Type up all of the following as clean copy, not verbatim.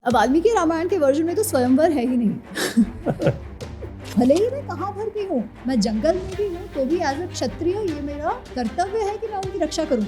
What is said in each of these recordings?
अब वाल्मीकि रामायण के वर्जन में तो स्वयंवर है ही नहीं। भले ही मैं कहाँ भर भी हूँ, मैं जंगल में भी हूँ, तो भी एज अ क्षत्रिय ये मेरा कर्तव्य है कि मैं उनकी रक्षा करूँ।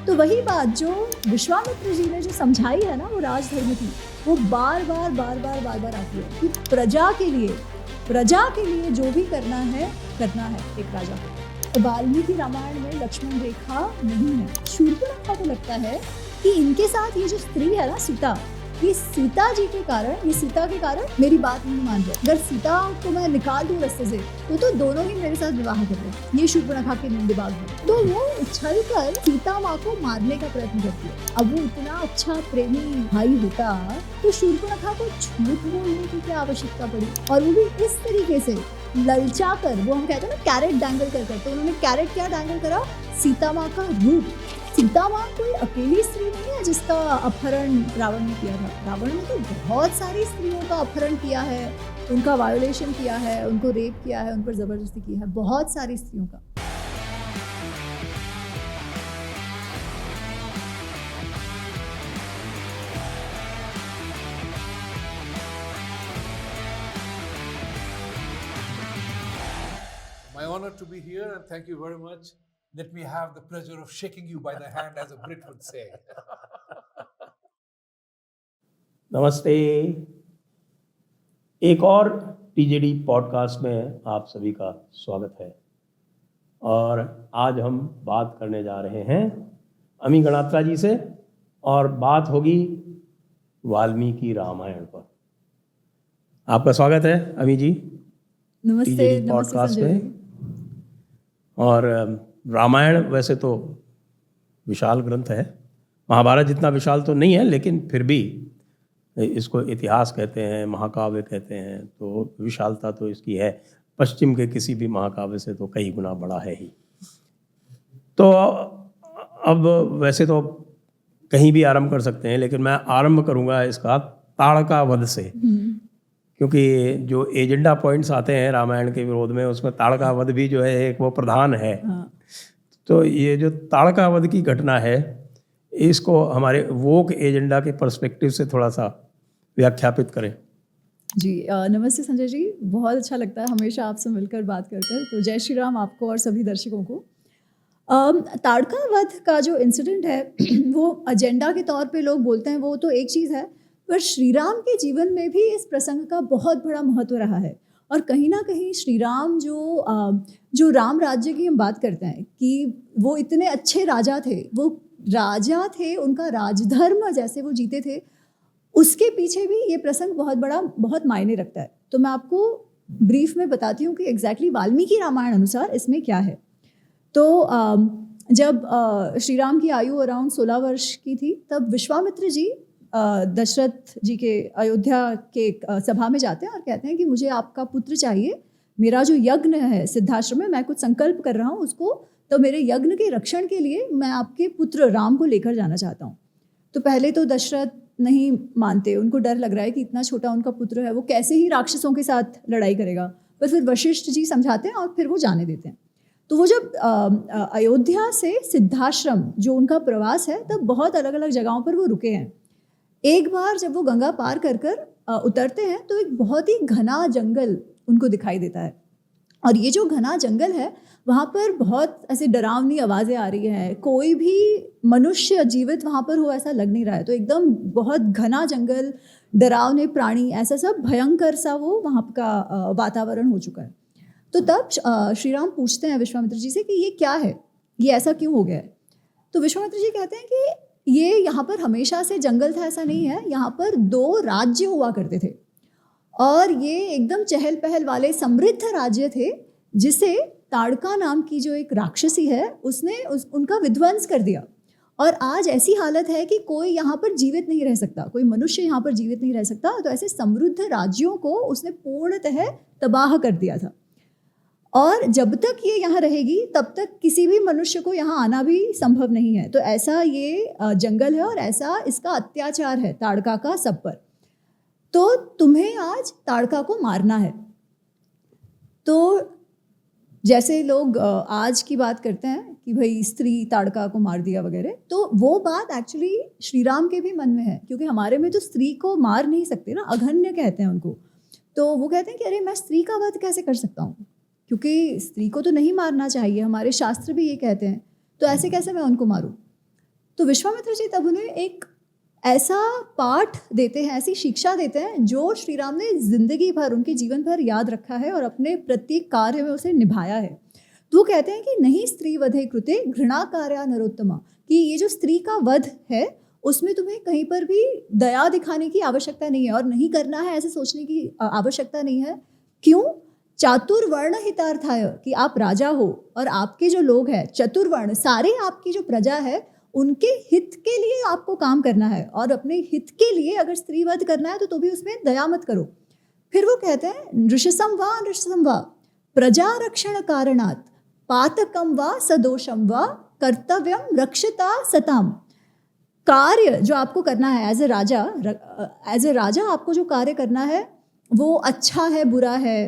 तो वही बात जो विश्वामित्र जी ने जो समझाई है ना, वो राजधर्म की, वो बार बार आती है कि प्रजा के लिए जो भी करना है एक राजा को। वाल्मीकि रामायण में लक्ष्मण रेखा नहीं है। शूर्पणखा को लगता है कि इनके साथ ये जो स्त्री है ना सीता, ये सीता के कारण मेरी बात नहीं मान रहे। अगर सीता को मैं निकाल दूं रास्ते से तो दोनों ही मेरे साथ विवाह कर रहे। ये शूर्पणखा के दिमाग में, तो वो उछल कर सीता माँ को मारने का प्रयत्न करती है। अब वो इतना अच्छा प्रेमी भाई होता तो शूर्पणखा को झूठ बोलने की क्या आवश्यकता पड़ी, और वो भी इस तरीके से ललचा कर। वो हम कहते हैं ना कैरेट डैंगल कर, तो उन्होंने कैरेट क्या डैंगल करा, सीता माँ का रूप। सीता माँ कोई अकेली स्त्री नहीं है जिसका अपहरण रावण ने किया था। रावण ने तो बहुत सारी स्त्रियों का अपहरण किया है, उनका वायोलेशन किया है, उनको रेप किया है, उन पर जबरदस्ती की है, बहुत सारी स्त्रियों का। My honor to be here, and thank you very much. Let me have the pleasure of shaking you by the hand, as a Brit would say. नमस्ते। एक और टीजेडी पॉडकास्ट में आप सभी का स्वागत है। और आज हम बात करने जा रहे हैं अमी गणात्रा जी से, और बात होगी वाल्मीकि रामायण पर। आपका स्वागत है अमी जी नमस्ते पॉडकास्ट में। और रामायण वैसे तो विशाल ग्रंथ है, महाभारत जितना विशाल तो नहीं है, लेकिन फिर भी इसको इतिहास कहते हैं, महाकाव्य कहते हैं, तो विशालता तो इसकी है। पश्चिम के किसी भी महाकाव्य से तो कई गुना बड़ा है ही। तो अब वैसे तो कहीं भी आरंभ कर सकते हैं, लेकिन मैं आरंभ करूंगा इसका ताड़का वध से, क्योंकि जो एजेंडा पॉइंट्स आते हैं रामायण के विरोध में, उसमें ताड़का वध भी जो है एक वो प्रधान है। तो ये जो ताड़का वध की घटना है, इसको हमारे वोक एजेंडा के पर्सपेक्टिव से थोड़ा सा व्याख्यापित करें। जी नमस्ते संजय जी, बहुत अच्छा लगता है हमेशा आपसे मिलकर बात कर। तो जय श्री राम आपको और सभी दर्शकों को। ताड़का वध का जो इंसिडेंट है वो एजेंडा के तौर पे लोग बोलते हैं, वो तो एक चीज़ है, पर श्री राम के जीवन में भी इस प्रसंग का बहुत बड़ा महत्व रहा है। और कहीं ना कहीं श्री राम जो राम राज्य की हम बात करते हैं कि वो इतने अच्छे राजा थे, उनका राजधर्म जैसे वो जीते थे, उसके पीछे भी ये प्रसंग बहुत मायने रखता है। तो मैं आपको ब्रीफ में बताती हूँ कि एग्जैक्टली वाल्मीकि रामायण अनुसार इसमें क्या है। तो जब श्री राम की आयु अराउंड 16 वर्ष की थी, तब विश्वामित्र जी दशरथ जी के अयोध्या के सभा में जाते हैं और कहते हैं कि मुझे आपका पुत्र चाहिए, मेरा जो यज्ञ है सिद्धाश्रम में, मैं कुछ संकल्प कर रहा हूँ उसको, तो मेरे यज्ञ के रक्षण के लिए मैं आपके पुत्र राम को लेकर जाना चाहता हूँ। तो पहले तो दशरथ नहीं मानते, उनको डर लग रहा है कि इतना छोटा उनका पुत्र है, वो कैसे ही राक्षसों के साथ लड़ाई करेगा। पर फिर वशिष्ठ जी समझाते हैं और फिर वो जाने देते हैं। तो वो जब अयोध्या से सिद्धाश्रम जो उनका प्रवास है, तब बहुत अलग अलग जगहों पर वो रुके हैं। एक बार जब वो गंगा पार कर उतरते हैं तो एक बहुत ही घना जंगल उनको दिखाई देता है। और ये जो घना जंगल है, वहाँ पर बहुत ऐसे डरावनी आवाज़ें आ रही हैं, कोई भी मनुष्य जीवित वहाँ पर हो ऐसा लग नहीं रहा है। तो एकदम बहुत घना जंगल, डरावने प्राणी, ऐसा सब भयंकर सा वो वहाँ का वातावरण हो चुका है। तो तब श्री राम पूछते हैं विश्वामित्र जी से कि ये क्या है, ये ऐसा क्यों हो गया है। तो विश्वामित्र जी कहते हैं कि ये यहाँ पर हमेशा से जंगल था ऐसा नहीं है, यहाँ पर 2 राज्य हुआ करते थे और ये एकदम चहल पहल वाले समृद्ध राज्य थे, जिसे ताड़का नाम की जो एक राक्षसी है उसने उनका विध्वंस कर दिया। और आज ऐसी हालत है कि कोई यहाँ पर जीवित नहीं रह सकता, कोई मनुष्य यहाँ पर जीवित नहीं रह सकता। तो ऐसे समृद्ध राज्यों को उसने पूर्णतः तबाह कर दिया था। और जब तक ये यहाँ रहेगी तब तक किसी भी मनुष्य को यहाँ आना भी संभव नहीं है। तो ऐसा ये जंगल है और ऐसा इसका अत्याचार है ताड़का का सब पर। तो तुम्हें आज ताड़का को मारना है। तो जैसे लोग आज की बात करते हैं कि भाई स्त्री ताड़का को मार दिया वगैरह, तो वो बात एक्चुअली श्री राम के भी मन में है, क्योंकि हमारे में तो स्त्री को मार नहीं सकते ना, अघन्य कहते हैं उनको। तो वो कहते हैं कि अरे मैं स्त्री का वध कैसे कर सकता हूँ, क्योंकि स्त्री को तो नहीं मारना चाहिए, हमारे शास्त्र भी ये कहते हैं, तो ऐसे कैसे मैं उनको मारूँ। तो विश्वामित्र जी तब उन्हें एक ऐसा पाठ देते हैं, ऐसी शिक्षा देते हैं जो श्री राम ने जिंदगी भर, उनके जीवन भर याद रखा है और अपने प्रत्येक कार्य में उसे निभाया है। तो वो कहते हैं कि नहीं स्त्री वधे कृते घृणा कार्या नरोत्तमा, कि ये जो स्त्री का वध है उसमें तुम्हें कहीं पर भी दया दिखाने की आवश्यकता नहीं है और नहीं करना है ऐसे सोचने की आवश्यकता नहीं है। क्यों? चातुर्वर्ण हितार्थाय, कि आप राजा हो और आपके जो लोग हैं चतुर्वर्ण, सारे आपकी जो प्रजा है उनके हित के लिए आपको काम करना है, और अपने हित के लिए अगर स्त्री वध करना है तो भी उसमें दया मत करो। फिर वो कहते हैं नृशंसम वा प्रजा रक्षण कारणात् पातकम वा सदोषम वा कर्तव्यम रक्षता सताम। कार्य जो आपको करना है एज ए राजा आपको जो कार्य करना है वो अच्छा है बुरा है,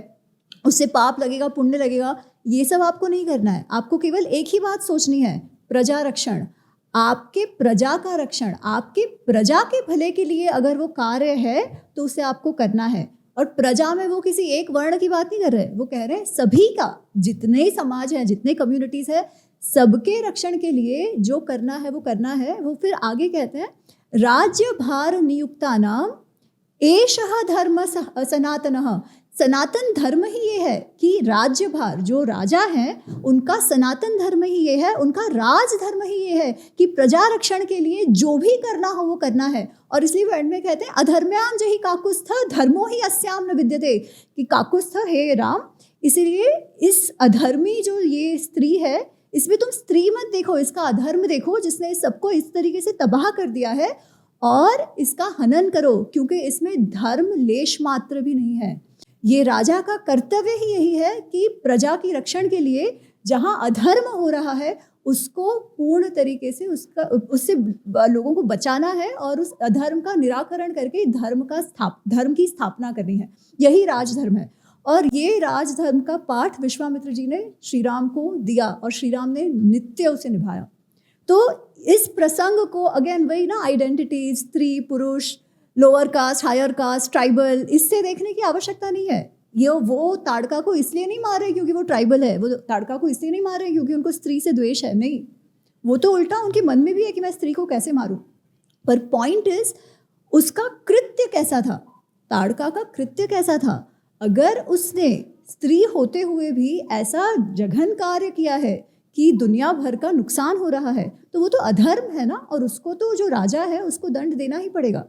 उससे पाप लगेगा पुण्य लगेगा, ये सब आपको नहीं करना है। आपको केवल एक ही बात सोचनी है, प्रजा रक्षण, आपके प्रजा का रक्षण, आपके प्रजा के भले के लिए अगर वो कार्य है तो उसे आपको करना है। और प्रजा में वो किसी एक वर्ण की बात नहीं कर रहे, वो कह रहे हैं सभी का, जितने समाज है, जितने कम्युनिटीज है, सबके रक्षण के लिए जो करना है वो करना है। वो फिर आगे कहते हैं राज्य भार नियुक्ता नाम एषः धर्म सनातनः, सनातन धर्म ही ये है कि राज्यभार, जो राजा हैं उनका सनातन धर्म ही ये है, उनका राज धर्म ही ये है कि प्रजा रक्षण के लिए जो भी करना हो वो करना है। और इसलिए वो एंड में कहते हैं अधर्म्याम जहि काकुस्थ धर्मो ही अस्याम न विद्यते, कि काकुस्थ हे राम, इसीलिए इस अधर्मी जो ये स्त्री है इसमें तुम स्त्री मत देखो, इसका अधर्म देखो जिसने सबको इस तरीके से तबाह कर दिया है, और इसका हनन करो क्योंकि इसमें धर्म लेश मात्र भी नहीं है। ये राजा का कर्तव्य ही यही है कि प्रजा की रक्षण के लिए जहाँ अधर्म हो रहा है उसको पूर्ण तरीके से उससे लोगों को बचाना है और उस अधर्म का निराकरण करके धर्म की स्थापना करनी है। यही राजधर्म है। और ये राजधर्म का पाठ विश्वामित्र जी ने श्री राम को दिया और श्री राम ने नित्य उसे निभाया। तो इस प्रसंग को अगेन वही ना, आइडेंटिटी, स्त्री पुरुष, lower caste higher caste, tribal, इससे देखने की आवश्यकता नहीं है। ये वो ताड़का को इसलिए नहीं मार रहे क्योंकि वो ट्राइबल है, वो ताड़का को इसलिए नहीं मार रहे क्योंकि उनको स्त्री से द्वेष है, नहीं, वो तो उल्टा उनके मन में भी है कि मैं स्त्री को कैसे मारूं। पर पॉइंट इज उसका कृत्य कैसा था, ताड़का का कृत्य कैसा था। अगर उसने स्त्री होते हुए भी ऐसा जघन कार्य किया है कि दुनिया भर का नुकसान हो रहा है तो वो तो अधर्म है ना, और उसको तो जो राजा है उसको दंड देना ही पड़ेगा।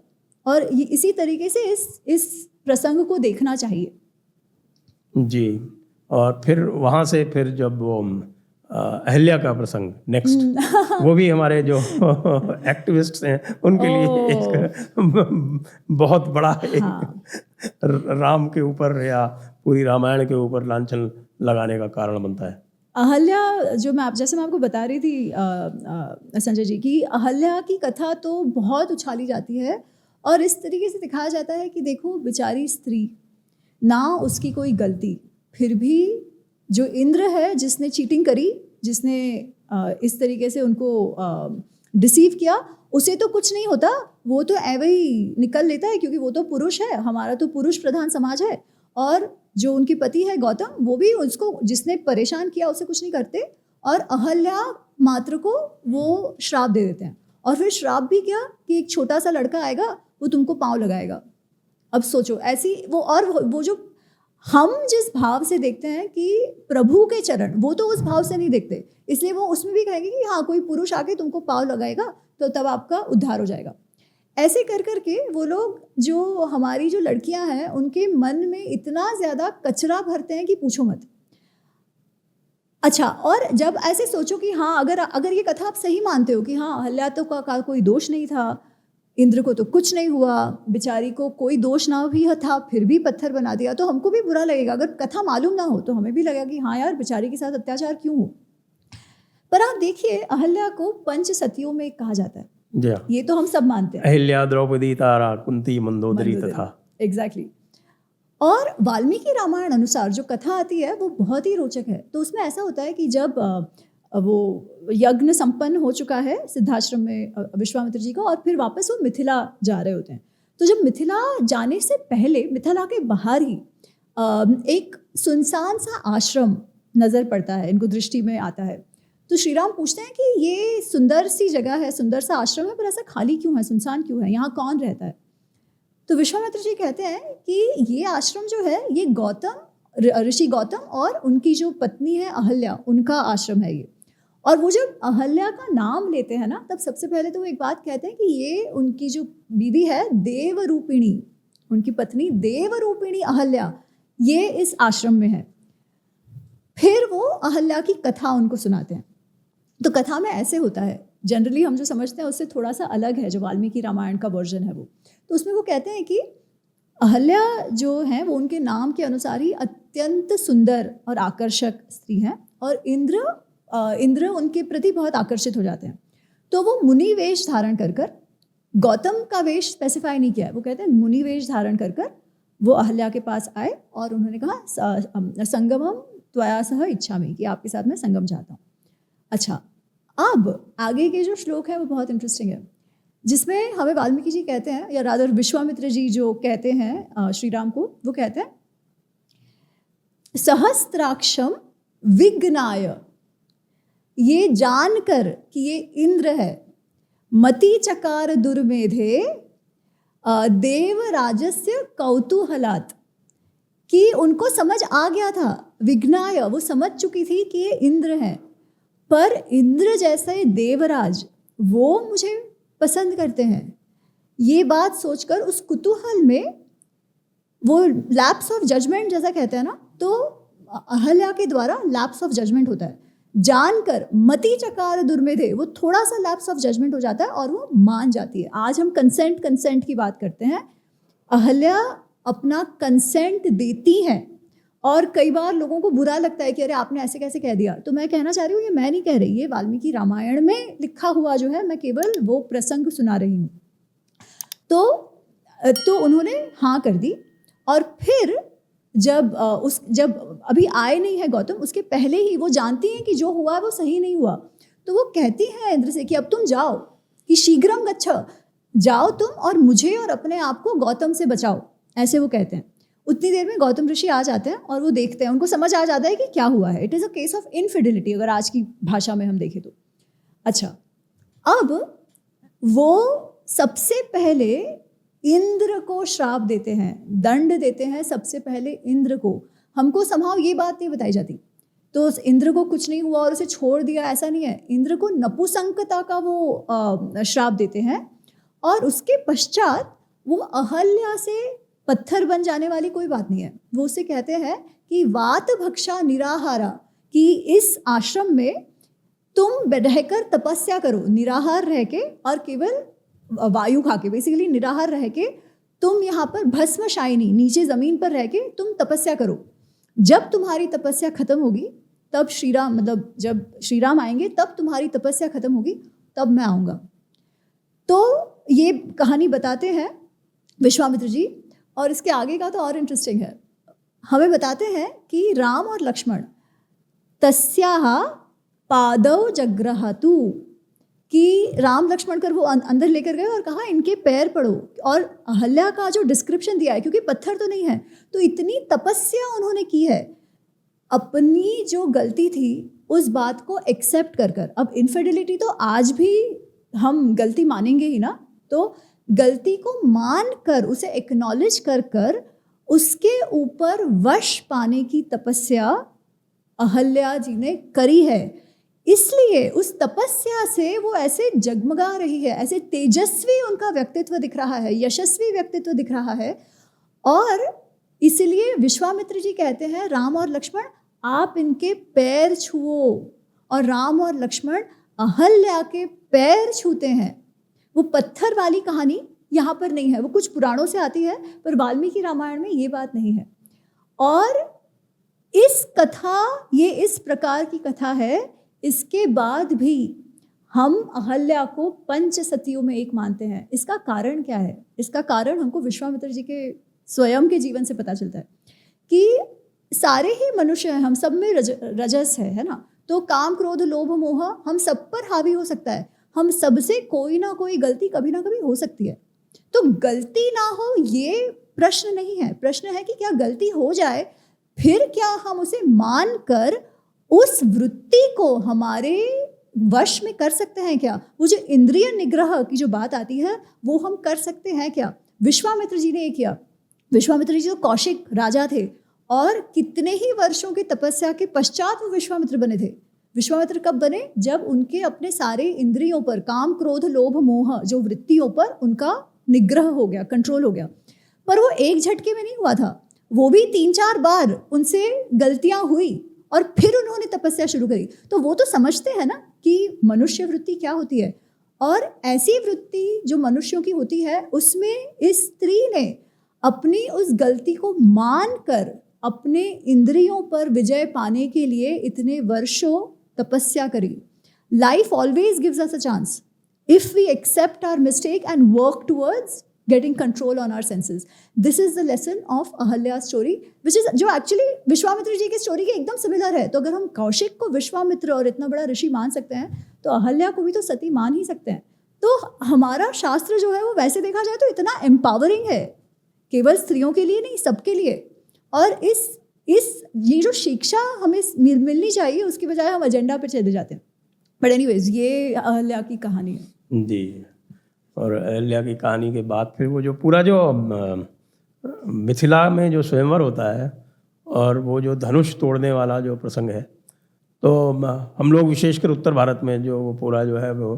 और इसी तरीके से इस प्रसंग को देखना चाहिए जी। और फिर वहाँ से फिर जब वो अहल्या का प्रसंग नेक्स्ट, वो भी हमारे जो एक्टिविस्ट्स हैं उनके लिए एक बहुत बड़ा राम के ऊपर या पूरी रामायण के ऊपर लांछन लगाने का कारण बनता है। अहल्या, जो जैसे मैं आपको बता रही थी संजय जी की, अहल्या की कथा तो बहुत उछाली जाती है और इस तरीके से दिखाया जाता है कि देखो बेचारी स्त्री, ना उसकी कोई गलती, फिर भी जो इंद्र है जिसने चीटिंग करी, जिसने इस तरीके से उनको डिसीव किया, उसे तो कुछ नहीं होता, वो तो ऐवे ही निकल लेता है क्योंकि वो तो पुरुष है, हमारा तो पुरुष प्रधान समाज है। और जो उनके पति है गौतम, वो भी उसको, जिसने परेशान किया उसे कुछ नहीं करते, और अहल्या मात्र को वो श्राप दे देते हैं। और फिर श्राप भी क्या कि एक छोटा सा लड़का आएगा, वो तुमको पाँव लगाएगा। अब सोचो ऐसी वो जो हम जिस भाव से देखते हैं कि प्रभु के चरण, वो तो उस भाव से नहीं देखते, इसलिए वो उसमें भी कहेंगे कि हाँ कोई पुरुष आके तुमको पाँव लगाएगा तो तब आपका उद्धार हो जाएगा। ऐसे कर करके वो लोग, जो हमारी जो लड़कियां हैं, उनके मन में इतना ज़्यादा कचरा भरते हैं कि पूछो मत। अच्छा, और जब ऐसे सोचो कि हाँ अगर ये कथा आप सही मानते हो कि हाँ अहल्या तो का कोई दोष नहीं था, इंद्र को तो कुछ नहीं हुआ, बेचारी को कोई दोष ना भी था फिर भी पत्थर बना दिया, तो हमको भी बुरा लगेगा। अगर कथा मालूम ना हो तो हमें भी लगेगा कि हाँ यार बेचारी के साथ अत्याचार क्यों हो। पर आप देखिए अहल्या को पंच सतियों में कहा जाता है, ये तो हम सब मानते हैं, अहिल्या, द्रौपदी, तारा, कुंती, मंदोदरी तथा। एग्जैक्टली। और वाल्मीकि रामायण अनुसार जो कथा आती है वो बहुत ही रोचक है। तो उसमें ऐसा होता है कि जब वो यज्ञ संपन्न हो चुका है सिद्धाश्रम में विश्वामित्र जी का, और फिर वापस वो मिथिला जा रहे होते हैं। तो जब मिथिला जाने से पहले, मिथिला के बाहर ही एक सुनसान सा आश्रम नज़र पड़ता है, इनको दृष्टि में आता है। तो श्री राम पूछते हैं कि ये सुंदर सी जगह है, सुंदर सा आश्रम है, पर ऐसा खाली क्यों है, सुनसान क्यों है, यहाँ कौन रहता है? तो विश्वामित्र जी कहते हैं कि ये आश्रम जो है ये ऋषि गौतम और उनकी जो पत्नी है अहल्या, उनका आश्रम है ये। और वो जब अहल्या का नाम लेते हैं ना, तब सबसे पहले तो वो एक बात कहते हैं कि ये उनकी जो बीवी है देवरूपिणी, उनकी पत्नी देवरूपिणी अहल्या, ये इस आश्रम में है। फिर वो अहल्या की कथा उनको सुनाते हैं। तो कथा में ऐसे होता है, जनरली हम जो समझते हैं उससे थोड़ा सा अलग है जो वाल्मीकि रामायण का वर्जन है वो। तो उसमें वो कहते हैं कि अहल्या जो है वो उनके नाम के अनुसार ही अत्यंत सुंदर और आकर्षक स्त्री हैं, और इंद्र उनके प्रति बहुत आकर्षित हो जाते हैं। तो वो मुनि वेश धारण कर कर, गौतम का वेश स्पेसिफाई नहीं किया है, वो कहते हैं मुनि वेश धारण कर कर वो अहल्या के पास आए और उन्होंने कहा संगमम त्वया सह इच्छामि, कि आपके साथ मैं संगम चाहता हूँ। अच्छा, अब आगे के जो श्लोक है वो बहुत इंटरेस्टिंग है, जिसमें हमें वाल्मीकि जी कहते हैं, या रादर विश्वामित्र जी जो कहते हैं श्री राम को, वो कहते हैं सहस्त्राक्षम विघ्नाय, ये जानकर कि ये इंद्र है, मति चकार दुर्मेधे देवराजस्य कौतूहलात्, कि उनको समझ आ गया था, विघ्नाय, वो समझ चुकी थी कि ये इंद्र हैं, पर इंद्र जैसे देवराज वो मुझे पसंद करते हैं। ये बात सोचकर उस कुतूहल में वो लैप्स ऑफ जजमेंट जैसा कहते हैं ना, तो अहल्या के द्वारा लैप्स ऑफ जजमेंट होता है, जानकर मति चकार दुर्मेधे, वो थोड़ा सा लैप्स ऑफ जजमेंट हो जाता है और वो मान जाती है। आज हम कंसेंट की बात करते हैं, अहल्या अपना कंसेंट देती हैं, और कई बार लोगों को बुरा लगता है कि अरे आपने ऐसे कैसे कह दिया। तो मैं कहना चाह रही हूँ, ये मैं नहीं कह रही, ये वाल्मीकि रामायण में लिखा हुआ जो है, मैं केवल वो प्रसंग सुना रही हूँ। तो उन्होंने हाँ कर दी, और फिर जब अभी आए नहीं है गौतम, उसके पहले ही वो जानती हैं कि जो हुआ वो सही नहीं हुआ, तो वो कहती हैं इंद्र से कि अब तुम जाओ, कि शीघ्रम गच्छ, जाओ तुम और मुझे और अपने आप को गौतम से बचाओ, ऐसे वो कहते हैं। उतनी देर में गौतम ऋषि आ जाते हैं और वो देखते हैं, उनको समझ आ जाता है कि क्या हुआ है। It is a case of infidelity, अगर आज की भाषा में हम देखें तो। अच्छा, अब वो सबसे पहले इंद्र को श्राप देते हैं, दंड देते हैं सबसे पहले इंद्र को। हमको संभव ये बात नहीं बताई जाती, तो उस इंद्र को कुछ नहीं हुआ और उसे छोड़ दिया, ऐसा नहीं है। इंद्र को नपुंसकता का वो श्राप देते हैं, और उसके पश्चात वो अहल्या से पत्थर बन जाने वाली कोई बात नहीं है। वो उसे कहते हैं कि वात भक्षा निराहारा, कि इस आश्रम में तुम रहकर तपस्या करो, निराहार रह के और केवल वायु खा के, बेसिकली निराहार रह के तुम यहाँ पर भस्म शायनी, नीचे ज़मीन पर रह के तुम तपस्या करो। जब तुम्हारी तपस्या खत्म होगी तब श्रीराम, मतलब जब श्रीराम आएंगे तब तुम्हारी तपस्या खत्म होगी, तब मैं आऊँगा। तो ये कहानी बताते हैं विश्वामित्र जी, और इसके आगे का तो और इंटरेस्टिंग है। हमें बताते हैं कि राम और लक्ष्मण तस्याः पादौ जग्रहतु, कि राम लक्ष्मण कर वो अंदर लेकर गए और कहा इनके पैर पड़ो, और अहल्या का जो डिस्क्रिप्शन दिया है, क्योंकि पत्थर तो नहीं है, तो इतनी तपस्या उन्होंने की है अपनी जो गलती थी उस बात को एक्सेप्ट कर कर। अब इनफिडिलिटी तो आज भी हम गलती मानेंगे ही ना, तो गलती को मान कर, उसे एक्नॉलेज कर कर उसके ऊपर वश पाने की तपस्या अहल्या जी ने करी है। इसलिए उस तपस्या से वो ऐसे जगमगा रही है, ऐसे तेजस्वी उनका व्यक्तित्व दिख रहा है, यशस्वी व्यक्तित्व दिख रहा है। और इसलिए विश्वामित्र जी कहते हैं राम और लक्ष्मण आप इनके पैर छुओ, और राम और लक्ष्मण अहल्या के पैर छूते हैं। वो पत्थर वाली कहानी यहाँ पर नहीं है, वो कुछ पुराणों से आती है, पर वाल्मीकि रामायण में ये बात नहीं है। और इस कथा, ये इस प्रकार की कथा है, इसके बाद भी हम अहल्या को पंच सतियों में एक मानते हैं। इसका कारण क्या है? इसका कारण हमको विश्वामित्र जी के स्वयं के जीवन से पता चलता है कि सारे ही मनुष्य हैं, हम सब में रजस है ना। तो काम क्रोध लोभ मोह हम सब पर हावी हो सकता है, हम सबसे कोई ना कोई गलती कभी ना कभी हो सकती है। तो गलती ना हो ये प्रश्न नहीं है, प्रश्न है कि क्या गलती हो जाए फिर क्या हम उसे मान कर उस वृत्ति को हमारे वश में कर सकते हैं क्या? वो जो इंद्रिय निग्रह की जो बात आती है वो हम कर सकते हैं क्या? विश्वामित्र जी ने ये किया। विश्वामित्र जी जो कौशिक राजा थे और कितने ही वर्षों की तपस्या के पश्चात वो विश्वामित्र बने थे। विश्वामित्र कब बने? जब उनके अपने सारे इंद्रियों पर, काम क्रोध लोभ मोह जो वृत्तियों पर उनका निग्रह हो गया, कंट्रोल हो गया। पर वो एक झटके में नहीं हुआ था, वो भी 3-4 बार उनसे गलतियां हुई और फिर उन्होंने तपस्या शुरू करी। तो वो तो समझते हैं ना कि मनुष्य वृत्ति क्या होती है, और ऐसी वृत्ति जो मनुष्यों की होती है उसमें इस स्त्री ने अपनी उस गलती को मानकर अपने इंद्रियों पर विजय पाने के लिए इतने वर्षों तपस्या करी। Life always gives us a chance if we accept our mistake and work towards getting control on our senses. This is the lesson of Ahalya's story, which is जो actually विश्वामित्र जी की स्टोरी के एकदम सिमिलर है। तो अगर हम कौशिक को विश्वामित्र और इतना बड़ा ऋषि मान सकते हैं तो अहल्या को भी तो सती मान ही सकते हैं। तो हमारा शास्त्र जो है वो वैसे देखा जाए तो इतना एम्पावरिंग है, केवल स्त्रियों के लिए नहीं, सबके लिए। और इस ये जो शिक्षा हमें मिलनी चाहिए उसकी बजाय हम एजेंडा पे चले जाते हैं। बट एनीवेज ये अहल्या की कहानी है जी। और अहल्या की कहानी के बाद फिर वो जो पूरा जो मिथिला में जो स्वयंवर होता है और वो जो धनुष तोड़ने वाला जो प्रसंग है, तो हम लोग विशेषकर उत्तर भारत में जो वो पूरा जो है वो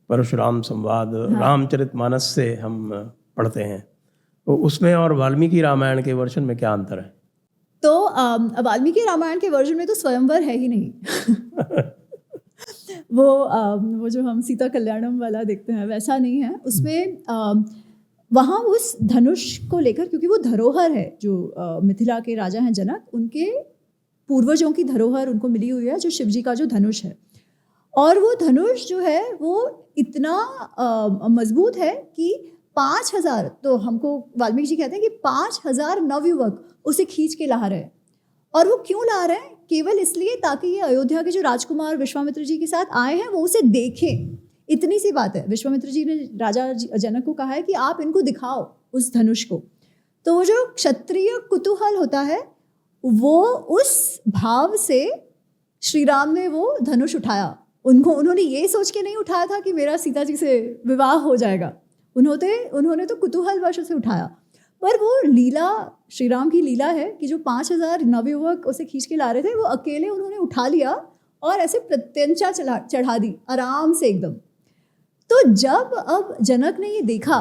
परशुराम संवाद, रामचरितमानस से हम पढ़ते हैं, तो उसमें और वाल्मीकि रामायण के वर्जन में क्या अंतर है? तो वाल्मीकि रामायण के वर्जन में तो स्वयंवर है ही नहीं वो जो हम सीता कल्याणम वाला देखते हैं वैसा नहीं है उसमें। वहाँ उस धनुष को लेकर, क्योंकि वो धरोहर है जो मिथिला के राजा हैं जनक, उनके पूर्वजों की धरोहर उनको मिली हुई है जो शिवजी का जो धनुष है। और वो धनुष जो है वो इतना मजबूत है कि 5000, तो हमको वाल्मीकि जी कहते हैं कि 5000 नवयुवक उसे खींच के ला रहे हैं। और वो क्यों ला रहे हैं? केवल इसलिए ताकि ये अयोध्या के जो राजकुमार विश्वामित्र जी के साथ आए हैं वो उसे देखें। इतनी सी बात है। विश्वामित्र जी ने राजा जनक को कहा है कि आप इनको दिखाओ उस धनुष को। तो वो जो क्षत्रिय कुतूहल होता है वो उस भाव से श्री राम ने वो धनुष उठाया। उन्होंने ये सोच के नहीं उठाया था कि मेरा सीता जी से विवाह हो जाएगा, उन्होंने तो कुतूहल वश से उठाया। पर वो लीला, श्री राम की लीला है कि जो 5000 नवयुवक उसे खींच के ला रहे थे वो अकेले उन्होंने उठा लिया और ऐसे प्रत्यंचा चढ़ा दी आराम से एकदम। तो जब अब जनक ने ये देखा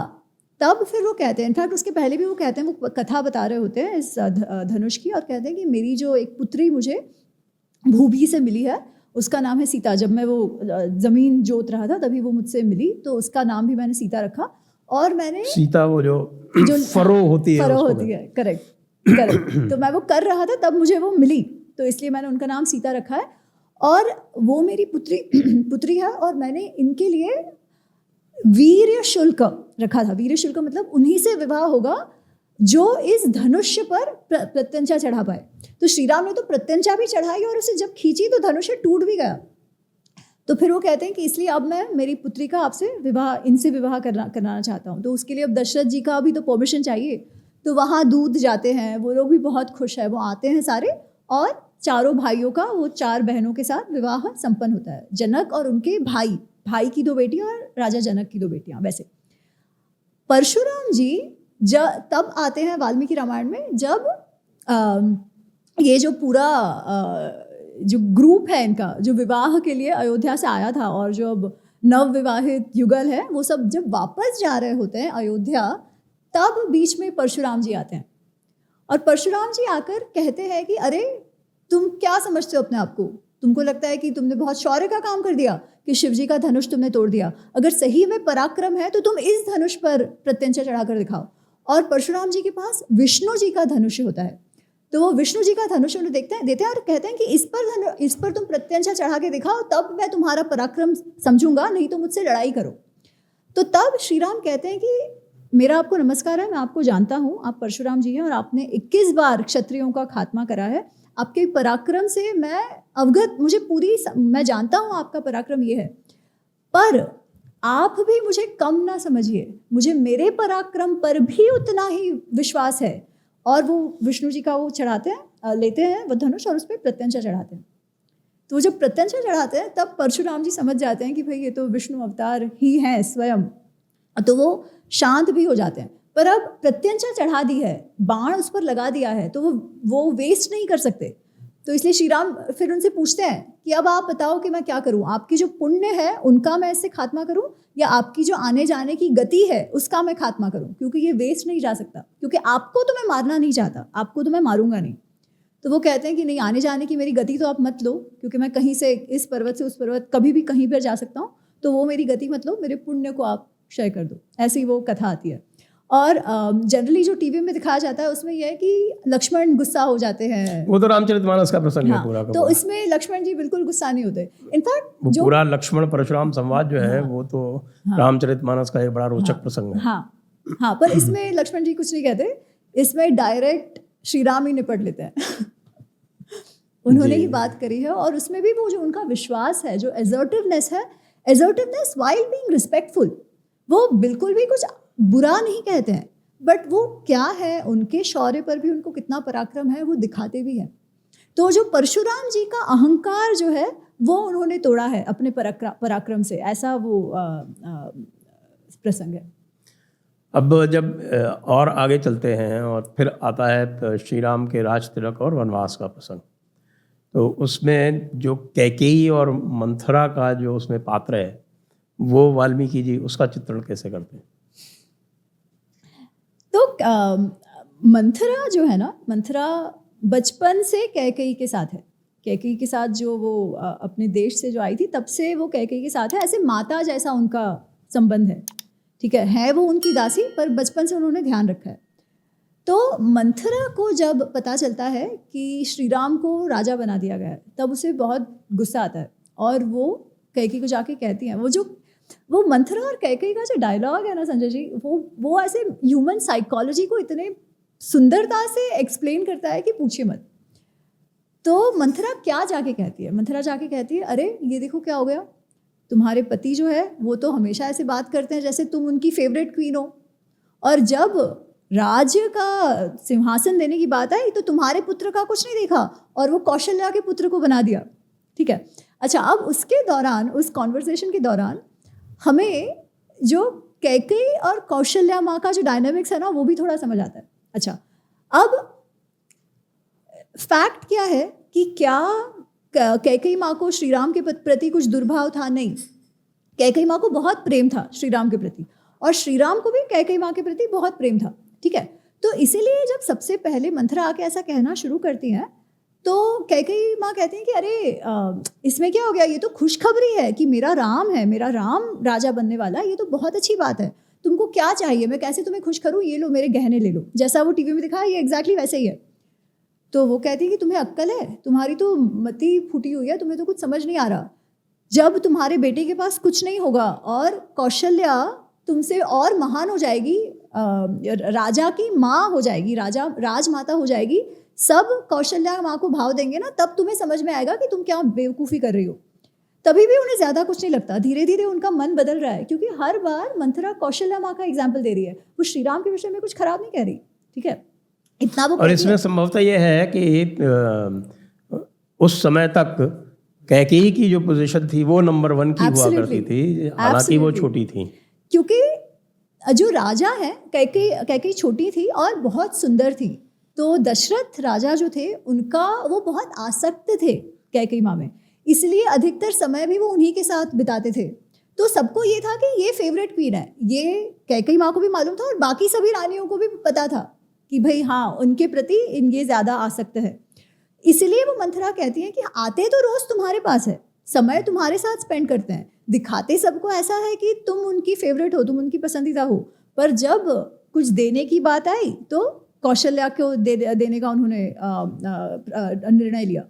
तब फिर वो कहते हैं, इनफैक्ट उसके पहले भी वो कहते हैं, वो कथा बता रहे होते हैं इस धनुष की, और कहते हैं कि मेरी जो एक पुत्री मुझे भूभि से मिली है उसका नाम है सीता। जब मैं वो ज़मीन जोत रहा था तभी वो मुझसे मिली, तो उसका नाम भी मैंने सीता रखा। और मैंने सीता वो जो फरो होती है, करेक्ट तो मैं वो कर रहा था तब मुझे वो मिली, तो इसलिए मैंने उनका नाम सीता रखा है। और वो मेरी पुत्री है और मैंने इनके लिए वीर्य शुल्क रखा था। वीर्य शुल्क मतलब उन्हीं से विवाह होगा जो इस धनुष्य पर प्रत्यंचा चढ़ा पाए। तो श्री राम ने तो प्रत्यंचा भी चढ़ाई और उसे जब खींची तो धनुष्य टूट भी गया। तो फिर वो कहते हैं कि इसलिए अब मैं मेरी पुत्री का आपसे इनसे विवाह कराना चाहता हूँ। तो उसके लिए अब दशरथ जी का भी तो परमिशन चाहिए। तो वहाँ दूत जाते हैं, वो लोग भी बहुत खुश है, वो आते हैं सारे, और चारों भाइयों का, वो 4 बहनों के साथ विवाह संपन्न होता है। जनक और उनके भाई की 2 बेटियां और राजा जनक की 2 बेटियां। वैसे परशुराम जी तब आते हैं वाल्मीकि रामायण में जब ये जो पूरा जो ग्रुप है इनका जो विवाह के लिए अयोध्या से आया था, और जो अब नव विवाहित युगल है वो सब जब वापस जा रहे होते हैं अयोध्या, तब बीच में परशुराम जी आते हैं। और परशुराम जी आकर कहते हैं कि अरे तुम क्या समझते हो अपने आप को? तुमको लगता है कि तुमने बहुत शौर्य का काम कर दिया कि शिवजी का धनुष तुमने तोड़ दिया। अगर सही में पराक्रम है तो तुम इस धनुष पर प्रत्यंचा चढ़ाकर दिखाओ। और परशुराम जी के पास विष्णु जी का धनुष होता है, तो वो विष्णु जी का धनुष उन्हें देते हैं और कहते हैं कि इस पर तुम प्रत्यंचा चढ़ा के दिखाओ, तब मैं तुम्हारा पराक्रम समझूंगा, नहीं तो मुझसे लड़ाई करो। तो तब श्री राम कहते हैं कि मेरा आपको नमस्कार है, मैं आपको जानता हूँ, आप परशुराम जी हैं और आपने 21 बार क्षत्रियों का खात्मा करा है। आपके पराक्रम से मैं अवगत, मैं जानता हूँ आपका पराक्रम ये है, पर आप भी मुझे कम ना समझिए, मुझे मेरे पराक्रम पर भी उतना ही विश्वास है। और वो विष्णु जी का वो चढ़ाते हैं, लेते हैं वो धनुष और उस पर प्रत्यंचा चढ़ाते हैं। तो जब प्रत्यंचा चढ़ाते हैं तब परशुराम जी समझ जाते हैं कि भाई ये तो विष्णु अवतार ही हैं स्वयं, तो वो शांत भी हो जाते हैं। पर अब प्रत्यंचा चढ़ा दी है, बाण उस पर लगा दिया है, तो वो वेस्ट नहीं कर सकते। तो इसलिए श्री राम फिर उनसे पूछते हैं कि अब आप बताओ कि मैं क्या करूं, आपकी जो पुण्य है उनका मैं इससे खात्मा करूं या आपकी जो आने जाने की गति है उसका मैं खात्मा करूं, क्योंकि ये वेस्ट नहीं जा सकता, क्योंकि आपको तो मैं मारना नहीं चाहता, आपको तो मैं मारूंगा नहीं। तो वो कहते हैं कि नहीं, आने जाने की मेरी गति तो आप मत लो, क्योंकि मैं कहीं से इस पर्वत से उस पर्वत कभी भी कहीं पर जा सकता हूँ, तो वो मेरी गति मत लो, मेरे पुण्य को आप क्षय कर दो। ऐसी वो कथा आती है। और जनरली जो टीवी में दिखाया जाता है उसमें यह है कि लक्ष्मण गुस्सा हो जाते हैं। वो तो रामचरितमानस का प्रसंग है हाँ, पूरा का तो पूरा। इसमें लक्ष्मण जी बिल्कुल गुस्सा नहीं होते। इनफैक्ट वो जो पूरा लक्ष्मण परशुराम संवाद जो है वो तो रामचरितमानस का एक बड़ा रोचक प्रसंग है। हाँ, पर इसमें लक्ष्मण जी कुछ नहीं कहते, इसमें डायरेक्ट श्री राम ही निपट लेते हैं। उन्होंने ही बात करी है, और उसमें भी वो जो उनका विश्वास है, जो एजर्टिवनेस है, एजर्टिवनेस वाइल बीइंग रिस्पेक्टफुल, वो बिल्कुल भी कुछ बुरा नहीं कहते हैं, बट वो क्या है, उनके शौर्य पर भी उनको कितना पराक्रम है वो दिखाते भी हैं। तो जो परशुराम जी का अहंकार जो है वो उन्होंने तोड़ा है अपने पराक्रम से, ऐसा वो प्रसंग है। अब जब और आगे चलते हैं और फिर आता है श्री राम के राज तिलक और वनवास का प्रसंग, तो उसमें जो कैकेयी और मंथरा का जो उसमें पात्र है वो वाल्मीकि जी उसका चित्रण कैसे करते हैं? तो मंथरा जो है ना, मंथरा बचपन से कैकेयी के साथ है। कैकेयी के साथ जो वो अपने देश से जो आई थी तब से वो कैकेयी के साथ है, ऐसे माता जैसा उनका संबंध है। ठीक है वो उनकी दासी, पर बचपन से उन्होंने ध्यान रखा है। तो मंथरा को जब पता चलता है कि श्री राम को राजा बना दिया गया है तब उसे बहुत गुस्सा आता है, और वो कैकेयी को जाके कहती हैं, वो मंथरा और कैकेयी का जो डायलॉग है ना संजय जी, वो ऐसे ह्यूमन साइकोलॉजी को इतने सुंदरता से एक्सप्लेन करता है कि पूछिए मत। तो मंथरा क्या जाके कहती है? मंथरा जाके कहती है, अरे ये देखो क्या हो गया, तुम्हारे पति जो है वो तो हमेशा ऐसे बात करते हैं जैसे तुम उनकी फेवरेट क्वीन हो, और जब राज्य का सिंहासन देने की बात आई तो तुम्हारे पुत्र का कुछ नहीं देखा और वो कौशल्या के पुत्र को बना दिया। ठीक है, अच्छा, अब उसके दौरान, उस कॉन्वर्सेशन के दौरान हमें जो कैकेयी और कौशल्या माँ का जो डायनामिक्स है ना वो भी थोड़ा समझ आता है। अच्छा, अब फैक्ट क्या है कि क्या कैकेयी माँ को श्री राम के प्रति कुछ दुर्भाव था? नहीं, कैकेयी माँ को बहुत प्रेम था श्री राम के प्रति, और श्री राम को भी कैकेयी माँ के प्रति बहुत प्रेम था। ठीक है, तो इसीलिए जब सबसे पहले मंथरा आके ऐसा कहना शुरू करती हैं तो कैकेयी माँ कहती हैं कि अरे इसमें क्या हो गया, ये तो खुशखबरी है कि मेरा राम है, मेरा राम राजा बनने वाला है, ये तो बहुत अच्छी बात है, तुमको क्या चाहिए, मैं कैसे तुम्हें खुश करूँ, ये लो मेरे गहने ले लो। जैसा वो टीवी में दिखाया ये एग्जैक्टली वैसे ही है। तो वो कहती है कि तुम्हें अक्ल है, तुम्हारी तो मति फूटी हुई है, तुम्हें तो कुछ समझ नहीं आ रहा। जब तुम्हारे बेटे के पास कुछ नहीं होगा और कौशल्या तुमसे और महान हो जाएगी, राजा की माँ हो जाएगी, राजमाता हो जाएगी, सब कौशल्या माँ को भाव देंगे ना, तब तुम्हें समझ में आएगा कि तुम क्या बेवकूफ़ी कर रही हो। तभी भी उन्हें ज़्यादा कुछ नहीं लगता, धीरे धीरे उनका मन बदल रहा है, क्योंकि हर बार मंथरा कौशल्या माँ का एग्जाम्पल दे रही है, वो श्री राम के विषय में कुछ खराब नहीं कह रही। ठीक है, इतना वो। और इसमें संभवतः यह है कि उस समय तक कैकेयी की जो पोजीशन थी वो नंबर 1 की हुआ करती थी, हालांकि वो छोटी थी, क्योंकि जो राजा है कैकेयी छोटी थी और बहुत सुंदर थी। तो दशरथ राजा जो थे उनका वो बहुत आसक्त थे कैकेयी माँ में, इसलिए अधिकतर समय भी वो उन्हीं के साथ बिताते थे। तो सबको ये था कि ये फेवरेट क्वीन है, ये कैकेयी माँ को भी मालूम था और बाकी सभी रानियों को भी पता था कि भाई हाँ, उनके प्रति ये ज़्यादा आसक्त है। इसलिए वो मंथरा कहती हैं कि आते तो रोज़ तुम्हारे पास है, समय तुम्हारे साथ स्पेंड करते हैं, दिखाते सबको ऐसा है कि तुम उनकी फेवरेट हो, तुम उनकी पसंदीदा हो, पर जब कुछ देने की बात आई तो कौशल्या को देने का उन्होंने निर्णय लिया।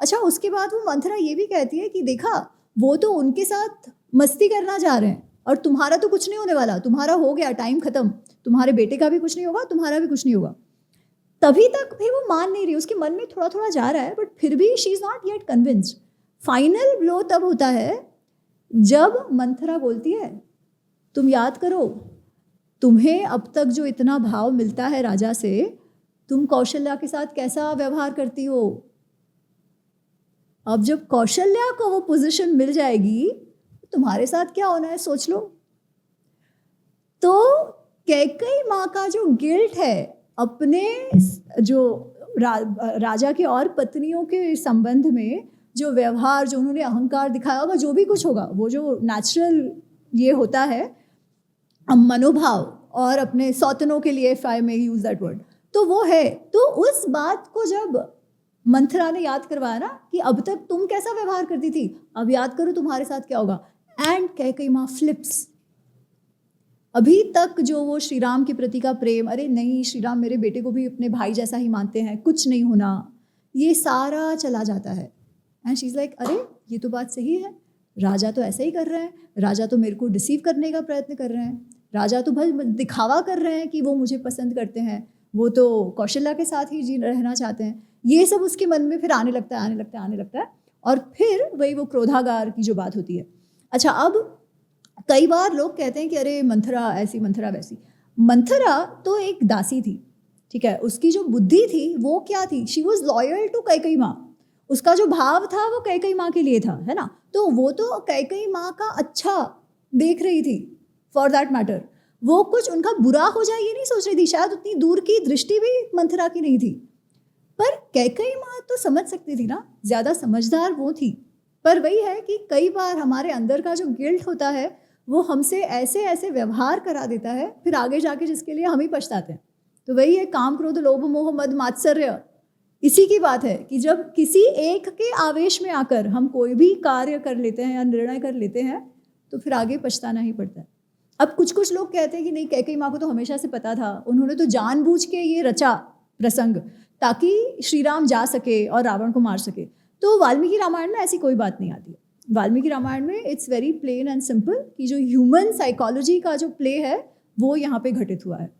अच्छा, उसके बाद वो मंथरा ये भी कहती है कि देखा, वो तो उनके साथ मस्ती करना चाह रहे हैं, और तुम्हारा तो कुछ नहीं होने वाला, तुम्हारा हो गया, टाइम खत्म, तुम्हारे बेटे का भी कुछ नहीं होगा, तुम्हारा भी कुछ नहीं होगा। तभी तक भी वो मान नहीं रही, उसके मन में थोड़ा थोड़ा जा रहा है, बट फिर भी she is not yet convinced. Final blow तब होता है जब मंथरा बोलती है, तुम याद करो, तुम्हें अब तक जो इतना भाव मिलता है राजा से, तुम कौशल्या के साथ कैसा व्यवहार करती हो। अब जब कौशल्या को वो पोजीशन मिल जाएगी, तुम्हारे साथ क्या होना है सोच लो। तो कैकेयी माँ का जो गिल्ट है अपने जो राजा के और पत्नियों के संबंध में, जो व्यवहार, जो उन्होंने अहंकार दिखाया होगा, जो भी कुछ होगा, वो जो नेचुरल ये होता है मनोभाव, और अपने सौतनों के लिए, if I may use that word, तो वो है। तो उस बात को जब मंथरा ने याद करवाया ना कि अब तक तुम कैसा व्यवहार करती थी, अब याद करो तुम्हारे साथ क्या होगा, एंड कैकेयी माँ फ्लिप्स। अभी तक जो वो श्री राम के प्रति का प्रेम, अरे नहीं श्री राम मेरे बेटे को भी अपने भाई जैसा ही मानते हैं, कुछ नहीं होना, ये सारा चला जाता है। एंड शी इज़ लाइक, अरे ये तो बात सही है, राजा तो ऐसा ही कर रहे हैं, राजा तो मेरे को डिसीव करने का प्रयत्न कर रहे हैं, राजा तो भाई दिखावा कर रहे हैं कि वो मुझे पसंद करते हैं, वो तो कौशल्या के साथ ही रहना चाहते हैं। ये सब उसके मन में फिर आने लगता है, और फिर वही वो क्रोधागार की जो बात होती है। अच्छा, अब कई बार लोग कहते हैं कि अरे मंथरा ऐसी, मंथरा वैसी। मंथरा तो एक दासी थी, ठीक है, उसकी जो बुद्धि थी वो क्या थी, she was loyal to Kaikeyi माँ। उसका जो भाव था वो कैकेयी माँ के लिए था, है ना। तो वो तो कैकेयी माँ का अच्छा देख रही थी, फॉर दैट मैटर। वो कुछ उनका बुरा हो जाए ये नहीं सोच रही थी, शायद उतनी दूर की दृष्टि भी मंथरा की नहीं थी। पर कैकेयी माँ तो समझ सकती थी ना, ज़्यादा समझदार वो थी। पर वही है कि कई बार हमारे अंदर का जो गिल्ट होता है वो हमसे ऐसे ऐसे व्यवहार करा देता है, फिर आगे जाके जिसके लिए हम ही पछताते हैं। तो वही है काम, क्रोध, लोभ, मोह, मद, मात्सर्य, इसी की बात है कि जब किसी एक के आवेश में आकर हम कोई भी कार्य कर लेते हैं या निर्णय कर लेते हैं तो फिर आगे पछताना ही पड़ता है। अब कुछ लोग कहते हैं कि नहीं, कैकेयी माँ को तो हमेशा से पता था, उन्होंने तो जानबूझ के ये रचा प्रसंग ताकि श्री राम जा सके और रावण को मार सके। तो वाल्मीकि रामायण में ऐसी कोई बात नहीं आती। वाल्मीकि रामायण में it's very plain and simple कि जो ह्यूमन साइकोलॉजी का जो प्ले है वो यहाँ पे घटित हुआ है।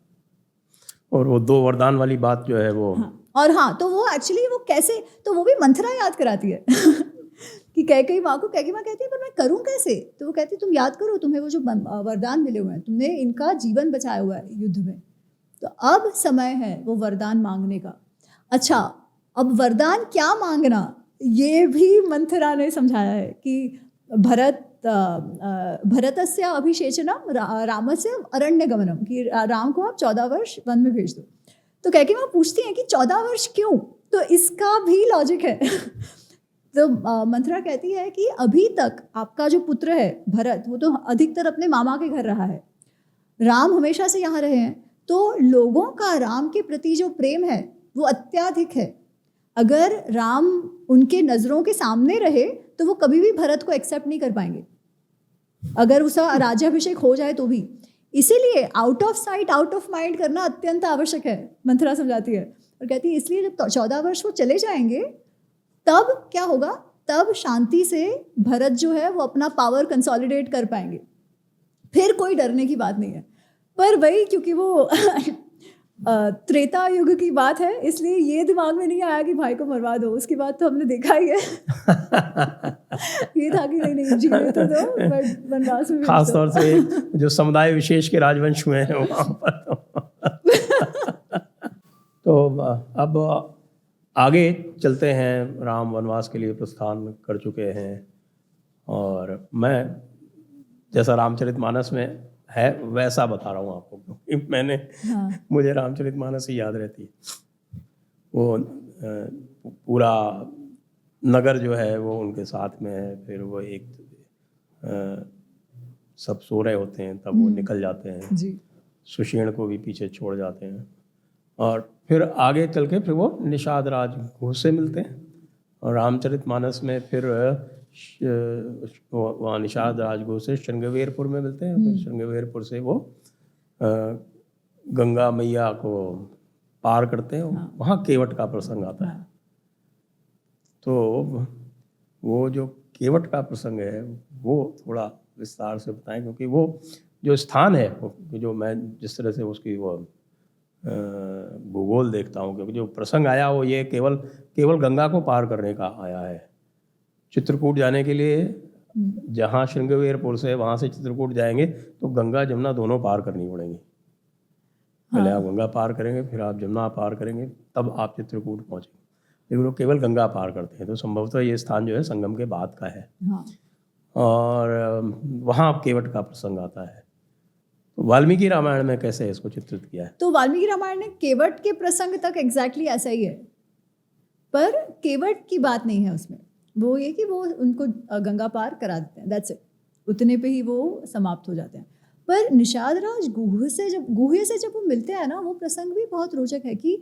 और वो 2 वरदान वाली बात जो है वो, और हाँ, तो वो एक्चुअली वो कैसे, तो वो भी मंथरा याद कराती है कि कैकेयी माँ को, कैकेयी माँ कहती है पर मैं करूँ कैसे, तो वो कहती है तुम याद करो, तुम्हें वो जो वरदान मिले हुए हैं, तुमने इनका जीवन बचाया हुआ है युद्ध में, तो अब समय है वो वरदान मांगने का। अच्छा, अब वरदान क्या मांगना, ये भी मंथरा ने समझाया है कि भरतस्य अभिषेचनम रामस्य अरण्य गमनम, कि राम को आप 14 वर्ष वन में भेज दो। तो कैकेयी माँ पूछती हैं कि 14 वर्ष क्यों, तो इसका भी लॉजिक है तो मंथरा कहती है कि अभी तक आपका जो पुत्र है भरत, वो तो अधिकतर अपने मामा के घर रहा है, राम हमेशा से यहाँ रहे हैं, तो लोगों का राम के प्रति जो प्रेम है वो अत्याधिक है। अगर राम उनके नज़रों के सामने रहे तो वो कभी भी भरत को एक्सेप्ट नहीं कर पाएंगे, अगर उसका राज्याभिषेक हो जाए तो भी। इसीलिए out of sight out of mind करना अत्यंत आवश्यक है, मंथरा समझाती है। और कहती है इसलिए जब 14 वर्ष वो चले जाएंगे तब क्या होगा, तब शांति से भरत जो है वो अपना पावर कंसोलिडेट कर पाएंगे, फिर कोई डरने की बात नहीं है। पर वही क्योंकि वो त्रेता युग की बात है, इसलिए ये दिमाग में नहीं आया कि भाई को मरवा दो। उसके बाद तो हमने देखा ही है ये था कि नहीं जीने तो दो, बट वनवास में खास तौर से जो समुदाय विशेष के राजवंश हुए हैं वहाँ पर तो अब आगे चलते हैं। राम वनवास के लिए प्रस्थान कर चुके हैं, और मैं जैसा रामचरितमानस में है वैसा बता रहा हूँ आपको, क्योंकि मैंने मुझे रामचरितमानस ही याद रहती है। वो पूरा नगर जो है वो उनके साथ में है, फिर वो एक सब सो रहे होते हैं तब वो निकल जाते हैं जी। सुषेण को भी पीछे छोड़ जाते हैं, और फिर आगे चल के फिर वो निषाद राज घोष से मिलते हैं। और रामचरितमानस में फिर वहाँ निषाद राजघोष से श्रृंगवेरपुर में मिलते हैं, फिर श्रृंगवेरपुर से वो गंगा मैया को पार करते हैं, वहाँ केवट का प्रसंग आता है। तो वो जो केवट का प्रसंग है वो थोड़ा विस्तार से बताएं, क्योंकि वो जो स्थान है जो मैं जिस तरह से उसकी वो भूगोल देखता हूँ, क्योंकि जो प्रसंग आया वो ये केवल गंगा को पार करने का आया है। चित्रकूट जाने के लिए जहाँ श्रृंगवेरपुर से वहाँ से चित्रकूट जाएंगे तो गंगा जमुना दोनों पार करनी पड़ेंगी। पहले आप गंगा पार करेंगे, फिर आप जमुना पार करेंगे, तब आप चित्रकूट पहुँचेंगे। लेकिन वो केवल गंगा पार करते हैं, तो संभवतः ये स्थान जो है संगम के बाद का है। और वहाँ केवट का प्रसंग आता है। तो वाल्मीकि रामायण में कैसे इसको चित्रित किया है? तो वाल्मीकि रामायण ने केवट के प्रसंग तक एग्जैक्टली ऐसा ही है, पर केवट की बात नहीं है उसमें। वो ये कि वो उनको गंगा पार करा देते हैं, दैट्स इट, उतने पे ही वो समाप्त हो जाते हैं। पर निषाद राज गुह्य से जब वो मिलते हैं ना, वो प्रसंग भी बहुत रोचक है कि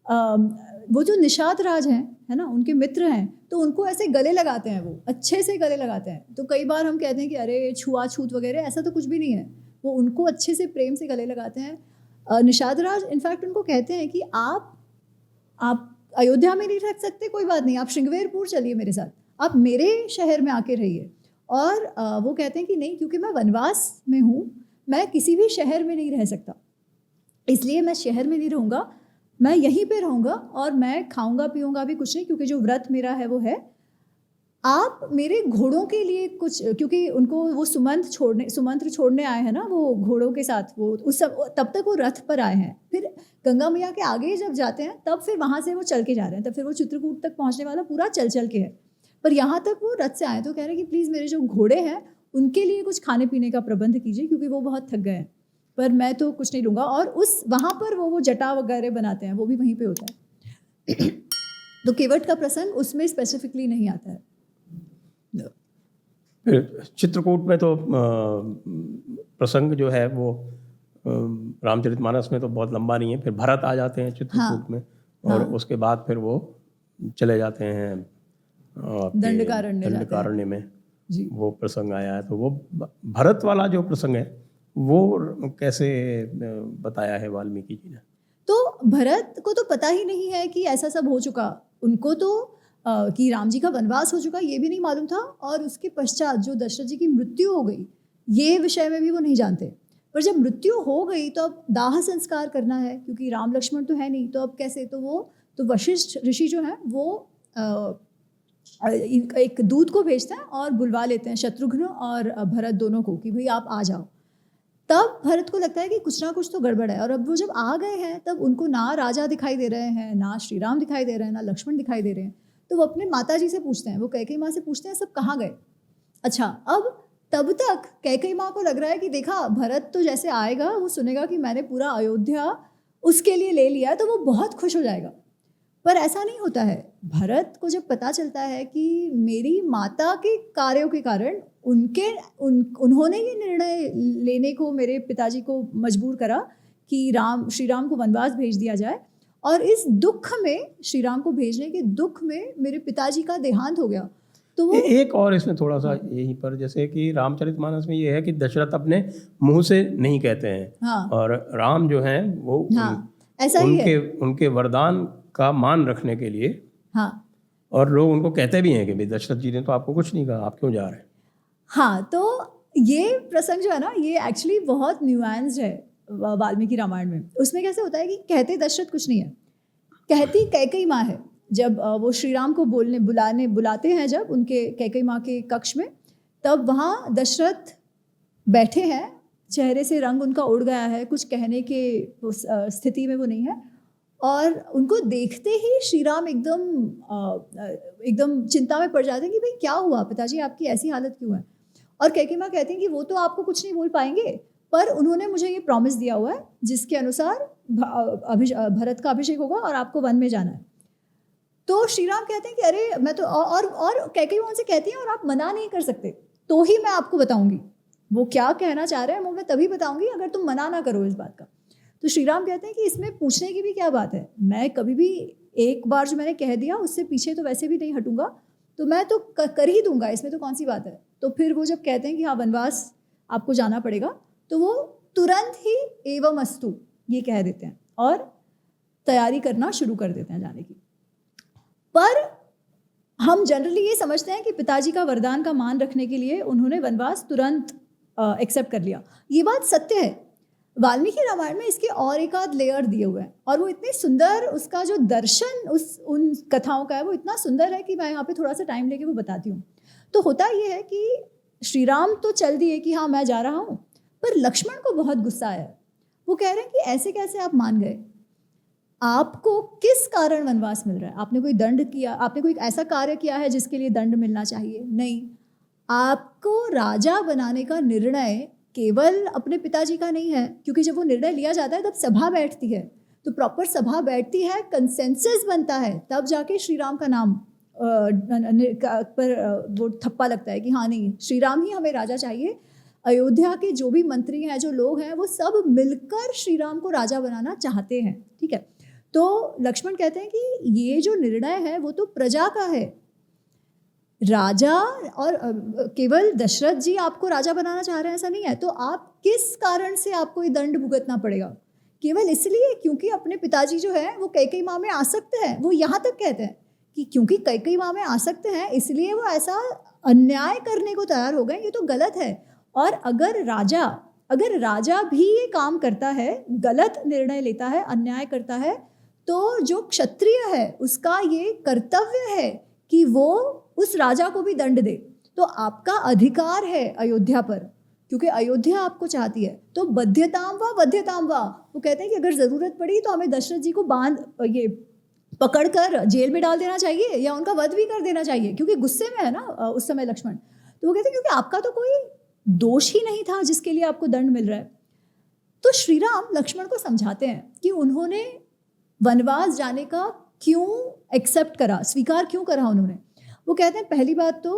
वो जो निषाद राज हैं, है ना, उनके मित्र हैं, तो उनको ऐसे गले लगाते हैं, वो अच्छे से गले लगाते हैं। तो कई बार हम कहते हैं कि अरे छुआछूत वगैरह, ऐसा तो कुछ भी नहीं है। वो उनको अच्छे से प्रेम से गले लगाते हैं। निषाद राज इनफैक्ट उनको कहते हैं कि आप अयोध्या में नहीं रह सकते, कोई बात नहीं, आप श्रृंगवेरपुर चलिए मेरे साथ, आप मेरे शहर में आके रहिए। और वो कहते हैं कि नहीं, क्योंकि मैं वनवास में हूँ, मैं किसी भी शहर में नहीं रह सकता, इसलिए मैं शहर में नहीं रहूँगा, मैं यहीं पे रहूँगा और मैं खाऊंगा पीऊँगा भी कुछ नहीं, क्योंकि जो व्रत मेरा है वो है, आप मेरे घोड़ों के लिए कुछ, क्योंकि उनको वो सुमंत्र छोड़ने आए हैं ना, वो घोड़ों के साथ, वो तब तक वो रथ पर आए हैं, फिर गंगा मैया के आगे जब जाते हैं तब फिर वहाँ से वो चल के जा रहे हैं, तब फिर वो चित्रकूट तक पहुँचने वाला पूरा चल के है, पर यहाँ तक वो रथ से आए। तो कह रहे हैं कि प्लीज़ मेरे जो घोड़े हैं उनके लिए कुछ खाने पीने का प्रबंध कीजिए, क्योंकि वो बहुत थक गए हैं, पर मैं तो कुछ नहीं लूँगा। और उस वहाँ पर वो जटा वगैरह बनाते हैं, वो भी वहीं पे होता है। तो केवट का प्रसंग उसमें स्पेसिफिकली नहीं आता है। फिर चित्रकूट में तो प्रसंग जो है वो रामचरितमानस में तो बहुत लंबा नहीं है। फिर भरत आ जाते हैं चित्रकूट में, और उसके बाद फिर वो चले जाते हैं दंडकारण्य में जी। वो प्रसंग आया है, तो वो भरत वाला जो प्रसंग है वो कैसे बताया है वाल्मीकि जी ने? तो भरत को तो पता ही नहीं है कि ऐसा सब हो चुका, उनको तो कि राम जी का वनवास हो चुका ये भी नहीं मालूम था, और उसके पश्चात जो दशरथ जी की मृत्यु हो गई ये विषय में भी वो नहीं जानते। पर जब मृत्यु हो गई तो अब दाह संस्कार करना है, क्योंकि राम लक्ष्मण तो है नहीं, तो अब कैसे? तो वशिष्ठ ऋषि जो है वो एक दूत को भेजते हैं और बुलवा लेते हैं शत्रुघ्न और भरत दोनों को कि भाई आप आ जाओ। तब भरत को लगता है कि कुछ ना कुछ तो गड़बड़ है, और अब वो जब आ गए हैं तब उनको ना राजा दिखाई दे रहे हैं, ना श्री राम दिखाई दे रहे हैं, ना लक्ष्मण दिखाई दे रहे हैं। तो वो अपने माता जी से पूछते हैं, वो कैकेयी माँ से पूछते हैं सब कहाँ गए। अच्छा, अब तब तक कैकेयी माँ को लग रहा है कि देखा भरत तो जैसे आएगा वो सुनेगा कि मैंने पूरा अयोध्या उसके लिए ले लिया, तो वो बहुत खुश हो जाएगा। पर ऐसा नहीं होता है। भरत को जब पता चलता है कि मेरी माता के कार्यों के कारण उन्होंने ये निर्णय लेने को मेरे पिताजी को मजबूर करा कि श्री राम को वनवास भेज दिया जाए, और इस दुख में, श्री राम को भेजने के दुख में मेरे पिताजी का देहांत हो गया। तो वो एक और इसमें थोड़ा सा यहीं पर, जैसे कि रामचरितमानस में ये है कि दशरथ अपने मुंह से नहीं कहते हैं, हाँ, और राम जो हैं वो ऐसा ही है, उनके वरदान का मान रखने के लिए, हाँ, और लोग उनको कहते भी हैं कि भाई दशरथ जी ने तो आपको कुछ नहीं कहा, आप क्यों जा रहे हैं। हाँ, तो ये प्रसंग जो है ना, ये एक्चुअली बहुत न्यूएंस्ड है वाल्मीकि रामायण में। उसमें कैसे होता है कि कहते दशरथ कुछ नहीं है, कहती कैकेयी माँ है। जब वो श्री राम को बुलाते हैं जब उनके कैकेयी माँ के कक्ष में, तब वहाँ दशरथ बैठे हैं, चेहरे से रंग उनका उड़ गया है, कुछ कहने के स्थिति में वो नहीं है, और उनको देखते ही श्री राम एकदम चिंता में पड़ जाते हैं कि भाई क्या हुआ पिताजी, आपकी ऐसी हालत क्यों है। और कैकेयी माँ कहती हैं कि वो तो आपको कुछ नहीं बोल पाएंगे, पर उन्होंने मुझे ये प्रॉमिस दिया हुआ है जिसके अनुसार भरत का अभिषेक होगा और आपको वन में जाना है। तो श्री राम कहते हैं कि अरे मैं तो, और कैकेयी माँ उनसे कहती हैं और आप मना नहीं कर सकते, तो ही मैं आपको बताऊंगी वो क्या कहना चाह रहे हैं, वो मैं तभी बताऊंगी अगर तुम मना ना करो इस बात का। तो श्री राम कहते हैं कि इसमें पूछने की भी क्या बात है, मैं कभी भी एक बार जो मैंने कह दिया उससे पीछे तो वैसे भी नहीं हटूंगा, तो मैं तो कर ही दूंगा, इसमें तो कौन सी बात है। तो फिर वो जब कहते हैं कि हाँ वनवास आपको जाना पड़ेगा, तो वो तुरंत ही एवं अस्तु ये कह देते हैं और तैयारी करना शुरू कर देते हैं जाने की। पर हम जनरली ये समझते हैं कि पिताजी का वरदान का मान रखने के लिए उन्होंने वनवास तुरंत एक्सेप्ट कर लिया। ये बात सत्य है। वाल्मीकि रामायण में इसके और एक आध लेयर दिए हुए हैं और वो इतने सुंदर, उसका जो दर्शन उन कथाओं का है वो इतना सुंदर है कि मैं यहाँ पे थोड़ा सा टाइम लेके वो बताती हूँ। तो होता ये है कि श्री राम तो चल दिए कि हाँ मैं जा रहा हूँ, पर लक्ष्मण को बहुत गुस्सा आया। वो कह रहे हैं कि ऐसे कैसे आप मान गए, आपको किस कारण वनवास मिल रहा है, आपने कोई दंड किया, आपने कोई ऐसा कार्य किया है जिसके लिए दंड मिलना चाहिए? नहीं, आपको राजा बनाने का निर्णय केवल अपने पिताजी का नहीं है, क्योंकि जब वो निर्णय लिया जाता है तब सभा बैठती है, तो प्रॉपर सभा बैठती है, कंसेंसस बनता है, तब जाके श्री राम का नाम पर वो थप्पा लगता है कि हाँ नहीं, श्री राम ही हमें राजा चाहिए। अयोध्या के जो भी मंत्री हैं, जो लोग हैं, वो सब मिलकर श्री राम को राजा बनाना चाहते हैं। ठीक है, तो लक्ष्मण कहते हैं कि ये जो निर्णय है वो तो प्रजा का है, राजा और केवल दशरथ जी आपको राजा बनाना चाह रहे हैं ऐसा नहीं है, तो आप किस कारण से आपको ये दंड भुगतना पड़ेगा? केवल इसलिए क्योंकि अपने पिताजी जो है वो कैकेयी माँ में आसक्त है। वो यहाँ तक कहते हैं कि क्योंकि कैकेयी माँ में आसक्त हैं इसलिए वो ऐसा अन्याय करने को तैयार हो गए, ये तो गलत है। और अगर राजा भी ये काम करता है, गलत निर्णय लेता है, अन्याय करता है, तो जो क्षत्रिय है उसका ये कर्तव्य है कि वो उस राजा को भी दंड दे। तो आपका अधिकार है अयोध्या पर, क्योंकि अयोध्या आपको चाहती है। तो बध्यताम वा, वो कहते हैं कि अगर ज़रूरत पड़ी तो हमें दशरथ जी को ये पकड़कर जेल में डाल देना चाहिए या उनका वध भी कर देना चाहिए, क्योंकि गुस्से में है ना उस समय लक्ष्मण। तो वो कहते हैं क्योंकि आपका तो कोई दोष ही नहीं था जिसके लिए आपको दंड मिल रहा है। तो श्री राम लक्ष्मण को समझाते हैं कि उन्होंने वनवास जाने का क्यों एक्सेप्ट करा, स्वीकार क्यों करा उन्होंने। वो कहते हैं पहली बात तो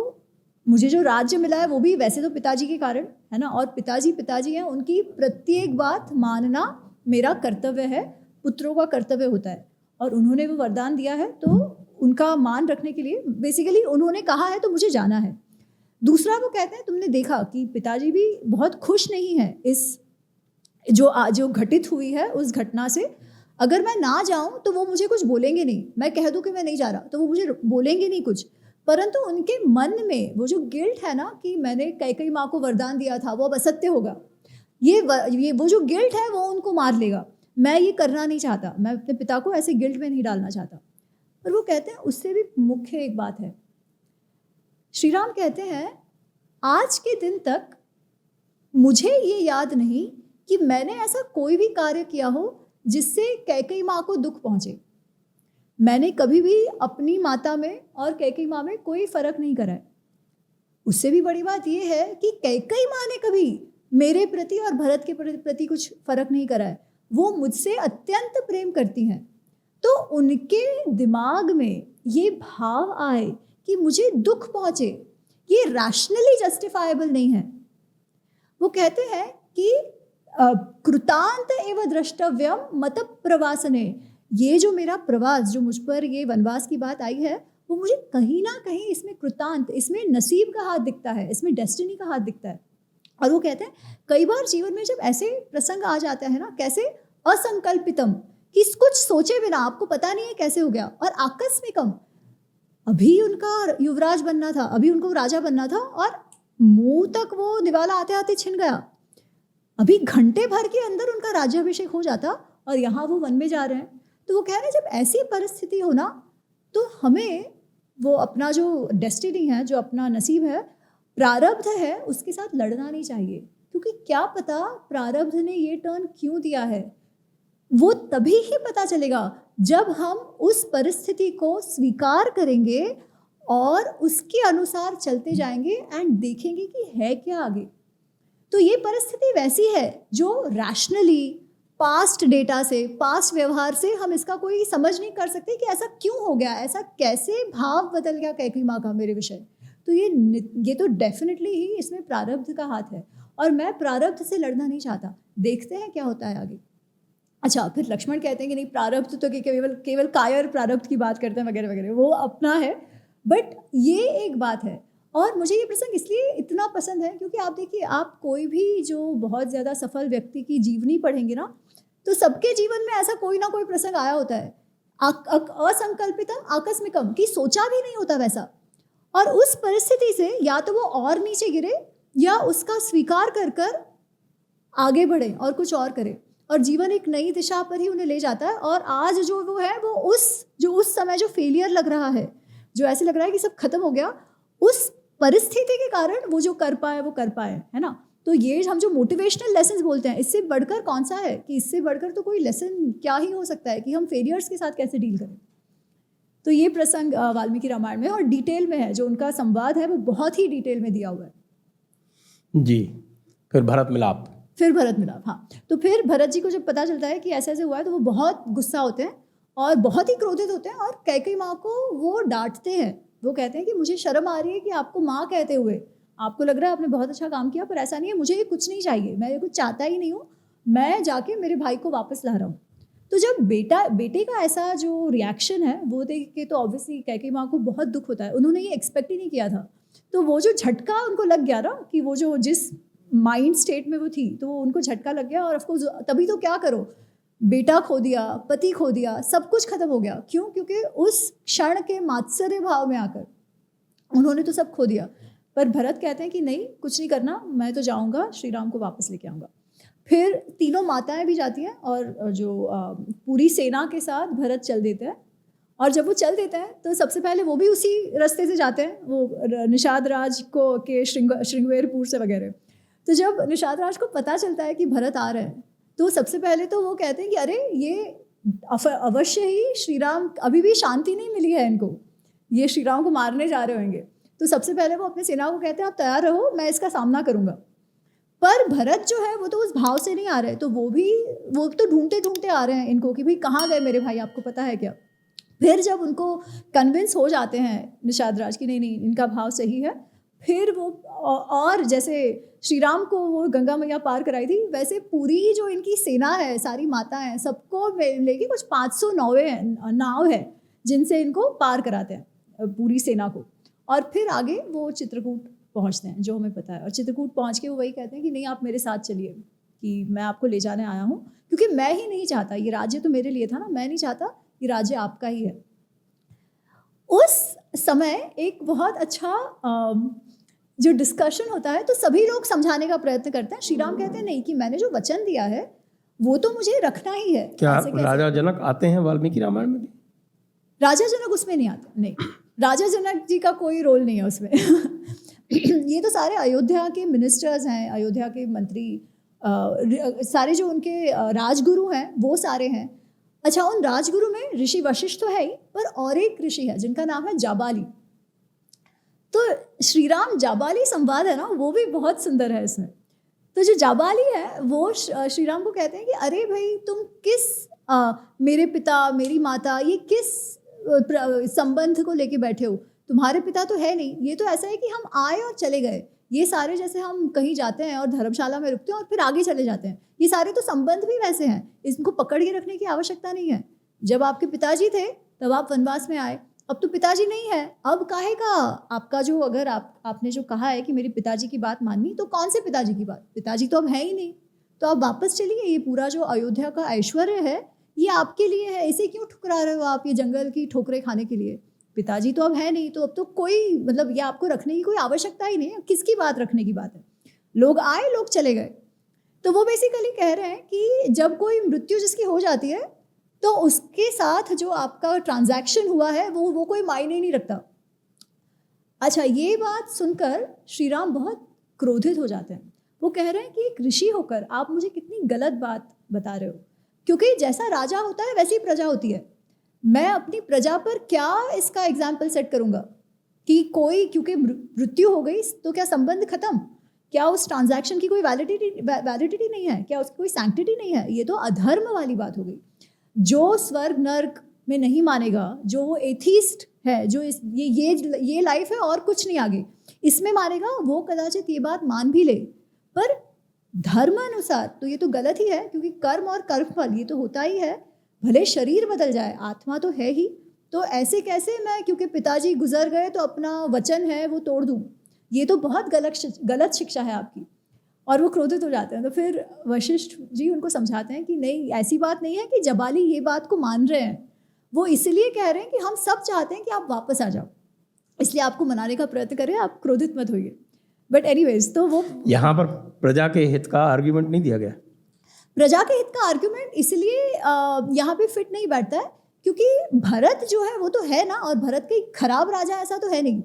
मुझे जो राज्य मिला है वो भी वैसे तो पिताजी के कारण है ना, और पिताजी हैं, उनकी प्रत्येक बात मानना मेरा कर्तव्य है, पुत्रों का कर्तव्य होता है, और उन्होंने वो वरदान दिया है तो उनका मान रखने के लिए बेसिकली उन्होंने कहा है तो मुझे जाना है। दूसरा वो कहते हैं तुमने देखा कि पिताजी भी बहुत खुश नहीं है इस जो घटित हुई है उस घटना से। अगर मैं ना जाऊं तो वो मुझे कुछ बोलेंगे नहीं, मैं कह दूं कि मैं नहीं जा रहा तो वो मुझे बोलेंगे नहीं कुछ, परंतु उनके मन में वो जो गिल्ट है ना कि मैंने कैकेयी माँ को वरदान दिया था वो अब असत्य होगा, ये वो जो गिल्ट है वो उनको मार लेगा। मैं ये करना नहीं चाहता, मैं अपने पिता को ऐसे गिल्ट में नहीं डालना चाहता। पर वो कहते हैं उससे भी मुख्य एक बात है, श्री राम कहते हैं आज के दिन तक मुझे ये याद नहीं कि मैंने ऐसा कोई भी कार्य किया हो जिससे कैकेयी माँ को दुख पहुँचे। मैंने कभी भी अपनी माता में और कैकेयी माँ में कोई फर्क नहीं करा है। उससे भी बड़ी बात यह है कि कैकेयी माँ ने कभी मेरे प्रति और भरत के प्रति कुछ फर्क नहीं करा है। वो मुझसे अत्यंत प्रेम करती हैं, तो उनके दिमाग में ये भाव आए कि मुझे दुख पहुँचे, ये रैशनली जस्टिफाइबल नहीं है। वो कहते हैं कि कृतांत एव द्रष्टव्यम मत प्रवासने, ये जो मेरा प्रवास, जो मुझ पर ये वनवास की बात आई है, वो मुझे कहीं ना कहीं इसमें कृतांत, इसमें नसीब का हाथ दिखता है, इसमें डेस्टिनी का हाथ दिखता है। और वो कहते हैं कई बार जीवन में जब ऐसे प्रसंग आ जाते हैं ना, कैसे असंकल्पितम, कि कुछ सोचे बिना, आपको पता नहीं है कैसे हो गया, और आकस्मिकम, अभी उनका युवराज बनना था, अभी उनको राजा बनना था और मुंह तक वो दिवाला आते आते छिन गया, अभी घंटे भर के अंदर उनका राज्याभिषेक हो जाता और यहाँ वो वन में जा रहे हैं। तो वो कह रहे हैं जब ऐसी परिस्थिति हो ना, तो हमें वो अपना जो डेस्टिनी है, जो अपना नसीब है, प्रारब्ध है, उसके साथ लड़ना नहीं चाहिए, क्योंकि क्या पता प्रारब्ध ने ये टर्न क्यों दिया है, वो तभी ही पता चलेगा जब हम उस परिस्थिति को स्वीकार करेंगे और उसके अनुसार चलते जाएंगे एंड देखेंगे कि है क्या आगे। तो ये परिस्थिति वैसी है जो रैशनली पास्ट डेटा से, पास्ट व्यवहार से हम इसका कोई समझ नहीं कर सकते कि ऐसा क्यों हो गया, ऐसा कैसे भाव बदल गया कैकेयी माँ का मेरे विषय। तो ये तो डेफिनेटली ही इसमें प्रारब्ध का हाथ है, और मैं प्रारब्ध से लड़ना नहीं चाहता, देखते हैं क्या होता है आगे। अच्छा, फिर लक्ष्मण कहते हैं कि नहीं, प्रारब्ध तो केवल कायर प्रारब्ध की बात करते हैं वगैरह वगैरह, वो अपना है, बट ये एक बात है। और मुझे ये प्रसंग इसलिए इतना पसंद है क्योंकि आप देखिए, आप कोई भी जो बहुत ज़्यादा सफल व्यक्ति की जीवनी पढ़ेंगे ना, तो सबके जीवन में ऐसा कोई ना कोई प्रसंग आया होता है, असंकल्पितम आकस्मिकम, कि सोचा भी नहीं होता वैसा, और उस परिस्थिति से या तो वो और नीचे गिरे या उसका स्वीकार कर कर आगे बढ़ें और कुछ और करें, और जीवन एक नई दिशा पर ही उन्हें ले जाता है। और आज जो वो है वो उस समय जो फेलियर लग रहा है, जो ऐसे लग रहा है कि सब खत्म हो गया, उस परिस्थिति के कारण वो जो कर पाए वो कर पाए, है ना। तो ये हम जो मोटिवेशनल लेसन्स बोलते हैं, इससे बढ़कर कौन सा है, कि इससे बढ़कर तो कोई लेसन क्या ही हो सकता है कि हम फेलियर्स के साथ कैसे डील करें। तो ये प्रसंग वाल्मीकि रामायण में और डिटेल में है, जो उनका संवाद है वो बहुत ही डिटेल में दिया हुआ है। जी, फिर भरत मिलाप। फिर भरत मिलाप, हाँ। तो फिर भरत जी को जब पता चलता है कि ऐसे ऐसे हुआ है, तो वो बहुत गुस्सा होते हैं और बहुत ही क्रोधित होते हैं, और कैकेयी माँ को वो डांटते हैं। वो कहते हैं कि मुझे शर्म आ रही है कि आपको माँ कहते हुए, आपको लग रहा है आपने बहुत अच्छा काम किया, पर ऐसा नहीं है, मुझे ये कुछ नहीं चाहिए, मैं ये कुछ चाहता ही नहीं हूँ, मैं जाके मेरे भाई को वापस ला रहा हूँ। तो जब बेटे का ऐसा जो रिएक्शन है वो देख के तो ऑब्वियसली कैकेयी माँ को बहुत दुख होता है। उन्होंने ये एक्सपेक्ट ही नहीं किया था। तो वो जो झटका उनको लग गया ना, कि वो जो जिस माइंड स्टेट में वो थी, तो उनको झटका लग गया। और ऑफकोर्स तभी तो क्या करो, बेटा खो दिया, पति खो दिया, सब कुछ खत्म हो गया। क्यों? क्योंकि उस क्षण के मात्सर्य भाव में आकर उन्होंने तो सब खो दिया। पर भरत कहते हैं कि नहीं, कुछ नहीं करना, मैं तो जाऊंगा, श्री राम को वापस लेके आऊँगा। फिर तीनों माताएं भी जाती हैं और जो पूरी सेना के साथ भरत चल देते हैं। और जब वो चल देते हैं तो सबसे पहले वो भी उसी रास्ते से जाते हैं, वो निषाद राज को के श्रृंगवेरपुर से वगैरह। तो जब निषाद राज को पता चलता है कि भरत आ रहे हैं, तो सबसे पहले तो वो कहते हैं कि अरे ये अवश्य ही श्री राम, अभी भी शांति नहीं मिली है इनको, ये श्री राम को मारने जा रहे होंगे। तो सबसे पहले वो अपनी सेना को कहते हैं आप तैयार रहो, मैं इसका सामना करूंगा। पर भरत जो है वो तो उस भाव से नहीं आ रहे, तो वो तो ढूंढते ढूंढते आ रहे हैं इनको कि भाई कहाँ गए मेरे भाई, आपको पता है क्या। फिर जब उनको कन्विंस हो जाते हैं निषाद राज की नहीं इनका भाव सही है, फिर वो और जैसे श्री राम को वो गंगा मैया पार कराई थी, वैसे पूरी जो इनकी सेना है, सारी माता हैं, सबको लेके कुछ 500 नाव है जिनसे इनको पार कराते हैं पूरी सेना को। और फिर आगे वो चित्रकूट पहुंचते हैं, जो हमें पता है। और चित्रकूट पहुंच के वो वही कहते हैं कि नहीं आप मेरे साथ चलिए, कि मैं आपको ले जाने आया हूँ, क्योंकि मैं ही नहीं चाहता, ये राज्य तो मेरे लिए था ना, मैं नहीं चाहता, ये राज्य आपका ही है। उस समय एक बहुत अच्छा जो डिस्कशन होता है, तो सभी लोग समझाने का प्रयत्न करते हैं। श्री राम कहते हैं नहीं, कि मैंने जो वचन दिया है वो तो मुझे रखना ही है। क्या राजा जनक आते हैं वाल्मीकि रामायण में? राजा जनक उसमें नहीं आते, नहीं, राजा जनक जी का कोई रोल नहीं है उसमें। ये तो सारे अयोध्या के मिनिस्टर्स हैं, अयोध्या के मंत्री, सारे जो उनके राजगुरु हैं वो सारे हैं। अच्छा, उन राजगुरु में ऋषि वशिष्ठ तो है ही, पर और एक ऋषि है जिनका नाम है जाबाली। तो श्री राम जाबाली संवाद है ना, वो भी बहुत सुंदर है इसमें। तो जो जाबाली है वो श्री राम को कहते हैं कि अरे भाई तुम किस मेरे पिता मेरी माता ये किस संबंध को लेके बैठे हो, तुम्हारे पिता तो है नहीं, ये तो ऐसा है कि हम आए और चले गए। ये सारे जैसे हम कहीं जाते हैं और धर्मशाला में रुकते हैं और फिर आगे चले जाते हैं, ये सारे तो संबंध भी वैसे हैं, इनको पकड़ के रखने की आवश्यकता नहीं है। जब आपके पिताजी थे तब आप वनवास में आए, अब तो पिताजी नहीं है, अब काहे का आपका जो, अगर आपने जो कहा है कि मेरे पिताजी की बात माननी, तो कौन से पिताजी की बात, पिताजी तो अब है ही नहीं, तो आप वापस चलिए। ये पूरा जो अयोध्या का ऐश्वर्य है ये आपके लिए है, इसे क्यों ठुकरा रहे हो आप ये जंगल की ठोकरें खाने के लिए। पिताजी तो अब है नहीं, तो अब तो कोई मतलब ये आपको रखने की कोई आवश्यकता ही नहीं है, किसकी बात रखने की बात है, लोग आए लोग चले गए। तो वो बेसिकली कह रहे हैं कि जब कोई मृत्यु जिसकी हो जाती है तो उसके साथ जो आपका ट्रांजैक्शन हुआ है वो कोई मायने नहीं रखता। अच्छा, ये बात सुनकर श्री राम बहुत क्रोधित हो जाते हैं। वो कह रहे हैं कि एक ऋषि होकर आप मुझे कितनी गलत बात बता रहे हो, क्योंकि जैसा राजा होता है वैसी प्रजा होती है। मैं अपनी प्रजा पर क्या इसका एग्जाम्पल सेट करूंगा कि कोई क्योंकि मृत्यु हो गई तो क्या संबंध खत्म, क्या उस ट्रांजैक्शन की कोई वैलिडिटी नहीं है, क्या उसकी कोई सैंक्टिटी नहीं है। ये तो अधर्म वाली बात हो गई। जो स्वर्ग नर्क में नहीं मानेगा, जो एथीस्ट है, जो ये लाइफ है और कुछ नहीं आगे, इसमें मानेगा, वो कदाचित ये बात मान भी ले, पर धर्म अनुसार तो ये तो गलत ही है, क्योंकि कर्म और कर्मफल ये तो होता ही है, भले शरीर बदल जाए आत्मा तो है ही। तो ऐसे कैसे मैं क्योंकि पिताजी गुजर गए तो अपना वचन है वो तोड़ दूँ, ये तो बहुत गलत शिक्षा है आपकी। और वो क्रोधित हो जाते हैं। तो फिर वशिष्ठ जी उनको समझाते हैं कि नहीं, ऐसी बात नहीं है कि जबाली ये बात को मान रहे हैं, वो इसलिए कह रहे हैं कि हम सब चाहते हैं कि आप वापस आ जाओ, इसलिए आपको मनाने का प्रयत्न करें, आप क्रोधित मत होइए। बट एनीवेज, तो वो यहाँ पर प्रजा के हित का आर्ग्यूमेंट नहीं दिया गया। प्रजा के हित का आर्ग्यूमेंट इसलिए यहाँ पे फिट नहीं बैठता है क्योंकि भरत जो है वो तो है ना, और भरत के खराब राजा ऐसा तो है नहीं।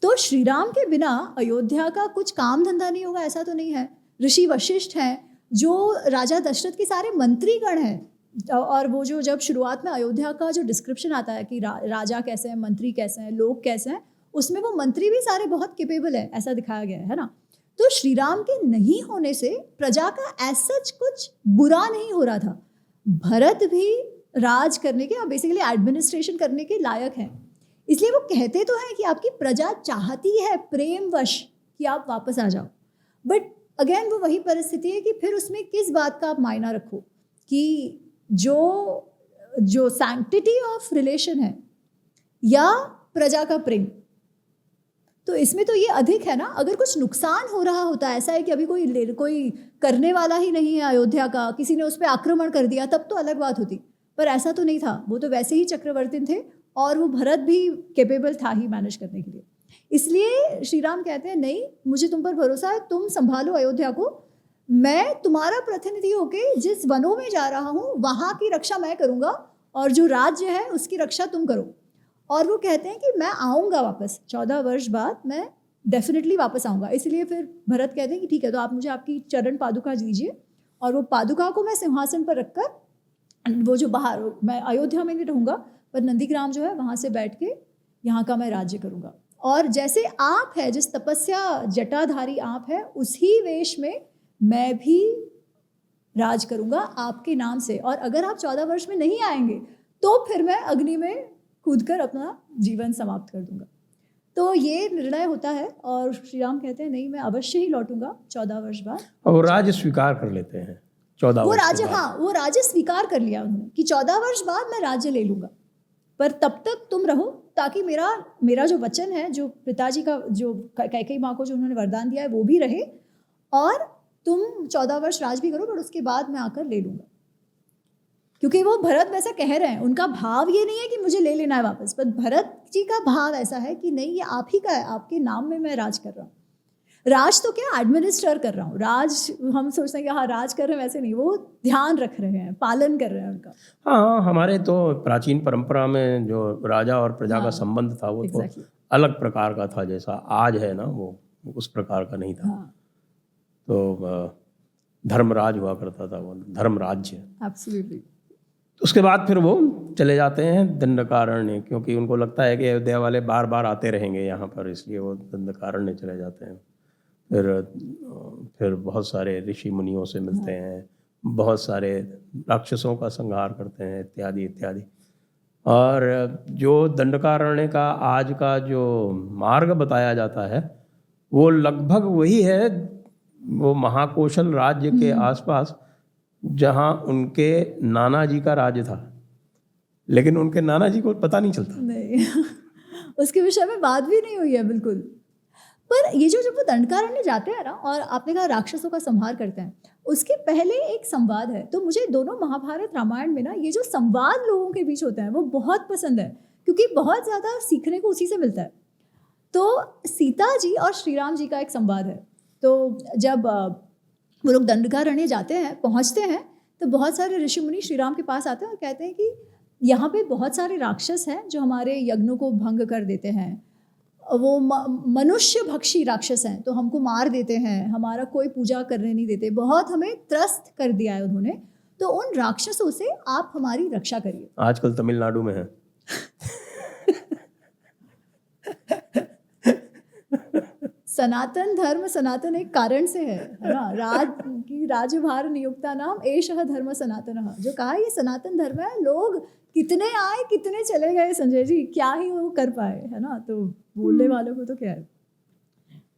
तो श्री राम के बिना अयोध्या का कुछ काम धंधा नहीं होगा ऐसा तो नहीं है। ऋषि वशिष्ठ हैं, जो राजा दशरथ के सारे मंत्रीगण हैं, और वो जो जब शुरुआत में अयोध्या का जो डिस्क्रिप्शन आता है कि राजा कैसे हैं, मंत्री कैसे हैं, लोग कैसे हैं, उसमें वो मंत्री भी सारे बहुत कैपेबल है ऐसा दिखाया गया है ना। तो श्री राम के नहीं होने से प्रजा का एज सच कुछ बुरा नहीं हो रहा था। भरत भी राज करने के, बेसिकली एडमिनिस्ट्रेशन करने के लायक हैं। इसलिए वो कहते तो हैं कि आपकी प्रजा चाहती है प्रेमवश कि आप वापस आ जाओ, बट अगेन वो वही परिस्थिति है कि फिर उसमें किस बात का आप मायना रखो कि जो सैंक्टिटी ऑफ रिलेशन है या प्रजा का प्रेम। तो इसमें तो ये अधिक है ना। अगर कुछ नुकसान हो रहा होता है, ऐसा है कि अभी कोई करने वाला ही नहीं है अयोध्या का, किसी ने उस पर आक्रमण कर दिया, तब तो अलग बात होती, पर ऐसा तो नहीं था। वो तो वैसे ही चक्रवर्ती थे और वो भरत भी कैपेबल था ही मैनेज करने के लिए। इसलिए श्री राम कहते हैं नहीं, मुझे तुम पर भरोसा है, तुम संभालो अयोध्या को, मैं तुम्हारा प्रतिनिधि होके जिस वनों में जा रहा हूँ वहाँ की रक्षा मैं करूँगा, और जो राज्य है उसकी रक्षा तुम करो। और वो कहते हैं कि मैं आऊँगा वापस 14 वर्ष बाद, मैं डेफिनेटली वापस आऊँगा। इसलिए फिर भरत कहते हैं कि ठीक है, तो आप मुझे आपकी चरण पादुका दीजिए, और वो पादुका को मैं सिंहासन पर रखकर, वो जो बाहर, मैं अयोध्या में नहीं रहूँगा पर नंदीग्राम जो है वहाँ से बैठ के यहाँ का मैं राज्य करूँगा। और जैसे आप है, जिस तपस्या जटाधारी आप है, उसी वेश में मैं भी राज करूँगा आपके नाम से। और अगर आप 14 वर्ष में नहीं आएंगे तो फिर मैं अग्नि में कूदकर अपना जीवन समाप्त कर दूंगा। तो ये निर्णय होता है और श्री राम कहते हैं नहीं, मैं अवश्य ही लौटूंगा 14 वर्ष बाद। और वो राज्य स्वीकार कर लेते हैं 14 वो वर्ष राज्य, के बाद। हाँ, वो राज्य स्वीकार कर लिया उन्होंने कि 14 वर्ष बाद मैं राज्य ले लूंगा, पर तब तक तुम रहो, ताकि मेरा जो वचन है, जो पिताजी का, जो कैकेयी माँ को जो उन्होंने वरदान दिया है, वो भी रहे, और तुम 14 वर्ष राज भी करो, पर उसके बाद मैं आकर ले लूंगा। क्योंकि वो भरत वैसा कह रहे हैं, उनका भाव ये नहीं है कि मुझे ले लेना है वापस, पर भरत जी का भाव ऐसा है कि नहीं, ये आप ही का है, आपके नाम में मैं राज कर रहा हूँ। राज तो क्या, एडमिनिस्टर कर रहा हूँ। राज हम सोचते हैं कि हाँ राज कर रहे हैं, वैसे नहीं, वो ध्यान रख रहे हैं, पालन कर रहे हैं उनका। हाँ, हमारे तो प्राचीन परंपरा में जो राजा और प्रजा का संबंध था वो तो अलग प्रकार का था, जैसा आज है ना, वो उस प्रकार का नहीं था। तो धर्मराज हुआ करता था, वो धर्म राज्य। एब्सोल्युटली। उसके बाद फिर वो चले जाते हैं दंडकारण्य, क्योंकि उनको लगता है कि अयोध्या वाले बार बार आते रहेंगे यहाँ पर, इसलिए वो दंडकारण्य चले जाते हैं। फिर बहुत सारे ऋषि मुनियों से मिलते हैं, बहुत सारे राक्षसों का संहार करते हैं, इत्यादि इत्यादि। और जो दंडकारण्य का आज का जो मार्ग बताया जाता है वो लगभग वही है, वो महाकौशल राज्य के आसपास जहाँ उनके नाना जी का राज्य था, लेकिन उनके नाना जी को पता नहीं चलता। नहीं उसके विषय में बात भी नहीं हुई है बिल्कुल। पर ये जो जब वो दंडकारण्य जाते हैं ना, और आपने कहा राक्षसों का संहार करते हैं, उसके पहले एक संवाद है। तो मुझे दोनों महाभारत रामायण में ना ये जो संवाद लोगों के बीच होते हैं वो बहुत पसंद है, क्योंकि बहुत ज़्यादा सीखने को उसी से मिलता है। तो सीता जी और श्री राम जी का एक संवाद है। तो जब वो लोग दंडकारण्य जाते हैं, पहुँचते हैं, तो बहुत सारे ऋषि मुनि श्री राम के पास आते हैं और कहते हैं कि यहाँ पे बहुत सारे राक्षस हैं जो हमारे यज्ञों को भंग कर देते हैं, वो मनुष्य भक्षी राक्षस हैं, तो हमको मार देते हैं, हमारा कोई पूजा करने नहीं देते, बहुत हमें त्रस्त कर दिया है उन्होंने, तो उन राक्षसों से आप हमारी रक्षा करिए। आजकल तमिलनाडु में है। सनातन धर्म, सनातन एक कारण से है ना, राज्यभार नियुक्ता नाम एषः धर्म सनातन, जो कहा ये सनातन धर्म है। लोग कितने आए कितने चले गए संजय जी, क्या ही वो कर पाए, है ना। तो बोलने वालों को तो क्या है,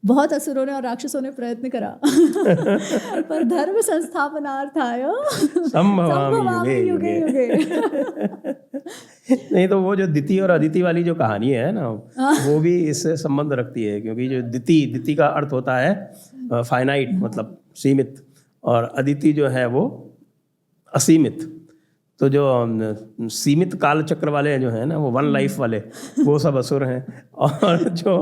बहुत असुरों ने और राक्षसों ने प्रयत्न करा पर धर्म संस्थापनार्थाय संभवामि युगे युगे। नहीं तो वो जो दिति और अदिति वाली जो कहानी है ना, वो भी इससे संबंध रखती है, क्योंकि जो दिति का अर्थ होता है फाइनाइट, मतलब सीमित, और अदिति जो है वो असीमित। तो जो सीमित काल चक्र वाले जो हैं ना, वो वन लाइफ वाले, वो सब असुर हैं। और जो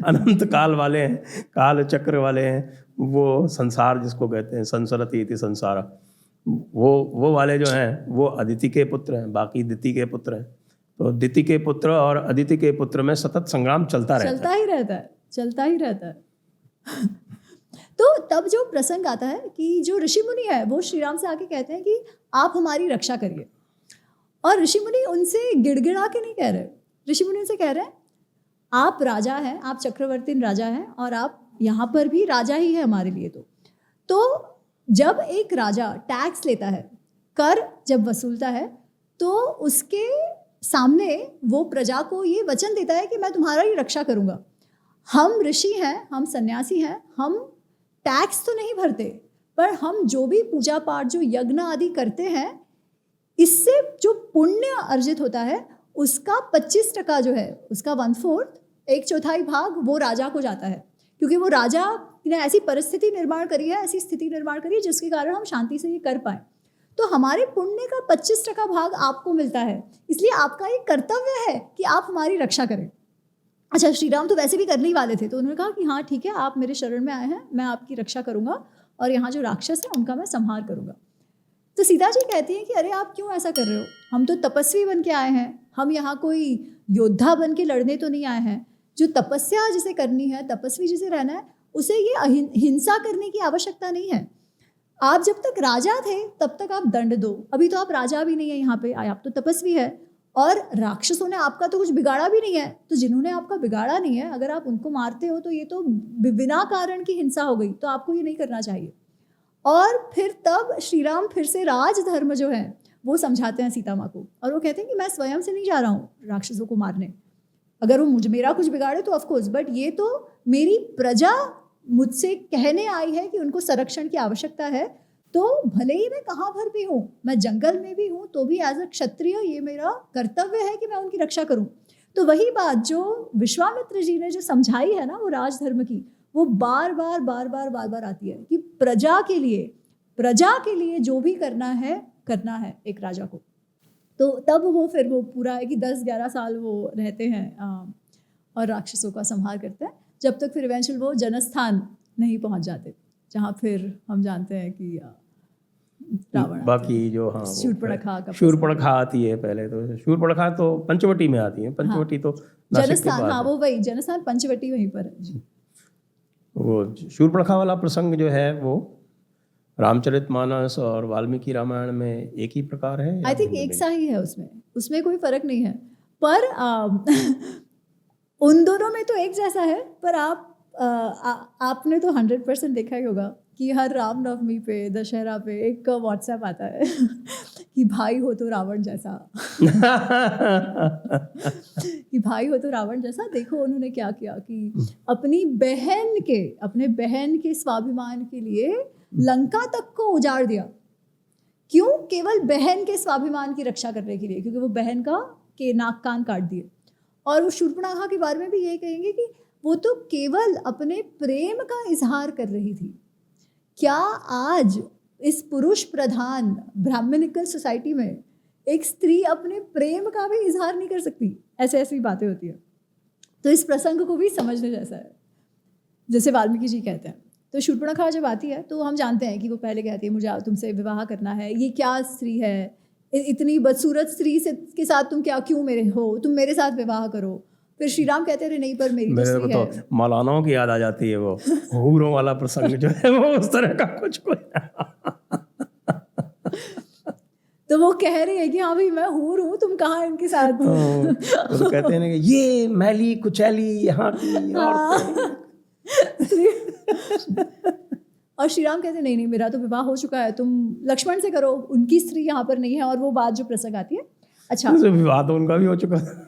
अनंत काल वाले हैं, काल चक्र वाले हैं, वो संसार जिसको कहते हैं, संसरति इति संसार, वो वाले जो हैं वो अदिति के पुत्र हैं, बाकी दिति के पुत्र हैं। तो दिति के पुत्र और अदिति के पुत्र में सतत संग्राम चलता रहता है। चलता ही रहता है। तो तब जो प्रसंग आता है कि जो ऋषि मुनि है वो श्री राम से आके कहते हैं कि आप हमारी रक्षा करिए। और ऋषि मुनि उनसे गिड़गिड़ा के नहीं कह रहे, ऋषि मुनि उनसे कह रहे हैं आप राजा हैं, आप चक्रवर्ती राजा हैं, और आप यहाँ पर भी राजा ही है हमारे लिए। तो जब एक राजा टैक्स लेता है, कर जब वसूलता है, तो उसके सामने वो प्रजा को ये वचन देता है कि मैं तुम्हारा ही रक्षा करूँगा। हम ऋषि हैं, हम सन्यासी हैं, हम टैक्स तो नहीं भरते, पर हम जो भी पूजा पाठ, जो यज्ञ आदि करते हैं, इससे जो पुण्य अर्जित होता है उसका 25% जो है, उसका 1/4, 1/4 भाग वो राजा को जाता है। क्योंकि वो राजा ने ऐसी परिस्थिति निर्माण करी है, ऐसी स्थिति निर्माण करी है जिसके कारण हम शांति से ये कर पाए। तो हमारे पुण्य का 25% भाग आपको मिलता है, इसलिए आपका ये कर्तव्य है कि आप हमारी रक्षा करें। अच्छा, श्री राम तो वैसे भी करने ही वाले थे, तो उन्होंने कहा कि हाँ ठीक है, आप मेरे शरण में आए हैं, मैं आपकी रक्षा करूँगा और यहाँ जो राक्षस है उनका मैं संहार करूँगा। तो सीता जी कहती हैं कि अरे आप क्यों ऐसा कर रहे हो, हम तो तपस्वी बन के आए हैं, हम यहाँ कोई योद्धा बन के लड़ने तो नहीं आए हैं। जो तपस्या जिसे करनी है, तपस्वी जिसे रहना है, उसे ये हिंसा करने की आवश्यकता नहीं है। आप जब तक राजा थे तब तक आप दंड दो, अभी तो आप राजा भी नहीं है यहाँ पे, आप तो तपस्वी है, और राक्षसों ने आपका तो कुछ बिगाड़ा भी नहीं है। तो जिन्होंने आपका बिगाड़ा नहीं है, अगर आप उनको मारते हो तो ये तो बिना कारण की हिंसा हो गई, तो आपको ये नहीं करना चाहिए। और फिर तब श्री राम फिर से राजधर्म जो है वो समझाते हैं सीता माँ को, और वो कहते हैं कि मैं स्वयं से नहीं जा रहा हूँ राक्षसों को मारने, अगर वो मेरा कुछ बिगाड़े तो ऑफकोर्स, बट ये तो मेरी प्रजा मुझसे कहने आई है कि उनको संरक्षण की आवश्यकता है। तो भले ही मैं कहाँ भर भी हूँ, मैं जंगल में भी हूँ, तो भी एज अ क्षत्रिय ये मेरा कर्तव्य है कि मैं उनकी रक्षा करूँ। तो वही बात जो विश्वामित्र जी ने जो समझाई है ना, वो राजधर्म की, वो बार बार आती है कि प्रजा के लिए जो भी करना है एक राजा को। तो तब वो फिर वो पूरा है कि 10-11 साल वो रहते हैं और राक्षसों का संहार करते हैं, जब तक फिर इवेंचुअल वो जनस्थान नहीं पहुंच जाते, जहाँ फिर हम जानते हैं कि रावण बाकी जो हाँ शूर्पणखा आती है पहले। तो शूर्पणखा तो पंचवटी में आती है, पंचवटी तो जनस्थान, हाँ वो वही जनस्थान, पंचवटी वहीं पर है। वो शूर्पणखा वाला प्रसंग जो है वो रामचरितमानस और वाल्मीकि रामायण में एक ही प्रकार है, आई थिंक एक सा ही है, उसमें कोई फर्क नहीं है। पर उन दोनों में तो एक जैसा है, पर आपने तो 100% देखा ही होगा कि हर रामनवमी पे, दशहरा पे एक व्हाट्सएप आता है कि भाई हो तो रावण जैसा कि भाई हो तो रावण जैसा। देखो उन्होंने क्या किया कि अपने बहन के स्वाभिमान के लिए लंका तक को उजाड़ दिया। क्यों? केवल बहन के स्वाभिमान की रक्षा करने के लिए, क्योंकि वो बहन के नाक कान काट दिए। और वो शूर्पणखा के बारे में भी ये कहेंगे कि वो तो केवल अपने प्रेम का इजहार कर रही थी। क्या आज इस पुरुष प्रधान ब्राह्मणिकल सोसाइटी में एक स्त्री अपने प्रेम का भी इजहार नहीं कर सकती? ऐसी बातें होती है। तो इस प्रसंग को भी समझने जैसा है, जैसे वाल्मीकि जी कहते हैं। तो शूर्पणखा जब आती है तो हम जानते हैं कि वो पहले कहती है मुझे तुमसे विवाह करना है, ये क्या स्त्री है, इतनी बदसूरत स्त्री के साथ तुम क्यों तुम मेरे साथ विवाह करो। फिर श्री राम कहते हैं नहीं, पर मेरी तो मौलानाओं की याद आ जाती है, वो हूरों वाला प्रसंग जो है वो उस तरह का कुछ तो वो कह रही है कि हाँ भाई मैं हूर हूँ, तुम कहाँ इनके साथ तो कहते हैं कि ये मैली कुचैली यहाँ की और श्री राम कहते नहीं, मेरा तो विवाह हो चुका है, तुम लक्ष्मण से करो, उनकी स्त्री यहाँ पर नहीं है। और वो बात जो प्रसंग आती है, अच्छा विवाह तो उनका भी हो चुका था,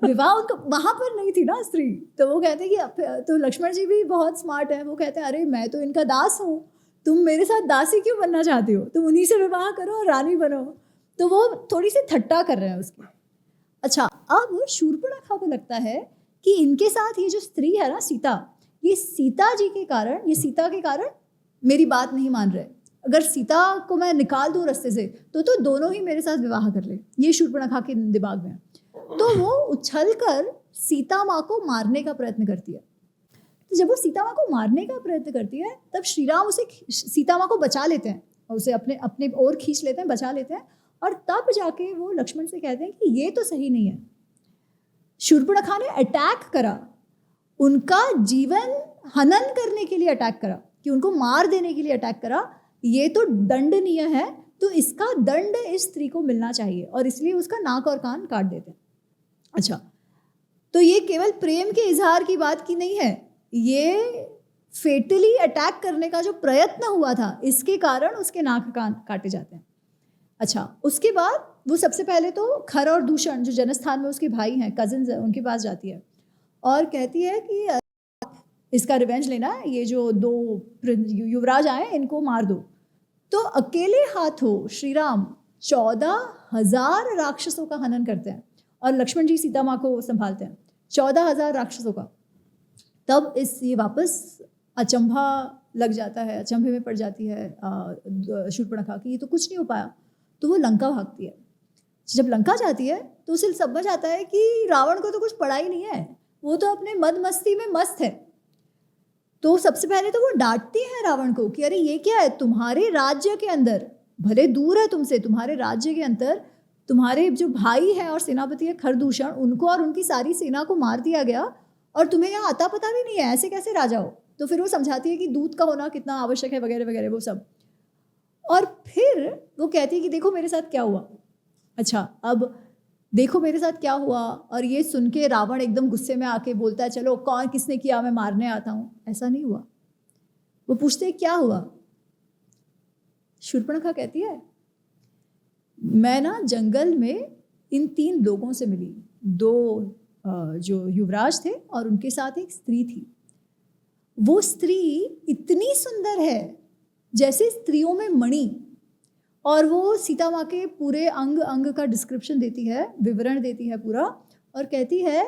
विवाह उनका वहां पर नहीं थी ना स्त्री। तो वो कहते हैं कि तो लक्ष्मण जी भी बहुत स्मार्ट है, वो कहते हैं अरे मैं तो इनका दास हूँ, तुम मेरे साथ दासी क्यों बनना चाहती हो, तुम उन्हीं से विवाह करो और रानी बनो। तो वो थोड़ी सी ठट्टा कर रहे हैं उसकी। अच्छा, अब शूर्पणखा को लगता है कि इनके साथ ये जो स्त्री है ना सीता, ये सीता के कारण मेरी बात नहीं मान रहे, अगर सीता को मैं निकाल दूँ रास्ते से तो दोनों ही मेरे साथ विवाह कर ले, ये शूर्पणखा के दिमाग में है। तो वो उछल कर सीता माँ को मारने का प्रयत्न करती है। तो जब वो सीता माँ को मारने का प्रयत्न करती है तब श्री राम उसे सीता माँ को बचा लेते हैं और उसे अपने अपने ओर खींच लेते हैं, बचा लेते हैं, और तब जाके वो लक्ष्मण से कहते हैं कि ये तो सही नहीं है। शूर्पणखा ने अटैक करा, उनका जीवन हनन करने के लिए अटैक करा, कि उनको मार देने के लिए अटैक करा, ये तो दंडनीय है, तो इसका दंड इस स्त्री को मिलना चाहिए, और इसलिए उसका नाक और कान काट देते हैं। अच्छा, तो ये केवल प्रेम के इजहार की बात की नहीं है, ये फेटली अटैक करने का जो प्रयत्न हुआ था इसके कारण उसके नाक कान काटे जाते हैं। अच्छा, उसके बाद वो सबसे पहले तो खर और दूषण जो जनस्थान में उसके भाई हैं, कजिन्स हैं, उनके पास जाती है और कहती है कि इसका रिवेंज लेना है, ये जो 2 युवराज आए इनको मार दो। तो अकेले हाथों श्री राम 14,000 राक्षसों का हनन करते हैं और लक्ष्मण जी सीता माँ को संभालते हैं, 14,000 राक्षसों का। तब ये वापस अचंभा लग जाता है, अचंभे में पड़ जाती है शूर्पणखा की, ये तो कुछ नहीं हो पाया। तो वो लंका भागती है। जब लंका जाती है तो उसे समझ आता है कि रावण को तो कुछ पड़ा ही नहीं है, वो तो अपने मद मस्ती में मस्त है। तो सबसे पहले तो वो डांटती है रावण को कि अरे ये क्या है, तुम्हारे राज्य के अंदर, भले दूर है तुमसे, तुम्हारे राज्य के अंदर तुम्हारे जो भाई हैं और सेनापति है खरदूषण, उनको और उनकी सारी सेना को मार दिया गया और तुम्हें यहाँ आता पता भी नहीं है, ऐसे कैसे राजा हो। तो फिर वो समझाती है कि दूत का होना कितना आवश्यक है वगैरह वगैरह वो सब। और फिर वो कहती है कि देखो मेरे साथ क्या हुआ। अच्छा, अब देखो मेरे साथ क्या हुआ, और ये सुन के रावण एकदम गुस्से में आके बोलता है चलो कौन किसने किया, मैं मारने आता हूँ। ऐसा नहीं हुआ। वो पूछते हैं क्या हुआ। शूर्पणखा कहती है मैं ना जंगल में इन 3 लोगों से मिली, 2 जो युवराज थे और उनके साथ एक स्त्री थी। वो स्त्री इतनी सुंदर है जैसे स्त्रियों में मणि, और वो सीता माँ के पूरे अंग अंग का डिस्क्रिप्शन देती है, विवरण देती है पूरा, और कहती है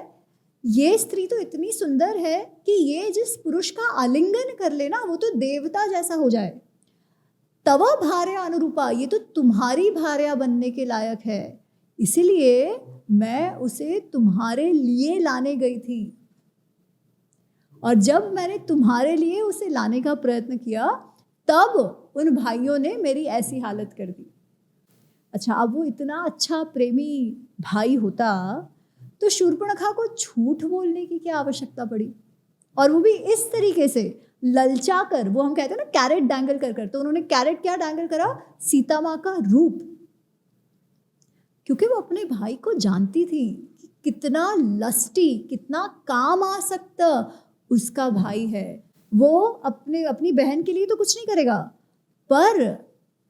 ये स्त्री तो इतनी सुंदर है कि ये जिस पुरुष का आलिंगन कर लेना वो तो देवता जैसा हो जाए। तव भार्या अनुरूपा, ये तो तुम्हारी भार्या बनने के लायक है, इसीलिए मैं उसे तुम्हारे लिए लाने गई थी, और जब मैंने तुम्हारे लिए उसे लाने का प्रयत्न किया तब उन भाइयों ने मेरी ऐसी हालत कर दी। अच्छा, अब वो इतना अच्छा प्रेमी भाई होता तो शूर्पणखा को झूठ बोलने की क्या आवश्यकता पड़ी, और वो भी इस तरीके से ललचा कर, वो हम कहते हैं ना कैरेट डैंगल कर कर, तो उन्होंने कैरेट क्या डैंगल करा, सीता माँ का रूप, क्योंकि वो अपने भाई को जानती थी कि कितना लस्टी, कितना काम आसक्त उसका भाई है। वो अपनी बहन के लिए तो कुछ नहीं करेगा, पर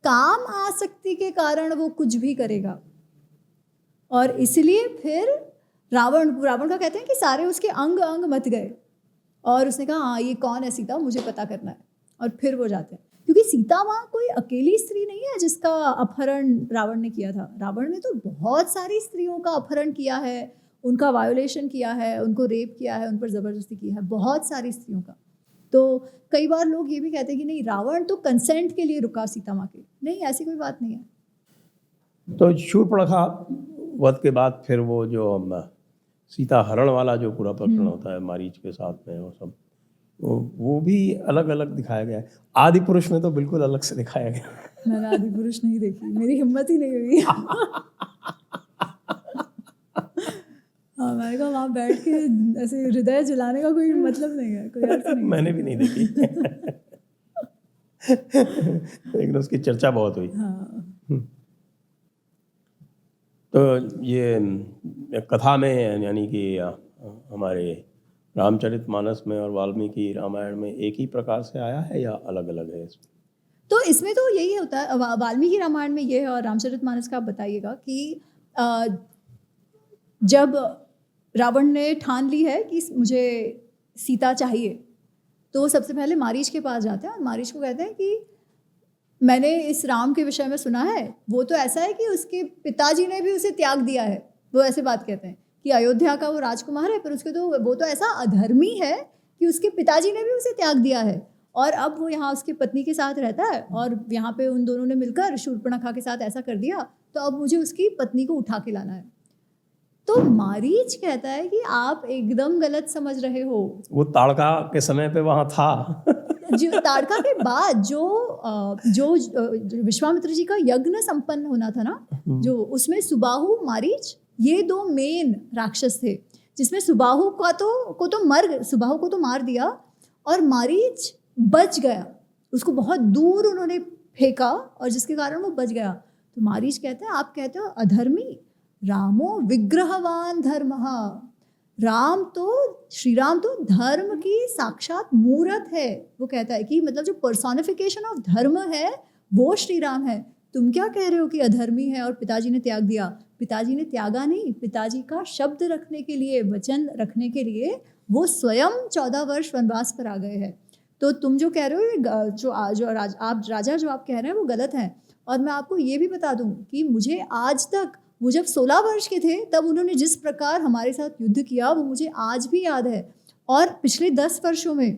काम आसक्ति के कारण वो कुछ भी करेगा। और इसलिए फिर रावण का कहते हैं कि सारे उसके अंग अंग मत गए, और उसने कहा हाँ ये कौन है सीता, मुझे पता करना है। और फिर वो जाते हैं, क्योंकि सीता माँ कोई अकेली स्त्री नहीं है जिसका अपहरण रावण ने किया था। रावण ने तो बहुत सारी स्त्रियों का अपहरण किया है, उनका वायोलेशन किया है, उनको रेप किया है, उन पर ज़बरदस्ती की है, बहुत सारी स्त्रियों का। तो कई बार लोग ये भी कहते हैं कि नहीं रावण तो कंसेंट के लिए रुका सीता माँ के, नहीं ऐसी कोई बात नहीं है। तो शूर्पणखा वध के बाद फिर वो जो सीता हरण वाला जो पूरा प्रकरण होता है मारीच के साथ में, वो सब वो भी अलग अलग दिखाया गया है। आदि पुरुष में तो बिल्कुल अलग से दिखाया गया। मैंने आदि पुरुष नहीं देखी, मेरी हिम्मत ही नहीं हुई। हाँ, मैंने कहा वहाँ बैठ के ऐसे हृदय जलाने का कोई मतलब नहीं है, कोई अर्थ नहीं। मैंने भी नहीं देखी। लेकिन उसकी चर्चा बहुत हुई। हाँ। तो ये कथा में यानी कि हमारे रामचरितमानस में और वाल्मीकि रामायण में एक ही प्रकार से आया है या अलग अलग है इसमें? तो इसमें तो यही होता है, वाल्मीकि रामायण में ये है और रामचरितमानस का आप बताइएगा कि जब रावण ने ठान ली है कि मुझे सीता चाहिए, तो वो सबसे पहले मारीच के पास जाते हैं और मारीच को कहते हैं कि मैंने इस राम के विषय में सुना है, वो तो ऐसा है कि उसके पिताजी ने भी उसे त्याग दिया है। वो ऐसे बात कहते हैं कि अयोध्या का वो राजकुमार है, पर उसके तो वो तो ऐसा अधर्मी है कि उसके पिताजी ने भी उसे त्याग दिया है, और अब वो यहाँ उसकी पत्नी के साथ रहता है और यहाँ पे उन दोनों ने मिलकर शूर्पणखा के साथ ऐसा कर दिया, तो अब मुझे उसकी पत्नी को उठा के लाना है। तो मारीच कहता है कि आप एकदम गलत समझ रहे हो। वो ताड़का के समय पे वहाँ था। जो ताड़का के बाद जो विश्वामित्र जी का यज्ञ संपन्न होना था ना, जो उसमें सुबाहु मारीच ये दो मेन राक्षस थे, जिसमें सुबाहु को तो मार दिया और मारीच बच गया। उसको बहुत दूर उन्होंने फेंका और जिसके कारण वो बच गया। तो मारीच कहते हैं, आप कहते हो अधर्मी, रामो विग्रहवान धर्मः। श्री राम तो धर्म की साक्षात मूर्त है। वो कहता है कि मतलब जो पर्सोनिफिकेशन ऑफ धर्म है वो श्री राम है। तुम क्या कह रहे हो कि अधर्मी है और पिताजी ने त्याग दिया? पिताजी ने त्यागा नहीं, पिताजी का शब्द रखने के लिए, वचन रखने के वो स्वयं 14 वर्ष वनवास पर आ गए हैं। तो तुम जो कह रहे हो आप कह रहे हैं वो गलत है। और मैं आपको ये भी बता दूं कि मुझे आज तक, वो जब 16 वर्ष के थे तब उन्होंने जिस प्रकार हमारे साथ युद्ध किया वो मुझे आज भी याद है। और पिछले 10 वर्षों में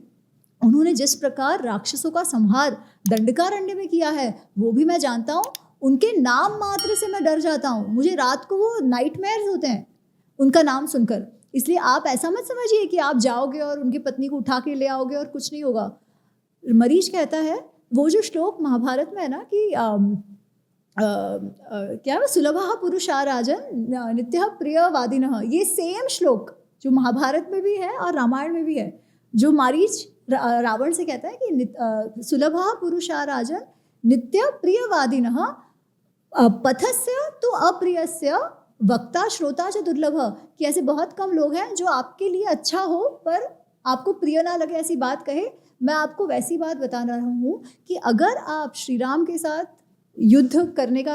उन्होंने जिस प्रकार राक्षसों का संहार दंडकारण्य में किया है वो भी मैं जानता हूँ। उनके नाम मात्र से मैं डर जाता हूँ, मुझे रात को वो नाइटमेयर्स होते हैं उनका नाम सुनकर। इसलिए आप ऐसा मत समझिए कि आप जाओगे और उनकी पत्नी को उठा के ले आओगे और कुछ नहीं होगा। मरीच कहता है, वो जो श्लोक महाभारत में है ना कि क्या है, सुलभः पुरुषा राजन नित्यः प्रियवादिनः, ये सेम श्लोक जो महाभारत में भी है और रामायण में भी है। जो मारीच रावण से कहता है कि सुलभः पुरुषा राजन नित्य प्रियवादिनः पथस्य तो अप्रियस्य वक्ता श्रोता च दुर्लभ, कि ऐसे बहुत कम लोग हैं जो आपके लिए अच्छा हो पर आपको प्रिय ना लगे ऐसी बात कहे। मैं आपको वैसी बात बता रहा हूँ कि अगर आप श्री राम के साथ युद्ध करने का,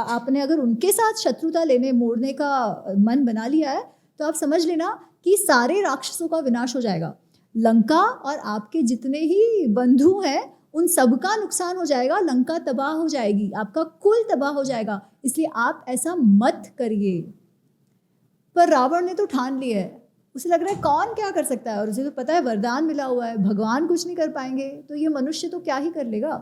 आपने अगर उनके साथ शत्रुता मोड़ने का मन बना लिया है तो आप समझ लेना कि सारे राक्षसों का विनाश हो जाएगा। लंका और आपके जितने ही बंधु हैं उन सबका नुकसान हो जाएगा, लंका तबाह हो जाएगी, आपका कुल तबाह हो जाएगा। इसलिए आप ऐसा मत करिए। पर रावण ने तो ठान लिया है, उसे लग रहा है कौन क्या कर सकता है, और उसे तो पता है वरदान मिला हुआ है, भगवान कुछ नहीं कर पाएंगे तो ये मनुष्य तो क्या ही कर लेगा।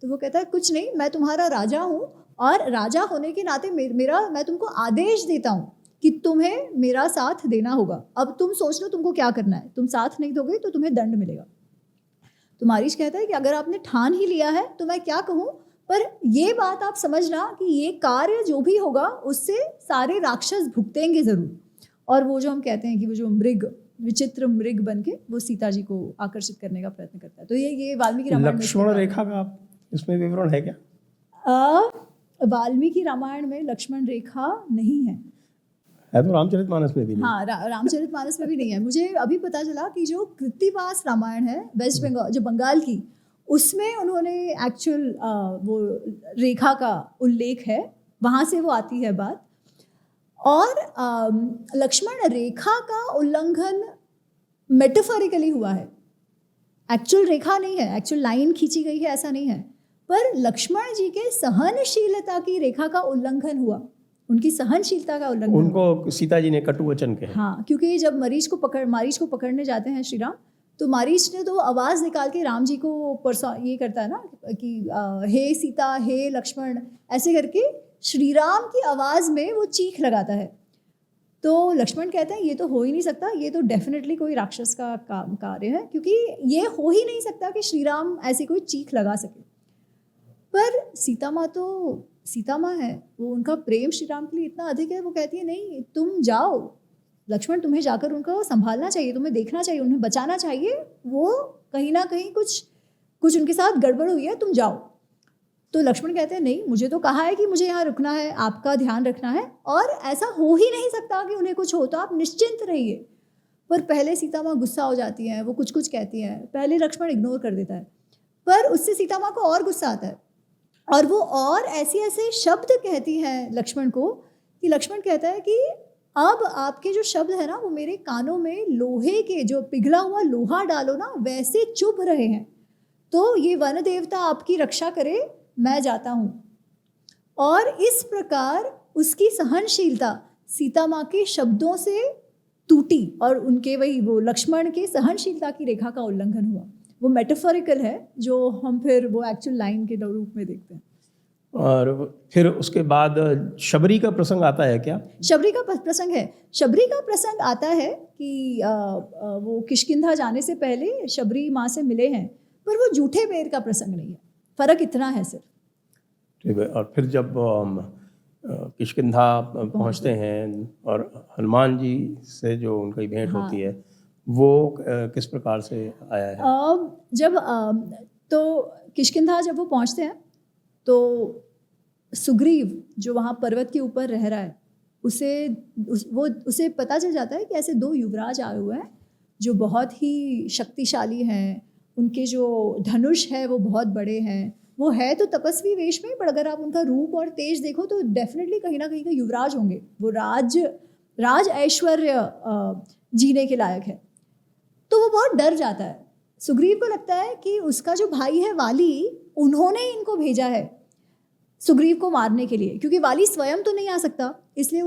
तो वो कहता है कुछ नहीं, मैं तुम्हारा राजा हूँ और राजा होने के नाते मैं तुमको आदेश देता हूँ कि तुम्हें मेरा साथ देना होगा। अब तुम सोच लो तुमको क्या करना है, तुम साथ नहीं दोगे तो तुम्हें दंड मिलेगा। तो मारीच कहता है कि अगर आपने ठान ही लिया है तो मैं क्या कहूँ, पर ये बात आप समझना कि ये कार्य जो भी होगा उससे सारे राक्षस भुगतेंगे ज़रूर। और वो जो हम कहते हैं कि वो जो विचित्र मृग बन के वो सीता जी को आकर्षित करने का प्रयत्न करता है। तो ये वाल्मीकि रामायण में लक्ष्मण रेखा का इसमें विवरण है क्या? वाल्मीकि रामायण में लक्ष्मण रेखा नहीं है तो रामचरितमानस में भी नहीं। हाँ, रामचरितमानस में भी नहीं है। मुझे अभी पता चला कि जो कृत्तिवास रामायण है वेस्ट बंगाल, जो बंगाल की, उसमें उन्होंने एक्चुअल वो रेखा का उल्लेख है, वहाँ से वो आती है बात। और लक्ष्मण रेखा का उल्लंघन मेटाफोरिकली हुआ है, एक्चुअल रेखा नहीं है, एक्चुअल लाइन खींची गई है ऐसा नहीं है, पर लक्ष्मण जी के सहनशीलता की रेखा का उल्लंघन हुआ, उनकी सहनशीलता का उल्लंघन। उनको सीता जी ने कटु वचन कहे। हाँ, क्योंकि जब मारीच को पकड़ने जाते हैं श्री राम, तो मारीच ने तो आवाज़ निकाल के राम जी को ये करता है ना कि हे सीता, हे लक्ष्मण, ऐसे करके श्री राम की आवाज़ में वो चीख लगाता है। तो लक्ष्मण कहते हैं ये तो हो ही नहीं सकता, ये तो डेफिनेटली कोई राक्षस का कार्य है, क्योंकि ये हो ही नहीं सकता कि श्री राम ऐसी कोई चीख लगा सके। पर सीता माँ है, वो उनका प्रेम श्री राम के लिए इतना अधिक है, वो कहती है नहीं, तुम जाओ लक्ष्मण, तुम्हें जाकर उनको संभालना चाहिए, तुम्हें देखना चाहिए, उन्हें बचाना चाहिए, वो कहीं ना कहीं कुछ उनके साथ गड़बड़ हुई है, तुम जाओ। तो लक्ष्मण कहते हैं नहीं, मुझे तो कहा है कि मुझे यहाँ रुकना है, आपका ध्यान रखना है, और ऐसा हो ही नहीं सकता कि उन्हें कुछ हो, तो आप निश्चिंत रहिए। पर पहले सीता माँ गुस्सा हो जाती हैं, वो कुछ कहती हैं, पहले लक्ष्मण इग्नोर कर देता है, पर उससे सीता माँ को और गुस्सा आता है और वो और ऐसे शब्द कहती हैं लक्ष्मण को कि लक्ष्मण कहता है कि अब आपके जो शब्द है ना वो मेरे कानों में लोहे के, जो पिघला हुआ लोहा डालो ना वैसे चुभ रहे हैं, तो ये वन देवता आपकी रक्षा करे, मैं जाता हूँ। और इस प्रकार उसकी सहनशीलता सीता माँ के शब्दों से टूटी और उनके वो लक्ष्मण के सहनशीलता की रेखा का उल्लंघन हुआ। वो मेटाफोरिकल है जो हम फिर वो एक्चुअल लाइन के रूप में देखते हैं। और फिर उसके बाद शबरी का प्रसंग आता है क्या? शबरी का प्रसंग है। शबरी का प्रसंग आता है कि वो किष्किंधा जाने से पहले शबरी माँ से मिले हैं, पर वो झूठे बेर का प्रसंग नहीं है, फर्क इतना है सिर्फ। ठीक है। और फिर जब किष्किंधा पहुँचते हैं और हनुमान जी से जो उनकी भेंट हाँ। होती है वो किस प्रकार से आया है? जब तो किष्किंधा जब वो पहुँचते हैं तो सुग्रीव जो वहाँ पर्वत के ऊपर रह रहा है उसे पता चल जाता है कि ऐसे 2 युवराज आए हुए हैं जो बहुत ही शक्तिशाली हैं, उनके जो धनुष है वो बहुत बड़े हैं, वो है तो तपस्वी वेश में, पर अगर आप उनका रूप और तेज देखो तो डेफिनेटली कहीं ना कहीं का युवराज होंगे, वो राज ऐश्वर्य जीने के लायक है। तो वो बहुत डर जाता है। सुग्रीव को लगता है कि उसका जो भाई है वाली, उन्होंने इनको भेजा है सुग्रीव को मारने के लिए, क्योंकि वाली स्वयं तो नहीं आ सकता, इसलिए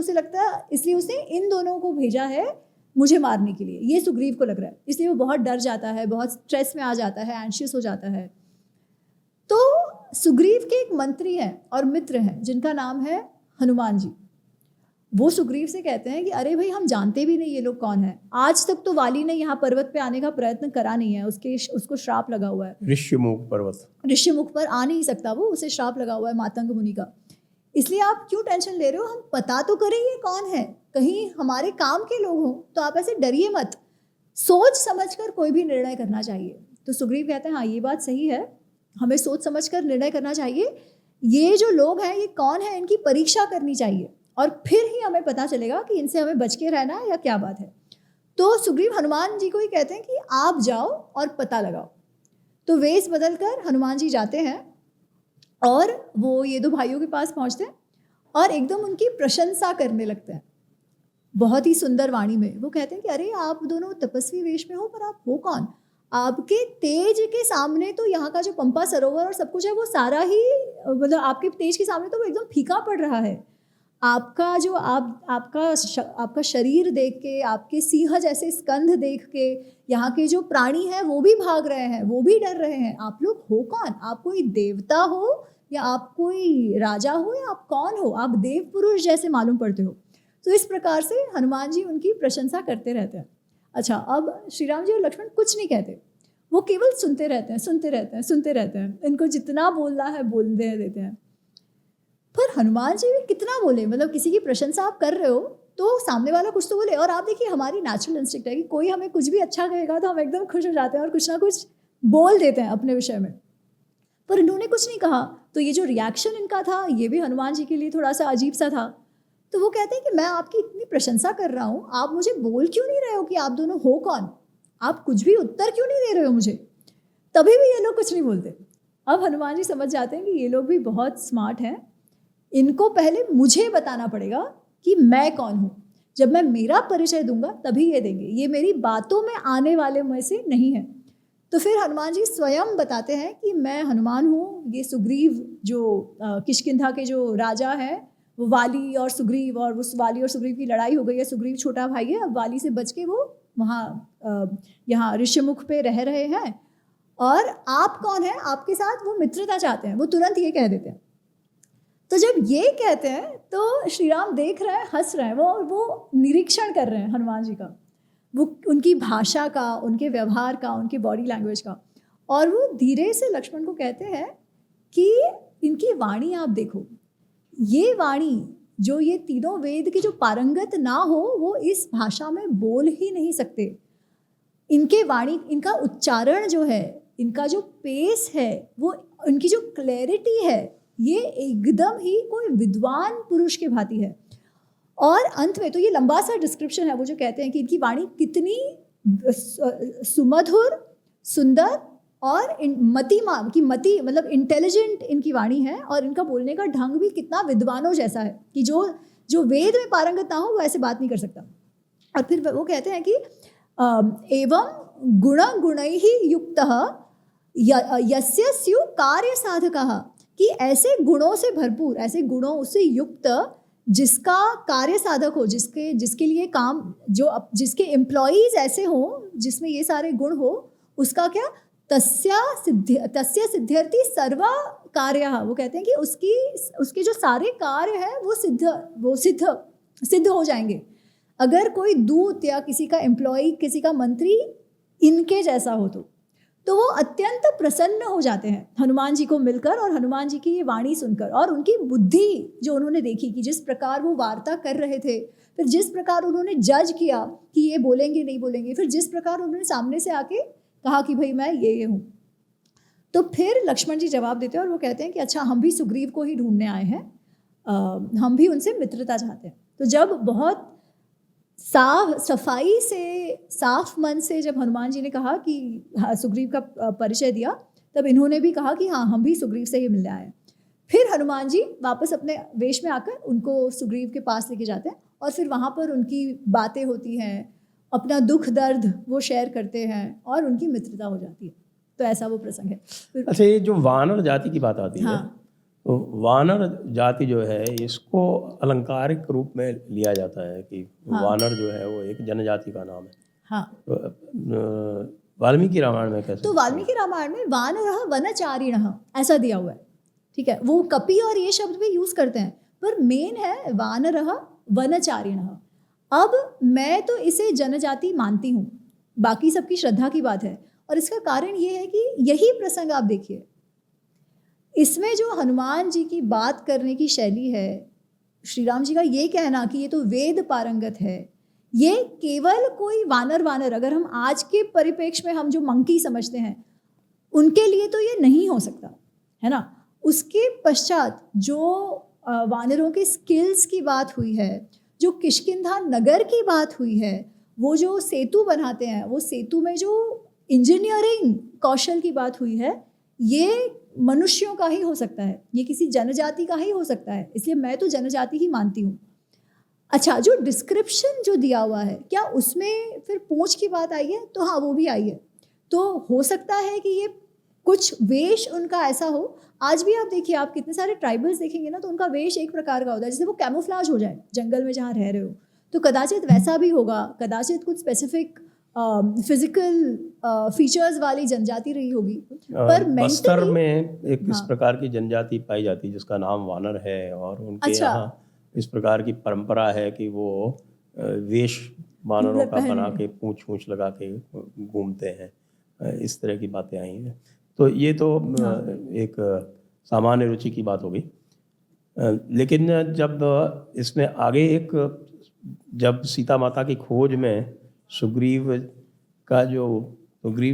उसने इन दोनों को भेजा है मुझे मारने के लिए, ये सुग्रीव को लग रहा है। इसलिए वो बहुत डर जाता है, बहुत स्ट्रेस में आ जाता है, एंशियस हो जाता है। तो सुग्रीव के एक मंत्री हैं और मित्र हैं जिनका नाम है हनुमान जी। वो सुग्रीव से कहते हैं कि अरे भाई, हम जानते भी नहीं ये लोग कौन है, आज तक तो वाली ने यहाँ पर्वत पे आने का प्रयत्न करा नहीं है, उसको श्राप लगा हुआ है, ऋष्यमुख पर आ नहीं सकता वो, उसे श्राप लगा हुआ है मातंग मुनि का। इसलिए आप क्यों टेंशन ले रहे हो, हम पता तो करें ये कौन है, कहीं हमारे काम के लोग हों, तो आप ऐसे डरिए मत, सोच समझ कर कोई भी निर्णय करना चाहिए। तो सुग्रीव कहते हैं हाँ ये बात सही है, हमें सोच समझ कर निर्णय करना चाहिए, ये जो लोग हैं ये कौन है, इनकी परीक्षा करनी चाहिए और फिर ही हमें पता चलेगा कि इनसे हमें बच के रहना है या क्या बात है। तो सुग्रीव हनुमान जी को ही कहते हैं कि आप जाओ और पता लगाओ। तो वेश बदल कर हनुमान जी जाते हैं और वो ये 2 भाइयों के पास पहुंचते हैं और एकदम उनकी प्रशंसा करने लगते हैं बहुत ही सुंदर वाणी में। वो कहते हैं कि अरे आप दोनों तपस्वी वेश में हो, पर आप हो कौन, आपके तेज के सामने तो यहाँ का जो पंपा सरोवर और सब कुछ है वो सारा ही, मतलब आपके तेज के सामने तो वो एकदम फीका पड़ रहा है। आपका जो आपका शरीर देख के, आपके सिंह जैसे स्कंध देख के यहाँ के जो प्राणी हैं वो भी भाग रहे हैं, वो भी डर रहे हैं। आप लोग हो कौन, आप कोई देवता हो या आप कोई राजा हो या आप कौन हो, आप देव पुरुष जैसे मालूम पड़ते हो। तो इस प्रकार से हनुमान जी उनकी प्रशंसा करते रहते हैं। अच्छा, अब श्री राम जी और लक्ष्मण कुछ नहीं कहते, वो केवल सुनते रहते हैं, इनको जितना बोलना है बोलते देते हैं। पर हनुमान जी भी कितना बोले, मतलब किसी की प्रशंसा आप कर रहे हो तो सामने वाला कुछ तो बोले। और आप देखिए हमारी नेचुरल इंस्टिंक्ट है कि कोई हमें कुछ भी अच्छा कहेगा तो हम एकदम खुश हो जाते हैं और कुछ ना कुछ बोल देते हैं अपने विषय में, पर इन्होंने कुछ नहीं कहा। तो ये जो रिएक्शन इनका था ये भी हनुमान जी के लिए थोड़ा सा अजीब सा था। तो वो कहते हैं कि मैं आपकी इतनी प्रशंसा कर रहा हूँ, आप मुझे बोल क्यों नहीं रहे हो कि आप दोनों हो कौन, आप कुछ भी उत्तर क्यों नहीं दे रहे हो मुझे। तभी भी ये लोग कुछ नहीं बोलते। अब हनुमान जी समझ जाते हैं कि ये लोग भी बहुत स्मार्ट हैं, इनको पहले मुझे बताना पड़ेगा कि मैं कौन हूँ, जब मैं मेरा परिचय दूंगा तभी ये देंगे, ये मेरी बातों में आने वाले में से नहीं है। तो फिर हनुमान जी स्वयं बताते हैं कि मैं हनुमान हूँ, ये सुग्रीव जो किष्किंधा के जो राजा हैं, वो वाली और सुग्रीव, और उस वाली और सुग्रीव की लड़ाई हो गई है, सुग्रीव छोटा भाई है, अब वाली से बच के वो वहाँ यहाँ ऋष्यमुख पे रह रहे हैं, और आप कौन हैं, आपके साथ वो मित्रता चाहते हैं। वो तुरंत ये कह देते हैं। तो जब ये कहते हैं तो श्री राम देख रहे हैं, हंस रहे हैं, वो निरीक्षण कर रहे हैं हनुमान जी का, वो उनकी भाषा का, उनके व्यवहार का, उनके बॉडी लैंग्वेज का। और वो धीरे से लक्ष्मण को कहते हैं कि इनकी वाणी आप देखो, ये वाणी जो ये तीनों वेद के जो पारंगत ना हो वो इस भाषा में बोल ही नहीं सकते। इनके वाणी, इनका उच्चारण जो है, इनका जो पेस है, वो इनकी जो क्लैरिटी है, ये एकदम ही कोई विद्वान पुरुष के भांति है। और अंत में तो ये लंबा सा डिस्क्रिप्शन है, वो जो कहते हैं कि इनकी वाणी कितनी सुमधुर, सुंदर और मति मतलब इंटेलिजेंट इनकी वाणी है, और इनका बोलने का ढंग भी कितना विद्वानों जैसा है कि जो वेद में पारंगत ना हो वो ऐसे बात नहीं कर सकता। और फिर वो कहते हैं कि एवं गुणैः युक्तः यस्य स्यु कार्य साधकः, कि ऐसे गुणों से भरपूर, ऐसे गुणों से युक्त जिसका कार्य साधक हो, जिसके लिए काम, जिसके एम्प्लॉइज ऐसे हों जिसमें ये सारे गुण हो, उसका क्या तस्य सिद्ध्यर्थी सर्व कार्यः, वो कहते हैं कि उसके जो सारे कार्य हैं वो सिद्ध हो जाएंगे अगर कोई दूत या किसी का एम्प्लॉय, किसी का मंत्री इनके जैसा हो तो वो अत्यंत प्रसन्न हो जाते हैं हनुमान जी को मिलकर और हनुमान जी की ये वाणी सुनकर, और उनकी बुद्धि जो उन्होंने देखी कि जिस प्रकार वो वार्ता कर रहे थे, फिर जिस प्रकार उन्होंने जज किया कि ये बोलेंगे नहीं बोलेंगे, फिर जिस प्रकार उन्होंने सामने से आके कहा कि भाई मैं ये हूँ, तो फिर लक्ष्मण जी जवाब देते हैं और वो कहते हैं कि अच्छा हम भी सुग्रीव को ही ढूंढने आए हैं, हम भी उनसे मित्रता चाहते हैं। तो जब बहुत सफाई से, साफ मन से जब हनुमान जी ने कहा कि सुग्रीव का परिचय दिया, तब इन्होंने भी कहा कि हाँ हम भी सुग्रीव से ही मिलने आए हैं। फिर हनुमान जी वापस अपने वेश में आकर उनको सुग्रीव के पास लेके जाते हैं और फिर वहाँ पर उनकी बातें होती हैं, अपना दुख दर्द वो शेयर करते हैं और उनकी मित्रता हो जाती है। तो ऐसा वो प्रसंग है। अच्छा, ये जो वानर जाति की बात आती है, हाँ, तो वानर जाति जो है इसको अलंकारिक रूप में लिया जाता है कि वानर जो है वो एक जनजाति का नाम है। हाँ। तो वाल्मीकि रामायण में कैसे? तो वाल्मीकि रामायण में वानरः वनचारिणः ऐसा दिया हुआ है, ठीक है। वो कपि और ये शब्द भी यूज करते हैं, पर मेन है वानरः वनचारिणः। अब मैं तो इसे जनजाति मानती हूँ, बाकी सबकी श्रद्धा की बात है, और इसका कारण ये है कि यही प्रसंग आप देखिए, इसमें जो हनुमान जी की बात करने की शैली है, श्री राम जी का ये कहना कि ये तो वेद पारंगत है, ये केवल कोई वानर, अगर हम आज के परिप्रेक्ष्य में हम जो मंकी समझते हैं उनके लिए तो ये नहीं हो सकता, है ना। उसके पश्चात जो वानरों के स्किल्स की बात हुई है, जो किष्किंधा नगर की बात हुई है, वो जो सेतु बनाते हैं, वो सेतु में जो इंजीनियरिंग कौशल की बात हुई है, ये मनुष्यों का ही हो सकता है, ये किसी जनजाति का ही हो सकता है, इसलिए मैं तो जनजाति ही मानती हूँ। अच्छा, जो डिस्क्रिप्शन जो दिया हुआ है, क्या उसमें फिर पूंछ की बात आई है? तो हाँ, वो भी आई है। तो हो सकता है कि ये कुछ वेश उनका ऐसा हो। आज भी आप देखिए, आप कितने सारे ट्राइबल्स देखेंगे ना, तो उनका वेश एक प्रकार का होता है, जैसे वो कैमोफ्लाज हो जाए जंगल में जहाँ रह रहे हो, तो कदाचित वैसा भी होगा, कदाचित कुछ स्पेसिफिक फिजिकल फीचर्स वाली जनजाति रही होगी, पर बस्तर मेंटली में एक इस प्रकार की जनजाति पाई जाती है जिसका नाम वानर है, और उनके अच्छा। यहाँ इस प्रकार की परंपरा है कि वो वेश वानरों का बना के पूंछ लगा के घूमते हैं। इस तरह की बातें आई हैं। तो ये तो एक सामान्य रुचि की बात हो गई। लेकिन जब इसमें आगे जब सीता माता की खोज में सुग्रीव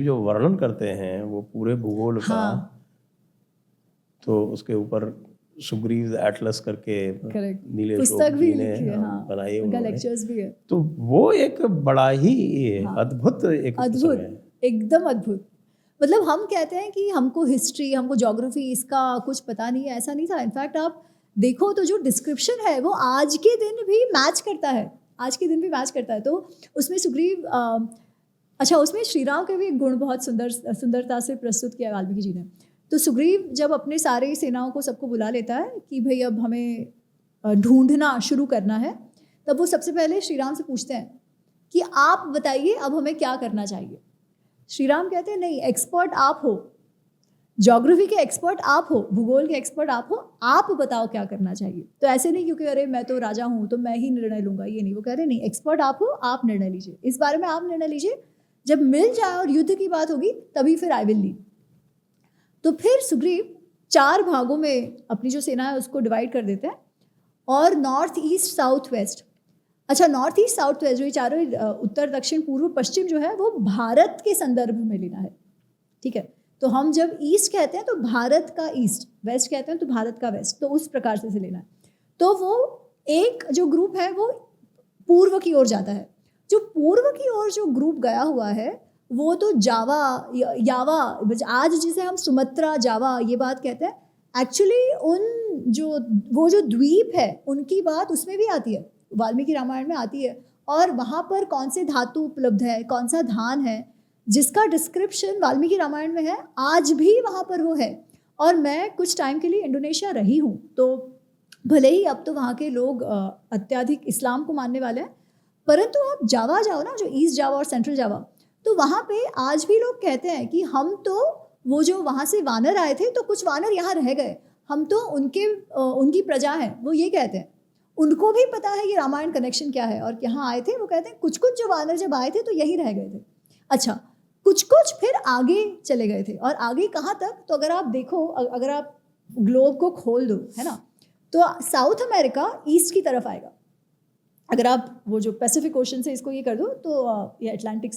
जो वर्णन करते हैं वो पूरे भूगोल का, तो उसके ऊपर सुग्रीव एटलस करके नीले पुस्तक भी ने लिखी है, बनाई उनका लेक्चर्स भी है। तो वो एक बड़ा ही अद्भुत एकदम अद्भुत। मतलब हम कहते हैं कि हमको हिस्ट्री, हमको ज्योग्राफी, इसका कुछ पता नहीं है, ऐसा नहीं था। इनफैक्ट आप देखो तो जो डिस्क्रिप्शन है वो आज के दिन भी मैच करता है, तो उसमें सुग्रीव अच्छा, उसमें श्री राम के भी गुण बहुत सुंदरता से प्रस्तुत किया वाल्मीकि जी ने। तो सुग्रीव जब अपने सारे सेनाओं को सबको बुला लेता है कि भाई अब हमें ढूंढना शुरू करना है, तब वो सबसे पहले श्री राम से पूछते हैं कि आप बताइए अब हमें क्या करना चाहिए। श्री राम कहते हैं नहीं, एक्सपर्ट आप हो, ज्योग्राफी के एक्सपर्ट आप हो, भूगोल के एक्सपर्ट आप हो, आप बताओ क्या करना चाहिए। तो ऐसे नहीं क्योंकि अरे मैं तो राजा हूँ तो मैं ही निर्णय लूंगा, ये नहीं। वो कह रहे नहीं, एक्सपर्ट आप हो, आप निर्णय लीजिए, इस बारे में आप निर्णय लीजिए, जब मिल जाए और युद्ध की बात होगी तभी फिर आई विल लीड। तो फिर सुग्रीव 4 भागों में अपनी जो सेना है उसको डिवाइड कर देते हैं, और नॉर्थ ईस्ट साउथ वेस्ट, अच्छा नॉर्थ ईस्ट साउथ वेस्ट जो ये चारों उत्तर दक्षिण पूर्व पश्चिम जो है वो भारत के संदर्भ में लेना है, ठीक है। तो हम जब ईस्ट कहते हैं तो भारत का ईस्ट, वेस्ट कहते हैं तो भारत का वेस्ट, तो उस प्रकार से लेना है। तो वो एक जो ग्रुप है वो पूर्व की ओर जाता है। जो पूर्व की ओर जो ग्रुप गया हुआ है वो तो यावा, आज जिसे हम सुमत्रा जावा ये बात कहते हैं, एक्चुअली वो जो द्वीप है उनकी बात उसमें भी आती है, वाल्मीकि रामायण में आती है। और वहाँ पर कौन से धातु उपलब्ध है, कौन सा धान है, जिसका डिस्क्रिप्शन वाल्मीकि रामायण में है, आज भी वहाँ पर वो है। और मैं कुछ टाइम के लिए इंडोनेशिया रही हूँ, तो भले ही अब तो वहाँ के लोग अत्यधिक इस्लाम को मानने वाले हैं, परंतु आप जावा जाओ ना, जो ईस्ट जावा और सेंट्रल जावा, तो वहाँ पे आज भी लोग कहते हैं कि हम तो वो जो वहाँ से वानर आए थे तो कुछ वानर यहाँ रह गए, हम तो उनकी प्रजा हैं, वो ये कहते हैं। उनको भी पता है कि रामायण कनेक्शन क्या है और यहाँ आए थे, वो कहते हैं कुछ कुछ जो वानर जब आए थे तो यही रह गए थे। अच्छा, कुछ कुछ फिर आगे चले गए थे, और आगे कहाँ तक, तो अगर आप देखो, अगर आप ग्लोब को खोल दो, है ना, तो साउथ अमेरिका ईस्ट की तरफ आएगा। अगर आप वो जो पैसिफिक ओशन से इसको ये कर दो तो ये अटलांटिक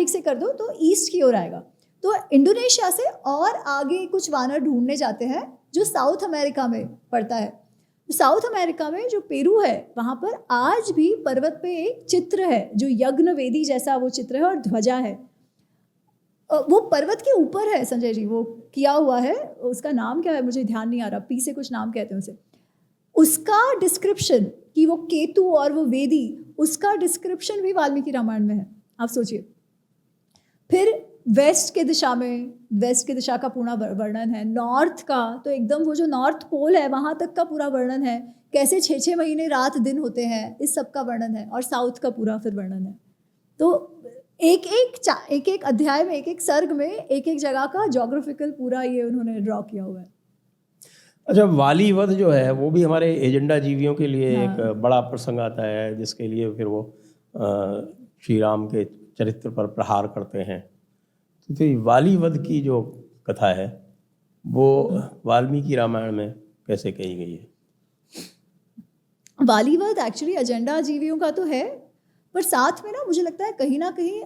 से कर दो तो ईस्ट की ओर आएगा। तो इंडोनेशिया से और आगे कुछ वानर ढूंढने जाते हैं जो साउथ अमेरिका में पड़ता है। साउथ अमेरिका में जो पेरू है, वहाँ पर आज भी पर्वत पे एक चित्र है जो यज्ञ वेदी जैसा वो चित्र है और ध्वजा है। वो पर्वत के ऊपर है संजय जी, वो किया हुआ है, उसका नाम क्या है मुझे ध्यान नहीं आ रहा, पी से कुछ नाम कहते हैं उसे। उसका डिस्क्रिप्शन कि वो केतु और वो वेदी, उसका डिस्क्रिप्शन भी वाल्मीकि रामायण में है। आप सोचिए। फिर वेस्ट के दिशा का पूरा वर्णन है। नॉर्थ का तो एकदम वो जो नॉर्थ पोल है वहाँ तक का पूरा वर्णन है, कैसे 6-6 महीने रात दिन होते हैं, इस सब का वर्णन है। और साउथ का पूरा फिर वर्णन है। तो एक एक अध्याय में, एक एक सर्ग में, एक एक जगह का ज्योग्राफिकल पूरा ये उन्होंने ड्रॉ किया हुआ है। अच्छा, वाली वध जो है वो भी हमारे एजेंडा जीवियों के लिए एक बड़ा प्रसंग आता है, जिसके लिए फिर वो श्री राम के चरित्र पर प्रहार करते हैं। तो वाली वध की जो कथा है वो वाल्मीकि रामायण में कैसे कही गई है? वाली वध एक्चुअली एजेंडा जीवियों का तो है, पर साथ में ना मुझे लगता है कहीं ना कहीं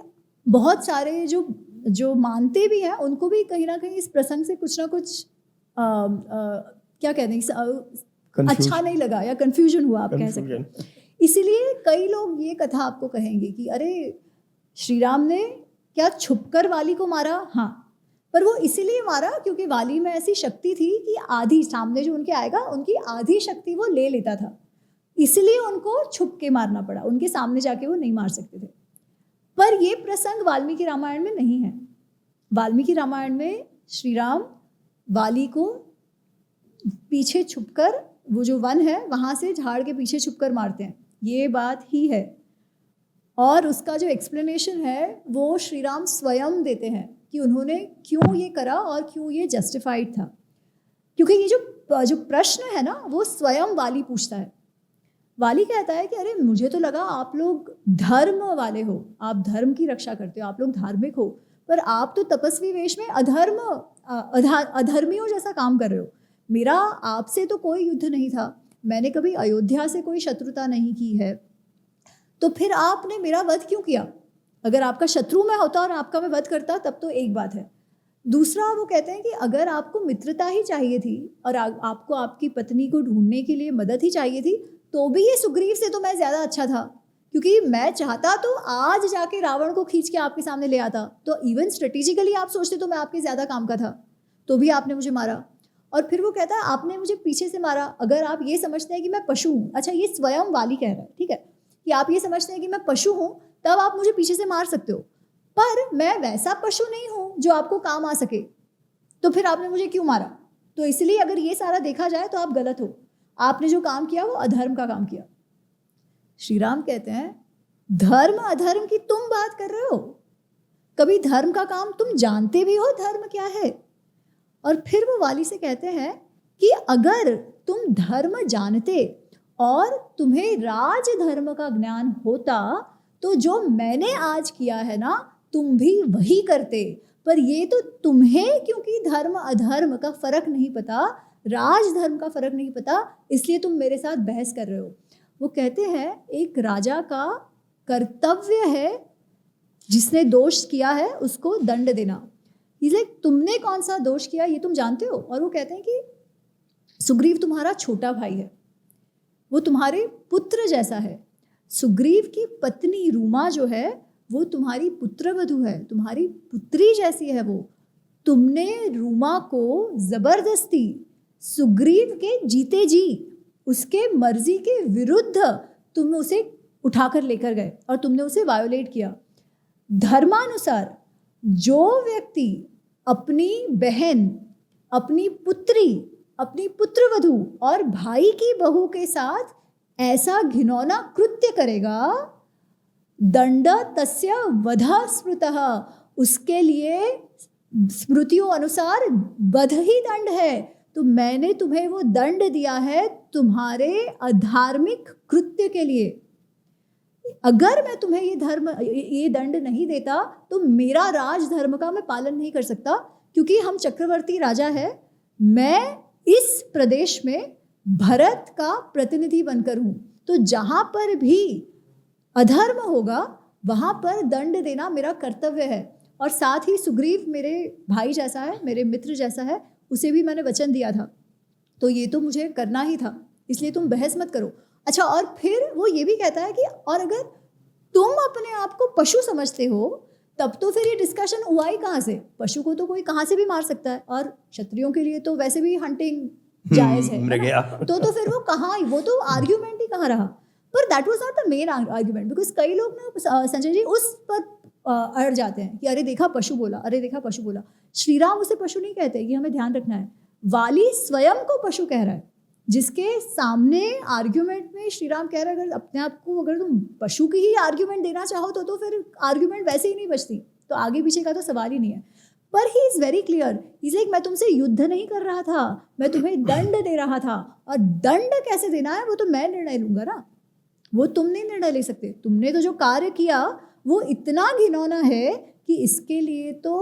बहुत सारे जो मानते भी हैं उनको भी कहीं ना कहीं इस प्रसंग से कुछ ना कुछ क्या कहते हैं, अच्छा नहीं लगा या कंफ्यूजन हुआ, आप कह सकते हैं। इसीलिए कई लोग ये कथा आपको कहेंगे कि अरे श्री राम ने क्या छुपकर वाली को मारा? हाँ, पर वो इसीलिए मारा क्योंकि वाली में ऐसी शक्ति थी कि आधी सामने जो उनके आएगा उनकी आधी शक्ति वो ले लेता था, इसलिए उनको छुप के मारना पड़ा, उनके सामने जाके वो नहीं मार सकते थे। पर ये प्रसंग वाल्मीकि रामायण में नहीं है। वाल्मीकि रामायण में श्री राम वाली को पीछे छुपकर, वो जो वन है वहाँ से झाड़ के पीछे छुपकर मारते हैं, ये बात ही है। और उसका जो एक्सप्लेनेशन है वो श्री राम स्वयं देते हैं कि उन्होंने क्यों ये करा और क्यों ये जस्टिफाइड था। क्योंकि ये जो प्रश्न है ना वो स्वयं वाली पूछता है। वाली कहता है कि अरे मुझे तो लगा आप लोग धर्म वाले हो, आप धर्म की रक्षा करते हो, आप लोग धार्मिक हो, पर आप तो तपस्वी वेश में अधर्मियों जैसा काम कर रहे हो। मेरा आपसे तो कोई युद्ध नहीं था, मैंने कभी अयोध्या से कोई शत्रुता नहीं की है, तो फिर आपने मेरा वध क्यों किया? अगर आपका शत्रु मैं होता और आपका मैं वध करता तब तो एक बात है। दूसरा वो कहते हैं कि अगर आपको मित्रता ही चाहिए थी और आपको आपकी पत्नी को ढूंढने के लिए मदद ही चाहिए थी, तो भी ये सुग्रीव से तो मैं ज़्यादा अच्छा था, क्योंकि मैं चाहता तो आज जाके रावण को खींच के आपके सामने ले आता। तो इवन स्ट्रेटेजिकली आप सोचते तो मैं आपके ज़्यादा काम का था, तो भी आपने मुझे मारा। और फिर वो कहता है आपने मुझे पीछे से मारा। अगर आप ये समझते हैं कि मैं पशु हूँ, अच्छा ये स्वयं वाली कह रहा है, ठीक है, कि आप ये समझते हैं कि मैं पशु हूँ, तब आप मुझे पीछे से मार सकते हो, पर मैं वैसा पशु नहीं हूँ जो आपको काम आ सके, तो फिर आपने मुझे क्यों मारा? तो इसलिए अगर ये सारा देखा जाए तो आप गलत हो, आपने जो काम किया वो अधर्म का काम किया। श्री राम कहते हैं धर्म अधर्म की तुम बात कर रहे हो, कभी धर्म का काम तुम जानते भी हो धर्म क्या है? और फिर वो वाली से कहते हैं कि अगर तुम धर्म जानते और तुम्हें राज धर्म का ज्ञान होता तो जो मैंने आज किया है ना तुम भी वही करते, पर ये तो तुम्हें क्योंकि धर्म अधर्म का फर्क नहीं पता, राज धर्म का फर्क नहीं पता, इसलिए तुम मेरे साथ बहस कर रहे हो। वो कहते हैं एक राजा का कर्तव्य है जिसने दोष किया है उसको दंड देना, इसलिए तुमने कौन सा दोष किया ये तुम जानते हो। और वो कहते हैं कि सुग्रीव तुम्हारा छोटा भाई है, वो तुम्हारे पुत्र जैसा है। सुग्रीव की पत्नी रूमा जो है वो तुम्हारी पुत्रवधू है, तुम्हारी पुत्री जैसी है वो। तुमने रूमा को जबरदस्ती सुग्रीव के जीते जी उसके मर्जी के विरुद्ध तुम उसे उठाकर लेकर गए और तुमने उसे वायोलेट किया। धर्मानुसार जो व्यक्ति अपनी बहन, अपनी पुत्री, अपनी पुत्रवधू और भाई की बहू के साथ ऐसा घिनौना कृत्य करेगा, दंड तस्य वधा स्मृतः, उसके लिए स्मृतियों अनुसार वध ही दंड है। तो मैंने तुम्हें वो दंड दिया है तुम्हारे अधार्मिक कृत्य के लिए। अगर मैं तुम्हें ये दंड नहीं देता तो मेरा राजधर्म का मैं पालन नहीं कर सकता, क्योंकि हम चक्रवर्ती राजा है। मैं इस प्रदेश में भरत का प्रतिनिधि बनकर हूं, तो जहां पर भी अधर्म होगा वहां पर दंड देना मेरा कर्तव्य है। और साथ ही सुग्रीव मेरे भाई जैसा है, मेरे मित्र जैसा है, उसे भी मैंने वचन दिया था, तो ये तो मुझे करना ही था, इसलिए तुम बहस मत करो। अच्छा, और फिर वो ये भी कहता है कि और अगर तुम अपने आप को पशु समझते हो तब तो फिर ये डिस्कशन हुआ ही कहाँ से? पशु को तो कोई कहाँ से भी मार सकता है, और क्षत्रियों के लिए तो वैसे भी हंटिंग जायज है तो फिर वो कहाँ, वो तो आर्ग्यूमेंट ही कहाँ रहा। पर that was not the main argument, because कई लोग ना संजय जी उस पर अड़ जाते हैं कि अरे देखा पशु बोला, अरे देखा पशु बोला। श्री राम उसे पशु नहीं कहते, कि हमें ध्यान रखना है। वाली स्वयं को पशु कह रहा है, जिसके सामने आर्ग्यूमेंट में श्री राम कह रहा है अगर अपने आप को, अगर तुम पशु की ही आर्ग्यूमेंट देना चाहो तो फिर आर्ग्यूमेंट वैसे ही नहीं बचती, तो आगे पीछे का तो सवाल ही नहीं है। पर he is very clear, is like मैं तुमसे युद्ध नहीं कर रहा था, मैं तुम्हें दंड दे रहा था। और दंड कैसे देना है वो तो मैं निर्णय लूंगा ना, वो तुम नहीं निर्णय ले सकते। तुमने तो जो कार्य किया वो इतना घिनौना है कि इसके लिए तो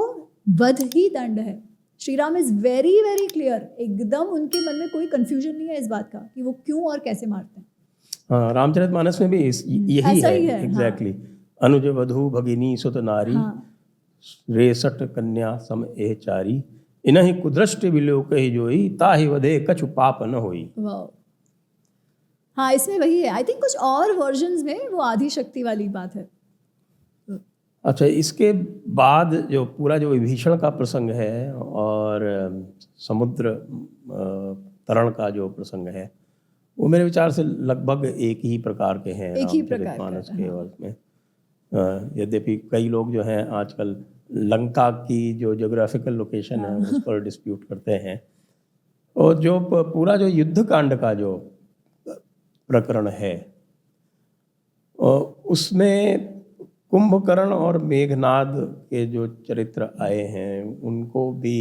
वध ही दंड है। Shri Ram is very very clear, एकदम उनके मन में कोई कंफ्यूजन नहीं है इस बात का कि वो क्यों और कैसे मारते हैं। हाँ, रामचरितमानस में भी यही है एग्जैक्टली। अनुज वधु भगिनी सुत नारी, रेसट कन्या सम एह चारी, इनहि कुदृष्टि विलोक ही जोई, ताहि वधे कछु पाप न होई। हाँ, इसमें वही है। आई थिंक कुछ और वर्जन्स में वो आदि शक्ति वाली बात है। अच्छा, इसके बाद जो पूरा जो विभीषण का प्रसंग है और समुद्र तरण का जो प्रसंग है, वो मेरे विचार से लगभग एक ही प्रकार के हैं रामचरितमानस के। और में यद्यपि कई लोग जो हैं आजकल लंका की जो ज्योग्राफिकल लोकेशन है उस पर डिस्प्यूट करते हैं। और जो पूरा जो युद्ध कांड का जो प्रकरण है उसमें कुंभकर्ण और मेघनाद के जो चरित्र आए हैं उनको भी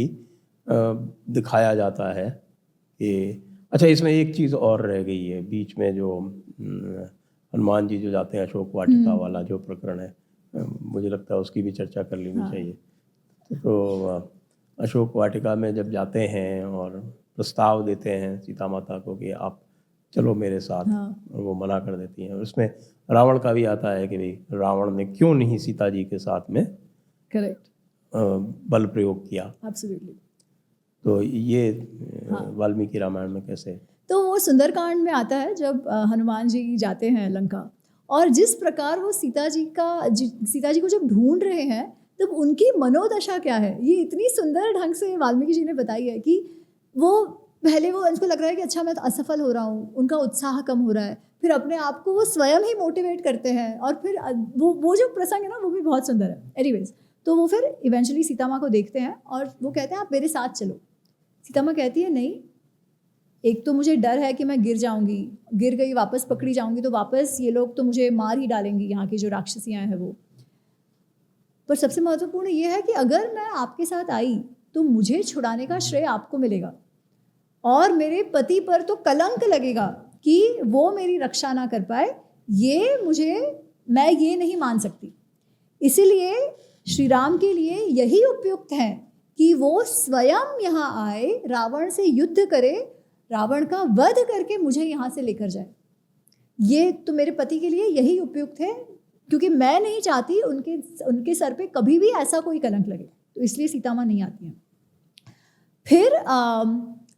दिखाया जाता है कि अच्छा, इसमें एक चीज़ और रह गई है बीच में, जो हनुमान जी जो जाते हैं अशोक वाटिका वाला जो प्रकरण है, मुझे लगता है उसकी भी चर्चा कर लेनी चाहिए। तो अशोक वाटिका में जब जाते हैं और प्रस्ताव देते हैं सीता माता को कि आप चलो मेरे साथ, और वो मना कर देती हैं। और उसमें रावण का भी आता है कि भाई रावण ने क्यों नहीं सीता जी के साथ में बल प्रयोग किया। एब्सोल्युटली। तो ये वाल्मीकि रामायण में कैसे? तो वो सुंदरकांड में आता है जब हनुमान जी जाते हैं लंका, और जिस प्रकार वो सीता जी को जब ढूंढ रहे हैं तब उनकी मनोदशा क्या है, ये इतनी सुंदर ढंग से वाल्मीकि जी ने बताई है कि वो पहले वो उनको लग रहा है कि अच्छा मैं तो असफल हो रहा हूँ, उनका उत्साह कम हो रहा है, फिर अपने आप को वो स्वयं ही मोटिवेट करते हैं, और फिर वो जो प्रसंग है ना वो भी बहुत सुंदर है। एनीवेज, तो वो फिर इवेंचुअली सीता माँ को देखते हैं और वो कहते हैं आप मेरे साथ चलो। सीता माँ कहती है नहीं, एक तो मुझे डर है कि मैं गिर जाऊंगी, गिर गई वापस पकड़ी जाऊंगी तो वापस ये लोग तो मुझे मार ही डालेंगी, यहाँ की जो राक्षसियाँ हैं वो। पर सबसे महत्वपूर्ण ये है कि अगर मैं आपके साथ आई तो मुझे छुड़ाने का श्रेय आपको मिलेगा, और मेरे पति पर तो कलंक लगेगा कि वो मेरी रक्षा ना कर पाए। मैं ये नहीं मान सकती। इसीलिए श्री राम के लिए यही उपयुक्त है कि वो स्वयं यहाँ आए, रावण से युद्ध करे, रावण का वध करके मुझे यहाँ से लेकर जाए। ये तो मेरे पति के लिए यही उपयुक्त है, क्योंकि मैं नहीं चाहती उनके सर पे कभी भी ऐसा कोई कलंक लगे। तो इसलिए सीता माँ नहीं आती हैं। फिर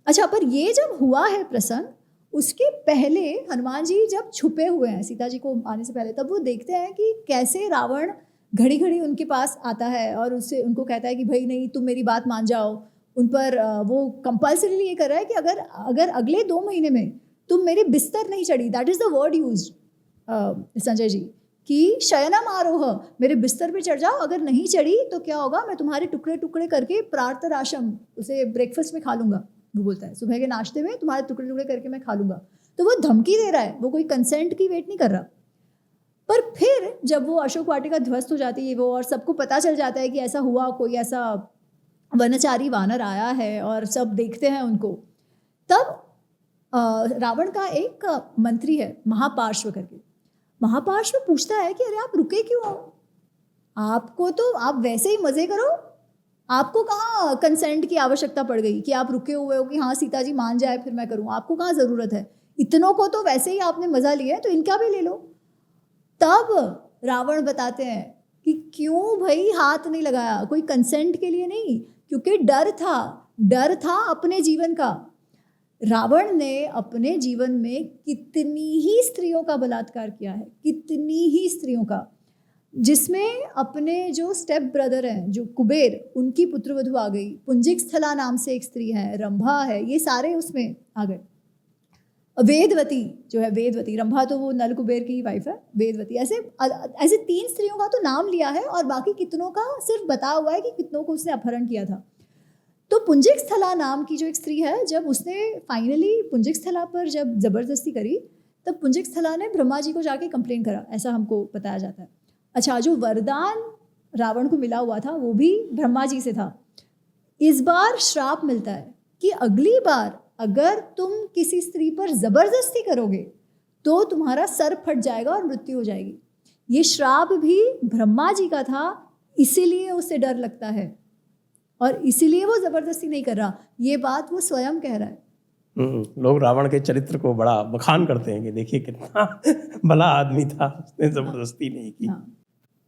अच्छा, पर ये जब हुआ है प्रसंग, उसके पहले हनुमान जी जब छुपे हुए हैं सीता जी को आने से पहले, तब वो देखते हैं कि कैसे रावण घड़ी घड़ी उनके पास आता है और उससे उनको कहता है कि भाई नहीं, तुम मेरी बात मान जाओ। उन पर वो कंपल्सरीली ये कर रहा है कि अगर अगले 2 महीने में तुम मेरे बिस्तर नहीं चढ़ी, that is the word used Sanjay ji, कि शयनम आरोह, मेरे बिस्तर पे चढ़ जाओ, अगर नहीं चढ़ी तो क्या होगा, मैं तुम्हारे टुकड़े टुकड़े करके प्रातराशम, उसे ब्रेकफास्ट में खा लूँगा। वो बोलता है सुबह के नाश्ते में तुम्हारे टुकड़े टुकड़े करके मैं खा लूँगा। तो वो धमकी दे रहा है, वो कोई कंसेंट की वेट नहीं कर रहा। पर फिर जब वो अशोक वाटिका ध्वस्त हो जाती है वो और सबको पता चल जाता है कि ऐसा हुआ, कोई ऐसा वनचारी वानर आया है और सब देखते हैं उनको, तब रावण का एक मंत्री है महापार्श्व करके। महापार्श्व पूछता है कि अरे आप रुके क्यों हो, आपको तो आप वैसे ही मज़े करो, आपको कहाँ कंसेंट की आवश्यकता पड़ गई कि आप रुके हुए हो कि हाँ सीता जी मान जाए फिर मैं करूँ, आपको कहाँ ज़रूरत है, इतनों को तो वैसे ही आपने मज़ा लिया है तो इनका भी ले लो। तब रावण बताते हैं कि क्यों भाई हाथ नहीं लगाया, कोई कंसेंट के लिए नहीं, क्योंकि डर था अपने जीवन का। रावण ने अपने जीवन में कितनी ही स्त्रियों का बलात्कार किया है, कितनी ही स्त्रियों का, जिसमें अपने जो स्टेप ब्रदर हैं जो कुबेर, उनकी पुत्रवधू आ गई, पुंजिक स्थला नाम से एक स्त्री है, रंभा है, ये सारे उसमें आ गए। वेदवती जो है, वेदवती, रंभा तो वो नल कुबेर की वाइफ है, वेदवती, ऐसे 3 स्त्रियों का तो नाम लिया है और बाकी कितनों का सिर्फ बता हुआ है कि कितनों को उसने अपहरण किया था। तो पुंजिक स्थला नाम की जो एक स्त्री है, जब उसने फाइनली पुंजिक स्थला पर जब जबरदस्ती करी, तब पुंजिक स्थला ने ब्रह्मा जी को जाके कंप्लेन करा, ऐसा हमको बताया जाता है। अच्छा, जो वरदान रावण को मिला हुआ था वो भी ब्रह्मा जी से था। इस बार श्राप मिलता है कि अगली बार अगर तुम किसी स्त्री पर जबरदस्ती करोगे तो तुम्हारा सर फट जाएगा और मृत्यु हो जाएगी। ये श्राप भी ब्रह्मा जी का था, इसीलिए उसे डर लगता है और इसीलिए वो जबरदस्ती नहीं कर रहा। ये बात वो स्वयं कह रहा है। लोग रावण के चरित्र को बड़ा बखान करते हैं कि देखिए कितना भला आदमी था, उसने जबरदस्ती नहीं की। हाँ।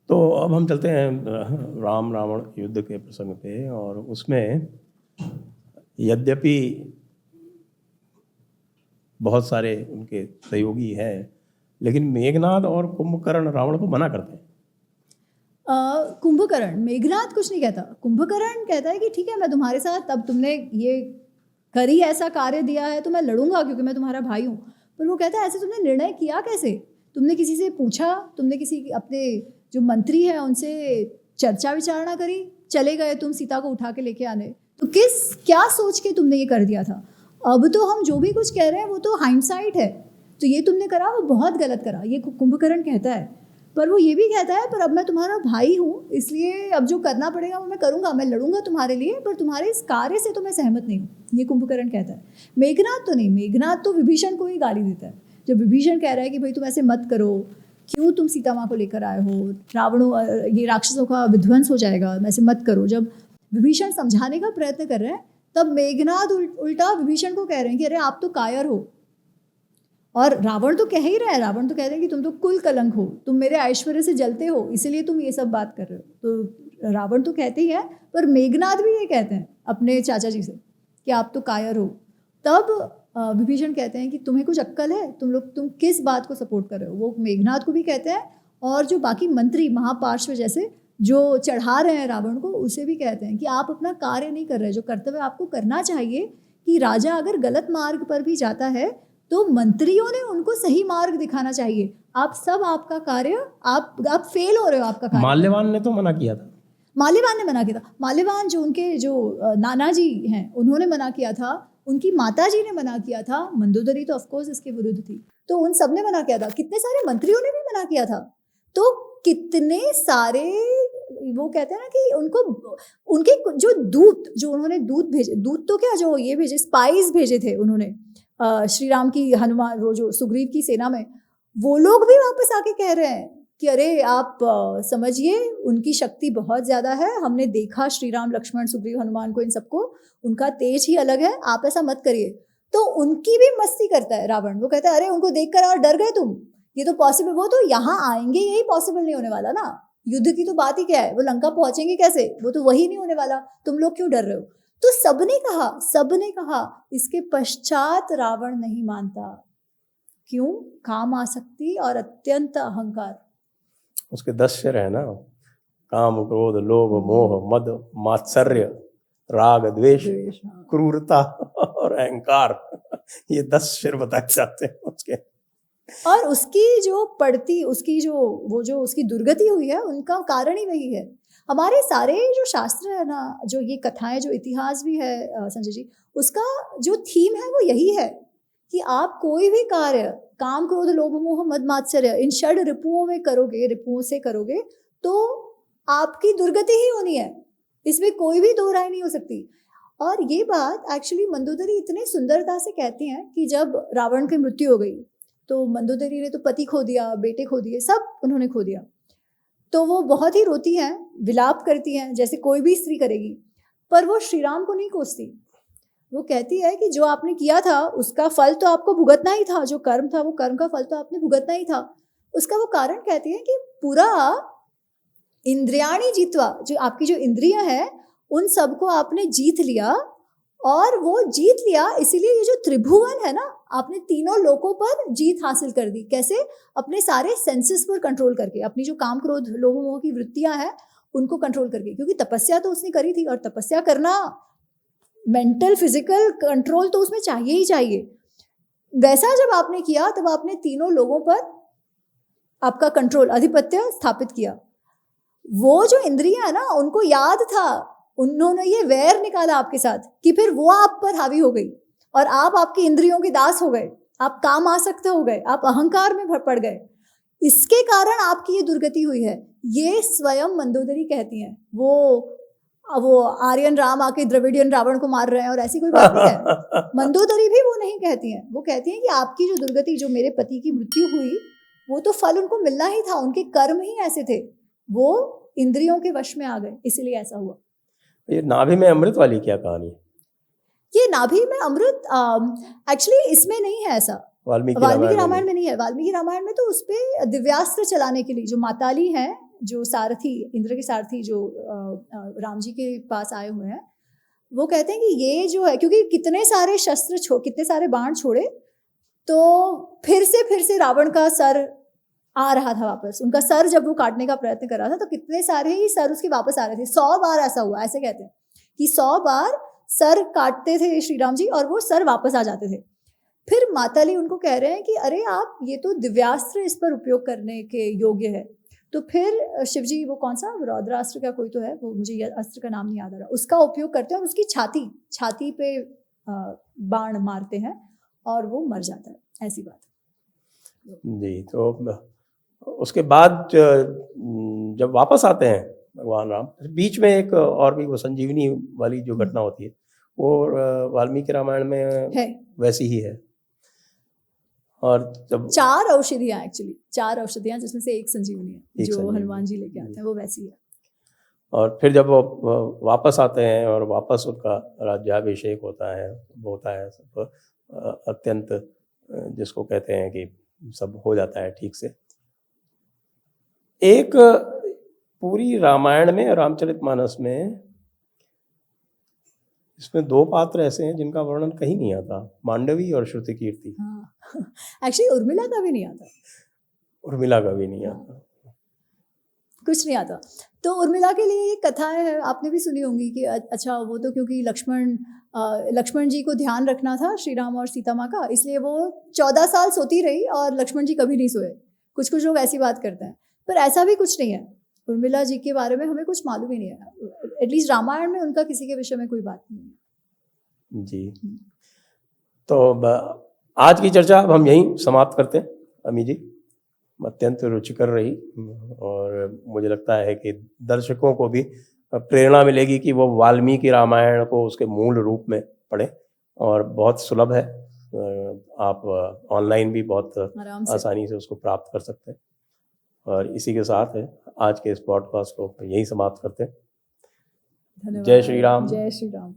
तो अब हम चलते हैं राम रावण युद्ध के प्रसंग पे, और उसमें यद्यपि बहुत सारे उनके सहयोगी हैं, लेकिन मेघनाद और कुंभकर्ण रावण को मना करते हैं। कुंभकर्ण, मेघनाद कुछ नहीं कहता, कुंभकर्ण कहता है कि ठीक है मैं तुम्हारे साथ, अब तुमने ये करी ऐसा कार्य दिया है तो मैं लड़ूंगा क्योंकि मैं तुम्हारा भाई हूँ। पर वो कहता है ऐसे तुमने निर्णय किया कैसे, तुमने किसी से पूछा, तुमने किसी अपने जो मंत्री हैं उनसे चर्चा विचारणा करी, चले गए तुम सीता को उठा के लेके आने, तो क्या सोच के तुमने ये कर दिया था। अब तो हम जो भी कुछ कह रहे हैं वो तो हाइंडसाइट है, तो ये तुमने करा वो बहुत गलत करा, ये कुंभकर्ण कहता है। पर वो ये भी कहता है पर अब मैं तुम्हारा भाई हूँ, इसलिए अब जो करना पड़ेगा वो मैं करूँगा, मैं लड़ूंगा तुम्हारे लिए, पर तुम्हारे इस कार्य से तो मैं सहमत नहीं हूँ, ये कुंभकर्ण कहता है। मेघनाद तो नहीं, मेघनाद तो विभीषण को ही गाली देता है। जब विभीषण कह रहा है कि भाई तुम ऐसे मत करो, क्यों तुम सीता माँ को लेकर आए हो, रावणों ये राक्षसों का विध्वंस हो जाएगा, ऐसे मत करो। जब विभीषण समझाने का प्रयत्न कर रहे हैं तब मेघनाद उल्टा विभीषण को कह रहे हैं कि अरे आप तो कायर हो। और रावण तो कह ही रहा है, रावण तो कह रहे हैं कि तुम तो कुल कलंक हो, तुम मेरे ऐश्वर्य से जलते हो, इसीलिए तुम ये सब बात कर रहे हो। तो रावण तो कहते ही है, पर मेघनाद भी ये कहते हैं अपने चाचा जी से कि आप तो कायर हो। तब विभीषण कहते हैं कि तुम्हें कुछ अक्ल है, तुम किस बात को सपोर्ट कर रहे हो। वो मेघनाद को भी कहते हैं और जो बाकी मंत्री महापार्श्व जैसे जो चढ़ा रहे हैं रावण को, उसे भी कहते हैं कि आप अपना कार्य नहीं कर रहे, जो कर्तव्य आपको करना चाहिए, कि राजा अगर गलत मार्ग पर भी जाता है तो मंत्रियों ने उनको सही मार्ग दिखाना चाहिए। आप सब आपका कार्य आप फेल हो रहे हो आपका कार्य। माल्यवान ने तो मना किया था, माल्यवान ने मना किया था, माल्यवान जो उनके जो नाना जी हैं उन्होंने मना किया था, उनकी माता जी ने मना किया था, मंदोदरी तो ऑफकोर्स इसके विरुद्ध थी, तो उन सब ने मना किया था, कितने सारे मंत्रियों ने भी मना किया था। तो कितने सारे, वो कहते हैं ना कि उनके जो दूत, जो उन्होंने दूत भेजे, दूत तो क्या, जो ये भेजे स्पाइस भेजे थे उन्होंने श्री राम की, हनुमान, वो जो सुग्रीव की सेना में, वो लोग भी वापस आके कह रहे हैं कि अरे आप समझिए उनकी शक्ति बहुत ज़्यादा है, हमने देखा श्री राम लक्ष्मण सुग्रीव हनुमान को, इन सबको, उनका तेज ही अलग है, आप ऐसा मत करिए। तो उनकी भी मस्ती करता है रावण, वो कहता है अरे उनको देखकर और डर गए तुम, ये तो पॉसिबल, वो तो यहाँ आएंगे यही पॉसिबल नहीं होने वाला ना, युद्ध की तो बात ही क्या है, वो लंका पहुंचेंगे कैसे, वो तो वही नहीं होने वाला, तुम लोग क्यों डर रहे हो। तो सबने कहा। इसके पश्चात रावण नहीं मानता, क्यों, काम आसक्ति और अत्यंत अहंकार। उसके 10 शेर है ना, काम क्रोध लोभ मोह मद मात्सर्य राग द्वेष क्रूरता और अहंकार, ये 10 शेर बताए जाते हैं उसके। और उसकी जो पड़ती, उसकी जो उसकी दुर्गति हुई है, उनका कारण ही वही है। हमारे सारे जो शास्त्र है ना, जो ये कथाएं, जो इतिहास भी है संजय जी, उसका जो थीम है वो यही है कि आप कोई भी कार्य काम क्रोध लोभ मोह मद मात्सर्य इन षड रिपुओं में करोगे, रिपुओं से करोगे तो आपकी दुर्गति ही होनी है, इसमें कोई भी दो राय नहीं हो सकती। और ये बात एक्चुअली मंदोदरी इतने सुंदरता से कहती हैं कि जब रावण की मृत्यु हो गई तो मंदोदरी ने तो पति खो दिया, बेटे खो दिए, सब उन्होंने खो दिया। तो वो बहुत ही रोती हैं, विलाप करती हैं जैसे कोई भी स्त्री करेगी, पर वो श्री राम को नहीं कोसती। वो कहती है कि जो आपने किया था उसका फल तो आपको भुगतना ही था, जो कर्म था वो कर्म का फल तो आपने भुगतना ही था। उसका वो कारण कहती है कि पूरा इंद्रियाणी जीतवा, जो आपकी जो इंद्रियां हैं उन सबको आपने जीत लिया, और वो जीत लिया इसीलिए ये जो त्रिभुवन है ना, आपने तीनों लोकों पर जीत हासिल कर दी। कैसे? अपने सारे सेंसेस पर कंट्रोल करके, अपनी जो काम क्रोध लोभ मोह की वृत्तियां हैं उनको कंट्रोल करके, क्योंकि तपस्या तो उसने करी थी, और तपस्या करना मेंटल फिजिकल कंट्रोल तो उसमें चाहिए ही चाहिए। वैसा जब आपने किया तब आपने तीनों लोगों पर आपका कंट्रोल, आधिपत्य स्थापित किया। वो जो इंद्रियां है ना उनको याद था, उन्होंने ये वैर निकाला आपके साथ कि फिर वो आप पर हावी हो गई और आप आपकी इंद्रियों के दास हो गए, आप काम आसक्त हो गए, आप अहंकार में पड़ गए। इसके कारण आपकी ये दुर्गति हुई है। ये स्वयं मंदोदरी कहती हैं। वो आर्यन राम आके द्रविडियन रावण को मार रहे हैं और ऐसी कोई बात नहीं है। मंदोदरी भी वो नहीं कहती हैं। वो कहती हैं कि आपकी जो दुर्गति, जो मेरे पति की मृत्यु हुई, वो तो फल उनको मिलना ही था, उनके कर्म ही ऐसे थे, वो इंद्रियों के वश में आ गए, इसीलिए ऐसा हुआ। ये नाभि में अमृत वाली क्या कहानी है? ये नाभि में अमृत एक्चुअली इसमें नहीं है ऐसा, वाल्मीकि रामायण में नहीं है। वाल्मीकि रामायण में तो उसपे दिव्यास्त्र चलाने के लिए जो माताली हैं, जो सारथी, इंद्र के सारथी जो राम जी के पास आए हुए हैं, वो कहते हैं कि ये जो है, क्योंकि कितने सारे शस्त्र कितने सारे बाण छोड़े, तो फिर से रावण का सर आ रहा था वापस। उनका सर जब वो काटने का प्रयत्न कर रहा था तो कितने सारे ही सर उसके वापस आ रहे थे। 100 बार ऐसा हुआ, ऐसे कहते हैं कि 100 बार सर काटते थे श्री राम जी और वो सर वापस आ जाते थे। फिर माताली उनको कह रहे हैं कि अरे आप ये तो दिव्यास्त्र इस पर उपयोग करने के योग्य है। तो फिर शिवजी वो कौन सा रौद्रास्त्र का कोई तो है, वो मुझे अस्त्र का नाम नहीं याद आ रहा, उसका उपयोग करते हैं और उसकी छाती पे बाण मारते हैं और वो मर जाता है, ऐसी बात जी। तो उसके बाद जब वापस आते हैं भगवान राम, बीच में एक और भी वो संजीवनी वाली जो घटना होती है वो वाल्मीकि रामायण में है, वैसी ही है। और जब 4 औषधियाँ, एक्चुअली 4 औषधियाँ जिसमें से एक संजीवनी है जो हनुमान जी लेके आते हैं, वो वैसी है। और फिर जब वो वापस आते हैं और वापस उनका राज्याभिषेक होता है सब अत्यंत, जिसको कहते हैं कि सब हो जाता है ठीक से। एक पूरी रामायण में, रामचरितमानस में, इसमें 2 पात्र ऐसे हैं जिनका वर्णन कहीं नहीं आता, मांडवी और श्रुतिकीर्ति। हाँ, एक्चुअली उर्मिला का भी नहीं आता, उर्मिला का भी नहीं आता, कुछ नहीं आता। तो उर्मिला के लिए एक कथा है, आपने भी सुनी होंगी कि अच्छा वो तो क्योंकि लक्ष्मण जी को ध्यान रखना था श्री राम और सीता माँ का, इसलिए वो 14 साल सोती रही और लक्ष्मण जी कभी नहीं सोए। कुछ लोग ऐसी बात करते हैं, पर ऐसा भी कुछ नहीं है। उर्मिला जी के बारे में हमें कुछ मालूम ही नहीं है, एटलीस्ट रामायण में उनका किसी के विषय में कोई बात नहीं है। जी। तो आज की चर्चा अब हम यहीं समाप्त करते हैं। अमी जी, अत्यंत रुचिकर रही और मुझे लगता है कि दर्शकों को भी प्रेरणा मिलेगी कि वो वाल्मीकि रामायण को उसके मूल रूप में पढ़ें, और बहुत सुलभ है, आप ऑनलाइन भी बहुत आसानी से उसको प्राप्त कर सकते हैं। और इसी के साथ आज के इस पॉडकास्ट को यहीं समाप्त करते हैं। धन्यवाद। जय श्री राम। जय श्री राम।